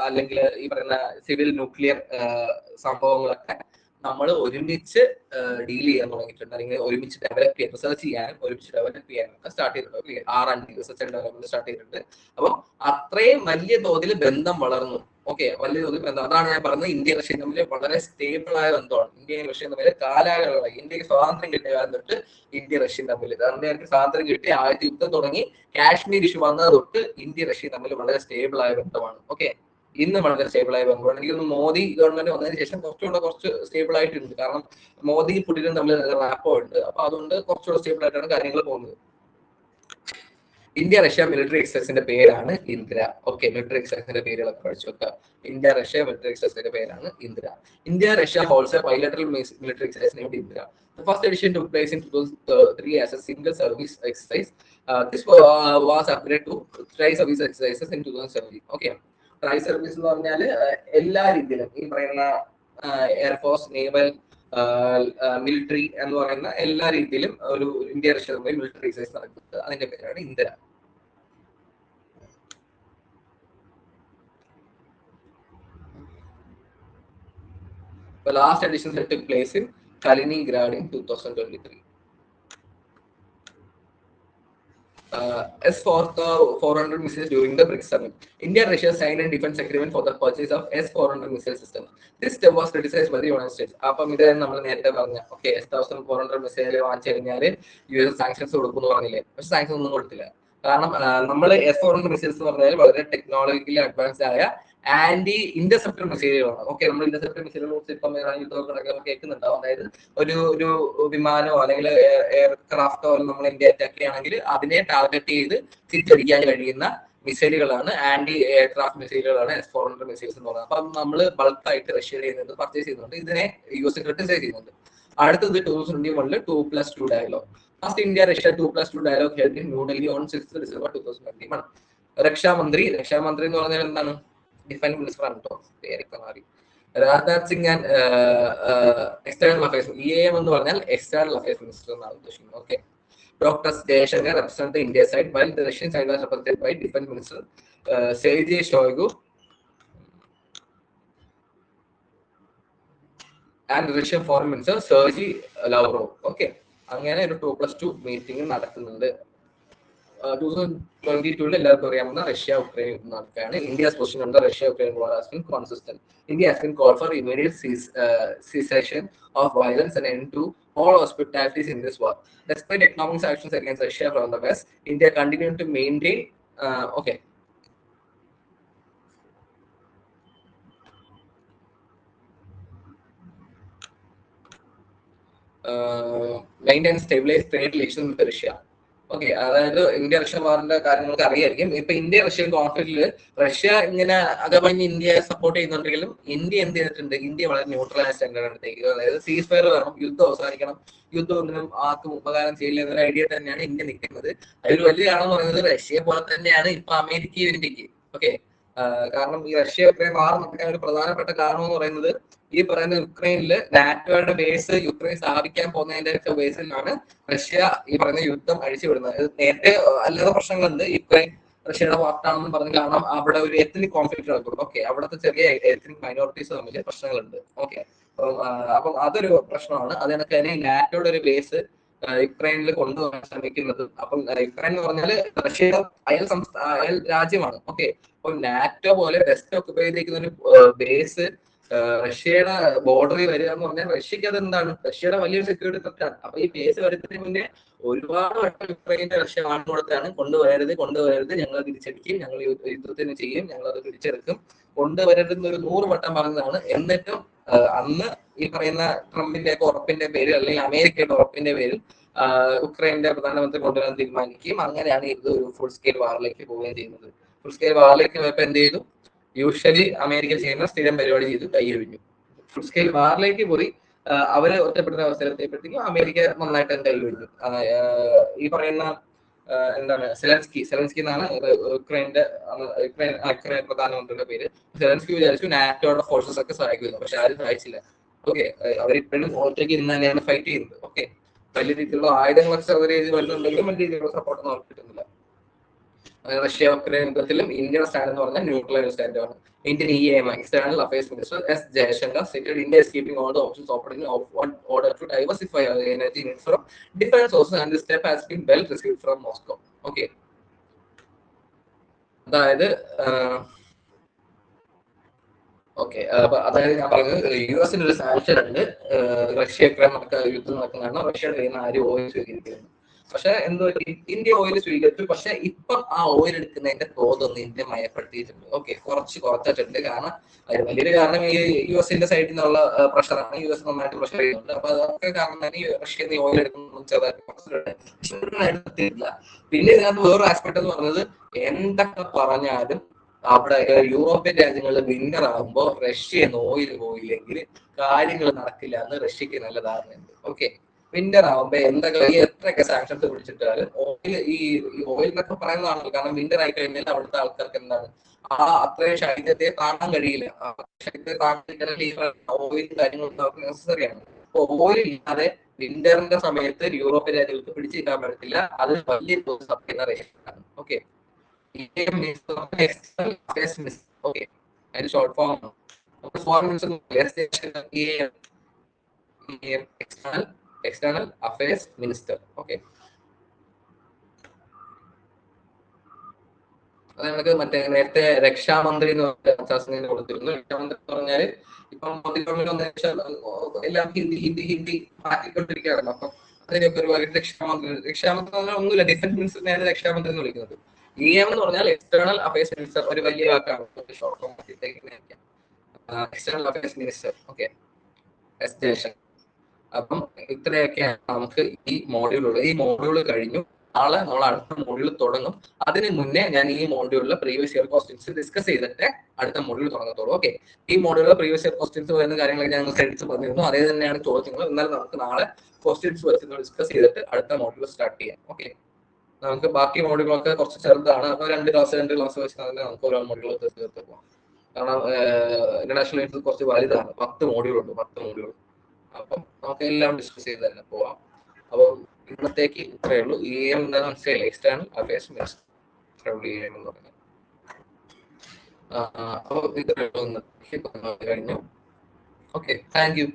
അല്ലെങ്കിൽ ഈ പറയുന്ന സിവിൽ ന്യൂക്ലിയർ സംഭവങ്ങളൊക്കെ നമ്മൾ ഒരുമിച്ച് ഡീൽ ചെയ്യാൻ തുടങ്ങിയിട്ടുണ്ട്, അല്ലെങ്കിൽ ഒരുമിച്ച് ഡെവലപ്പ് ചെയ്യാൻ, റിസർച്ച് ചെയ്യാനും ഒരുമിച്ച് ഡെവലപ്പ് ചെയ്യാനൊക്കെ സ്റ്റാർട്ട് ചെയ്തിട്ടുണ്ട്. R&D research and development start ചെയ്തിട്ടുണ്ട്. അപ്പം അത്രയും വലിയ തോതിൽ ബന്ധം വളർന്നു. ഓക്കെ, വലിയ തോതിൽ ബന്ധം. അതാണ് ഞാൻ പറഞ്ഞത്, ഇന്ത്യ റഷ്യ തമ്മിൽ വളരെ സ്റ്റേബിൾ ആയ ബന്ധമാണ്. ഇന്ത്യയും റഷ്യയും തമ്മിൽ കാലാകാലങ്ങളായി, ഇന്ത്യക്ക് സ്വാതന്ത്ര്യം കിട്ടിയ കാലം തൊട്ട് ഇന്ത്യ റഷ്യയും തമ്മിൽ, ഇന്ത്യക്ക് സ്വാതന്ത്ര്യം കിട്ടി, ആദ്യത്തെ യുദ്ധം തുടങ്ങി, കാശ്മീർ ഇഷ്യൂ വന്നത് തൊട്ട് ഇന്ത്യ റഷ്യ തമ്മിൽ വളരെ സ്റ്റേബിൾ ആയ ബന്ധമാണ്. ഓക്കെ, ഇന്ന് വളരെ സ്റ്റേബിൾ ആയ ബന്ധമാണ്. എനിക്കൊന്ന് മോദി ഗവൺമെന്റ് വന്നതിന് ശേഷം കുറച്ച് സ്റ്റേബിൾ ആയിട്ടുണ്ട്. കാരണം മോദി പുടിനും തമ്മിൽ റാപ്പോ ഉണ്ട്. അപ്പൊ അതുകൊണ്ട് കുറച്ചുകൂടെ സ്റ്റേബിൾ ആയിട്ടാണ് കാര്യങ്ങൾ പോകുന്നത്. ഇന്ത്യ റഷ്യ മിലിറ്ററി എക്സസൈസിന്റെ പേരാണ് ഇന്ദ്ര. ഓക്കെ, മിലിറ്ററി എക്സസൈസിന്റെ പേരുകളൊക്കെ പഠിച്ചു വെക്കുക. ഇന്ത്യ റഷ്യ മിലിറ്ററി എക്സസൈസിന്റെ പേരാണ് Indra. India Russia holds a bilateral military exercise named Indra. The first edition took place in 2003 as a single service exercise. This was upgraded to tri-service exercises in 2017. Okay, tri-service എന്ന് പറഞ്ഞാല് എല്ലാ രീതിയിലും ഈ പറയുന്ന air force, naval, military എന്ന് പറയുന്ന എല്ലാ രീതിയിലും ഒരു ഇന്ത്യ റഷ്യ മിലിറ്ററി എക്സസൈസ് നടക്കുന്നത്. അതിന്റെ പേരാണ് ഇന്ദ്ര. The last edition that took place in Kaliningrad in 2023. as for the 400 missiles during the BRICS summit. India and Russia signed a defense agreement for the purchase of S-400 missile systems. This step was criticized by the United States. അപ്പം ഇത് നമ്മൾ നേരത്തെ പറഞ്ഞ okay S-400 missile വാങ്ങിച്ചു കഴിഞ്ഞാൽ US sanctions കൊടുക്കുമെന്ന് പറഞ്ഞില്ലേ, പക്ഷെ സാങ്ഷൻ ഒന്നും കൊടുത്തില്ല. കാരണം നമ്മൾ S-400 മിസൈൽസ് എന്ന് പറഞ്ഞാൽ വളരെ ടെക്നോളജിക്കലി അഡ്വാൻസ്ഡ് ആയ ആന്റി ഇന്റർസെപ്റ്റർ മിസൈലുകളാണ്. ഓക്കെ, നമ്മൾ ഇന്റർസെപ്റ്റർ മിസൈലുകളെ കുറിച്ച് ഇപ്പം യുദ്ധമൊക്കെ കേൾക്കുന്നുണ്ടാവും. അതായത് ഒരു വിമാനമോ അല്ലെങ്കിൽ എയർക്രാഫ്റ്റോ നമ്മൾ ഇന്ത്യ അറ്റാക്ക് ചെയ്യുകയാണെങ്കിൽ അതിനെ ടാർഗറ്റ് ചെയ്ത് തിരിച്ചടിക്കാൻ കഴിയുന്ന മിസൈലുകളാണ്, ആന്റി എയർക്രാഫ്റ്റ് മിസൈലുകളാണ് S-400 മിസൈൽസ് എന്ന് പറയുന്നത്. അപ്പം നമ്മൾ ബൾക്കായിട്ട് റഷ്യയിൽ നിന്ന് പർച്ചേസ് ചെയ്യുന്നുണ്ട്, ഇതിനെ US ക്രിട്ടിസൈസ് ചെയ്യുന്നുണ്ട്. അടുത്തത് 2021 2+2 dialogue. First India Russia 2+2 dialogue held in New Delhi on 6 December 2021. രക്ഷാമന്ത്രി എന്ന് പറഞ്ഞാൽ എന്താണ്? ഡിഫൻസ് മിനിസ്റ്റർ ആണ് കേട്ടോ, പേരൊക്കെ മാറി. Rajnath Singh and external affairs, EAM എന്ന് പറഞ്ഞാൽ എക്സ്റ്റേണൽ അഫയേഴ്സ് മിനിസ്റ്റർ എന്നാണ് ഉദ്ദേശിക്കുന്നത്. Okay, Dr. Jaishankar represented the India side, while the Russian side was represented by Defense Minister Sergei Shoigu and Russian Foreign Minister Sergei Lavrov. Okay, അങ്ങനെ ഒരു 2+2 meeting നടക്കുന്നുണ്ട്. 2022 എല്ലാവർക്കും അറിയാവുന്ന Russia Ukraine യുദ്ധം നടക്കുകയാണ്. India's position on the Russia-Ukraine war has been consistent. India has been called for immediate cessation of violence and end to all hospitalities in this war. Despite economic sanctions against Russia from the West, India continued to maintain maintain stabilized trade relations with Russia. Okay, അതായത് India Russia വാറിന്റെ കാര്യങ്ങൾക്ക് അറിയായിരിക്കും. ഇപ്പൊ India Russian കോൺഫ്ലിക്റ്റില് Russia ഇങ്ങനെ അകമഞ്ഞ് ഇന്ത്യയെ support ചെയ്യുന്നുണ്ടെങ്കിലും India എന്ത് ചെയ്തിട്ടുണ്ട്? India വളരെ ന്യൂട്രൽ സ്റ്റാൻഡേർഡ് എടുത്തേക്ക്. അതായത് സീസ് ഫയർ വേണം, യുദ്ധം അവസാനിക്കണം, യുദ്ധം ഒന്നിനും ആർക്കും ഉപകാരം ചെയ്യില്ല എന്നൊരു ഐഡിയ തന്നെയാണ് ഇന്ത്യ നിൽക്കുന്നത്. അതിൽ വലിയ ആണെന്ന് പറയുന്നത് റഷ്യയെ പോലെ തന്നെയാണ് ഇപ്പൊ അമേരിക്കയും ഇന്ത്യക്ക്. ഓക്കെ, കാരണം ഈ റഷ്യ യുക്രൈൻ വാർ നടക്കാൻ ഒരു പ്രധാനപ്പെട്ട കാരണം എന്ന് പറയുന്നത് ഈ പറയുന്ന യുക്രൈനില് നാറ്റോയുടെ ബേസ് യുക്രൈൻ സ്ഥാപിക്കാൻ പോകുന്നതിന്റെ ഒക്കെ ബേസിലാണ് റഷ്യ ഈ പറയുന്ന യുദ്ധം അഴിച്ചുവിടുന്നത്. നേരത്തെ അല്ലാതെ പ്രശ്നങ്ങളുണ്ട്, യുക്രൈൻ റഷ്യയുടെ പാർട്ടാണെന്ന് പറഞ്ഞ്, കാരണം അവിടെ ഒരു എത്നിക് കോൺഫ്ലിക്റ്റ് നടക്കും. ഓക്കെ, അവിടുത്തെ ചെറിയ എത്നിക് മൈനോറിറ്റീസ് തമ്മിൽ പ്രശ്നങ്ങളുണ്ട്. ഓക്കെ, അപ്പം അതൊരു പ്രശ്നമാണ്. അത് കണക്ക് തന്നെ നാറ്റോയുടെ ഒരു ബേസ് യുക്രൈനിൽ കൊണ്ടുപോകാൻ ശ്രമിക്കുന്നത്. അപ്പം യുക്രൈൻ എന്ന് പറഞ്ഞാല് റഷ്യയുടെ അയൽ രാജ്യമാണ്. ഓക്കെ, അപ്പം നാറ്റോ പോലെ വെസ്റ്റ് ഓക്കുപൈ ചെയ്തിരിക്കുന്ന ഒരു ബേസ് റഷ്യയുടെ ബോർഡറിൽ വരിക എന്ന് പറഞ്ഞാൽ റഷ്യക്ക് അത് എന്താണ്? റഷ്യയുടെ വലിയൊരു സെക്യൂരിറ്റി ത്രെറ്റാണ്. അപ്പൊ ഈ ബേസ് വരുന്നതിന് മുന്നേ ഒരുപാട് വട്ടം യുക്രൈന്റെ റഷ്യ വാങ്ങി കൊടുത്താണ് കൊണ്ടുവരരുത്, ഞങ്ങൾ തിരിച്ചടിക്കും, ഞങ്ങൾ യുദ്ധത്തിന് ചെയ്യും, ഞങ്ങൾ അത് പിടിച്ചെടുക്കും, കൊണ്ടുവരരുതെന്ന് ഒരു 100 വട്ടം പറഞ്ഞതാണ്. എന്നിട്ടും അന്ന് ഈ പറയുന്ന ട്രംപിന്റെ ഒക്കെ ഉറപ്പിന്റെ പേരിൽ അല്ലെങ്കിൽ അമേരിക്കയുടെ ഉറപ്പിന്റെ പേരിൽ യുക്രൈന്റെ പ്രധാനമന്ത്രി കൊണ്ടുവരാൻ തീരുമാനിക്കുകയും അങ്ങനെയാണ് ഇത് ഒരു ഫുൾ സ്കെയിൽ വാറിലേക്ക് പോവുകയും ചെയ്യുന്നത്. ഫുൾ സ്കെയിൽ വാറിലേക്ക് പോയപ്പോൾ എന്ത് ചെയ്തു? യൂഷ്വലി അമേരിക്ക ചെയ്യുന്ന സ്ഥിരം പരിപാടി ചെയ്തു കൈയൊഴിഞ്ഞു. ഫുൾ സ്കെയിൽ വാറിലേക്ക് പോയി അവര് ഒറ്റപ്പെടുന്ന അവസരത്തെപ്പറ്റിക്കും അമേരിക്ക നന്നായിട്ട് കൈയൊഴിഞ്ഞു. ഈ പറയുന്ന എന്താണ് സെലൻസ്കി എന്നാണ് യുക്രൈൻ പ്രധാനമന്ത്രിയുടെ പേര്. സെലൻസ്കി വിചാരിച്ചു നാറ്റോയുടെ ഫോഴ്സസ് ഒക്കെ സഹായിക്കുന്നു, പക്ഷെ ആരും സഹായിച്ചില്ല. ഓക്കെ, അവരിപ്പോഴും ഒറ്റയ്ക്ക് ഇന്ന് തന്നെയാണ് ഫൈറ്റ് ചെയ്യുന്നത്. ഓക്കെ, വലിയ രീതിയിലുള്ള ആയുധങ്ങളൊക്കെ സർവീസ് ചെയ്ത് വരുന്നുണ്ടെങ്കിലും വലിയ രീതിയിലുള്ള സപ്പോർട്ടൊന്നും അവർക്ക് കിട്ടുന്നില്ല. റഷ്യ ഉക്രൈൻ യുദ്ധത്തിലും ഇന്ത്യയുടെ സ്റ്റാൻഡ് എന്ന് പറഞ്ഞാൽ neutral സ്റ്റാൻഡാണ്. Indian EAM, External Affairs Minister S. Jaishankar, stated India is keeping all the options open in order to diversify our energy needs from different sources, and this step has been well received from Moscow. Okay. അതായത് ഞാൻ പറഞ്ഞത് US-ന് ഒരു sanction ഉണ്ട്. Russia Ukraine യുദ്ധം നടക്കുന്നതാണ്. റഷ്യയുടെ കയ്യിൽ നിന്ന് ആരും ഓയിൽ സ്വീകരിക്കുന്നത്. പക്ഷെ എന്തോ ഇന്ത്യ ഓയിൽ സ്വീകരിച്ചു. പക്ഷെ ഇപ്പം ആ ഓയിൽ എടുക്കുന്നതിന്റെ തോതൊന്നും ഇന്ത്യ മയപ്പെടുത്തിയിട്ടുണ്ട്. ഓക്കെ, കുറച്ചിട്ടുണ്ട്. കാരണം അതിന് വലിയൊരു കാരണം ഈ US-ന്റെ സൈഡിൽ നിന്നുള്ള പ്രഷറാണ്. US നന്നായിട്ട് പ്രഷർ ചെയ്യുന്നുണ്ട്. അപ്പൊ അതൊക്കെ കാരണം തന്നെ റഷ്യ ഓയിൽ എടുക്കുന്ന ചെറുതായിട്ട്. പിന്നെ ഇതിനകത്ത് വേറൊരു ആസ്പെക്ട് എന്ന് പറഞ്ഞത്, എന്തൊക്കെ പറഞ്ഞാലും അവിടെ യൂറോപ്യൻ രാജ്യങ്ങളിൽ വിന്നർ ആകുമ്പോൾ റഷ്യന്ന് ഓയിൽ പോയില്ലെങ്കിൽ കാര്യങ്ങൾ നടക്കില്ല എന്ന് റഷ്യക്ക് നല്ല ധാരണയുണ്ട്. ഓക്കെ, വിന്റർ ആവുമ്പോ എത്രയൊക്കെ സാങ്ഷൻസ് പിടിച്ചിട്ടാലും ഈ ഓയിൽ എന്നൊക്കെ പറയുന്നതാണല്ലോ. കാരണം വിന്റർ ആയി കഴിഞ്ഞാൽ അവിടുത്തെ ആൾക്കാർക്ക് എന്താണ് അത്രയും ശൈത്യത്തെ താങ്ങാൻ കഴിയില്ല. ശൈത്യത്തെ താങ്ങാൻ ഓയിലും കാര്യങ്ങളൊന്നും അവർക്ക് നെസസറിയാണ്. അപ്പൊ ഓയിൽ ഇല്ലാതെ വിന്ററിന്റെ സമയത്ത് യൂറോപ്യൻ രാജ്യങ്ങൾക്ക് പിടിച്ചിരിക്കാൻ പറ്റത്തില്ല. അത് വലിയ സപ്ലൈ റഷ്യയാണ്. ഓക്കെ, അതിന് short form External Affairs Minister. Okay. അത് നമുക്ക് മറ്റേ നേരത്തെ രക്ഷാമന്ത്രി എന്ന് പറഞ്ഞ കൊടുത്തിരുന്നു. രക്ഷാമന്ത്രി എന്ന് പറഞ്ഞാല് ഇപ്പം മോദി ഗവൺമെന്റ് വന്ന ശേഷം എല്ലാം ഹിന്ദി ഹിന്ദി ഹിന്ദി മാറ്റിക്കൊണ്ടിരിക്കുകയാണ്. അപ്പൊ അതിനൊക്കെ ഒരുപാട് രക്ഷാമന്ത്രി എന്ന് പറഞ്ഞാൽ ഒന്നുമില്ല, ഡിഫൻസ് മിനിസ്റ്ററിനെയാണ് രക്ഷാമന്ത്രി എന്ന് വിളിക്കുന്നത്. EM എന്ന് പറഞ്ഞാൽ എക്സ്റ്റേണൽ അഫയേഴ്സ് മിനിസ്റ്റർ, ഒരു വലിയ വാക്കാണ്, external affairs minister. Okay, S Jaishankar. അപ്പം ഇത്രയൊക്കെയാണ് നമുക്ക് ഈ മോഡ്യൂളുകൾ. ഈ മോഡ്യൂൾ കഴിഞ്ഞു, നാളെ നമ്മൾ അടുത്ത മോഡ്യൂൾ തുടങ്ങും. അതിന് മുന്നേ ഞാൻ ഈ മോഡ്യൂളിലെ പ്രീവിയസ് ഇയർ ക്വസ്റ്റ്യൻസ് ഡിസ്കസ് ചെയ്തിട്ട് അടുത്ത മോഡ്യൂൾ തുടങ്ങത്തുള്ളൂ. ഓക്കെ, ഈ മോഡ്യൂളിലെ പ്രീവിയസ് ഇയർ ക്വസ്റ്റ്യൻസ് വരുന്ന കാര്യങ്ങളൊക്കെ ഞാൻ എടുത്ത് പറഞ്ഞിരുന്നു, അതേ തന്നെയാണ് ചോദ്യങ്ങൾ. എന്നാലും നമുക്ക് നാളെ ക്വസ്റ്റ്യൻസ് വെച്ച് ഡിസ്കസ് ചെയ്തിട്ട് അടുത്ത മോഡ്യൂൾ സ്റ്റാർട്ട് ചെയ്യാം. ഓക്കെ, നമുക്ക് ബാക്കി മോഡ്യൂളൊക്കെ കുറച്ച് ചെറുതാണ്, അപ്പൊ 2 ക്ലാസ് വെച്ച് തന്നെ നമുക്ക് ഓരോ മോഡ്യൂൾ തീർത്ത് പോകാം. കാരണം ഇന്റർനാഷണൽ യൂണിവേഴ്സിറ്റി കുറച്ച് വലുതാണ്, 10 മോഡ്യൂളുണ്ട്, 10 മോഡ്യൂൾ. അപ്പം നമുക്ക് എല്ലാം ഡിസ്കസ് ചെയ്ത് തന്നെ പോവാം. അപ്പം ഇന്നത്തേക്ക് ഇത്രയേ ഉള്ളൂ. EM എന്താണെന്ന് മനസ്സിലായില്ലേ? എക്സ്റ്റേണൽ അഫയേഴ്സ് മിനിസ്റ്റർ, ഇത്രയേ ഉള്ളൂ EM എന്ന് പറയുന്നത്. അപ്പോൾ ഇത്രയേ ഉള്ളൂ, ഇന്നത്തേക്ക് കഴിഞ്ഞു. Okay, thank you.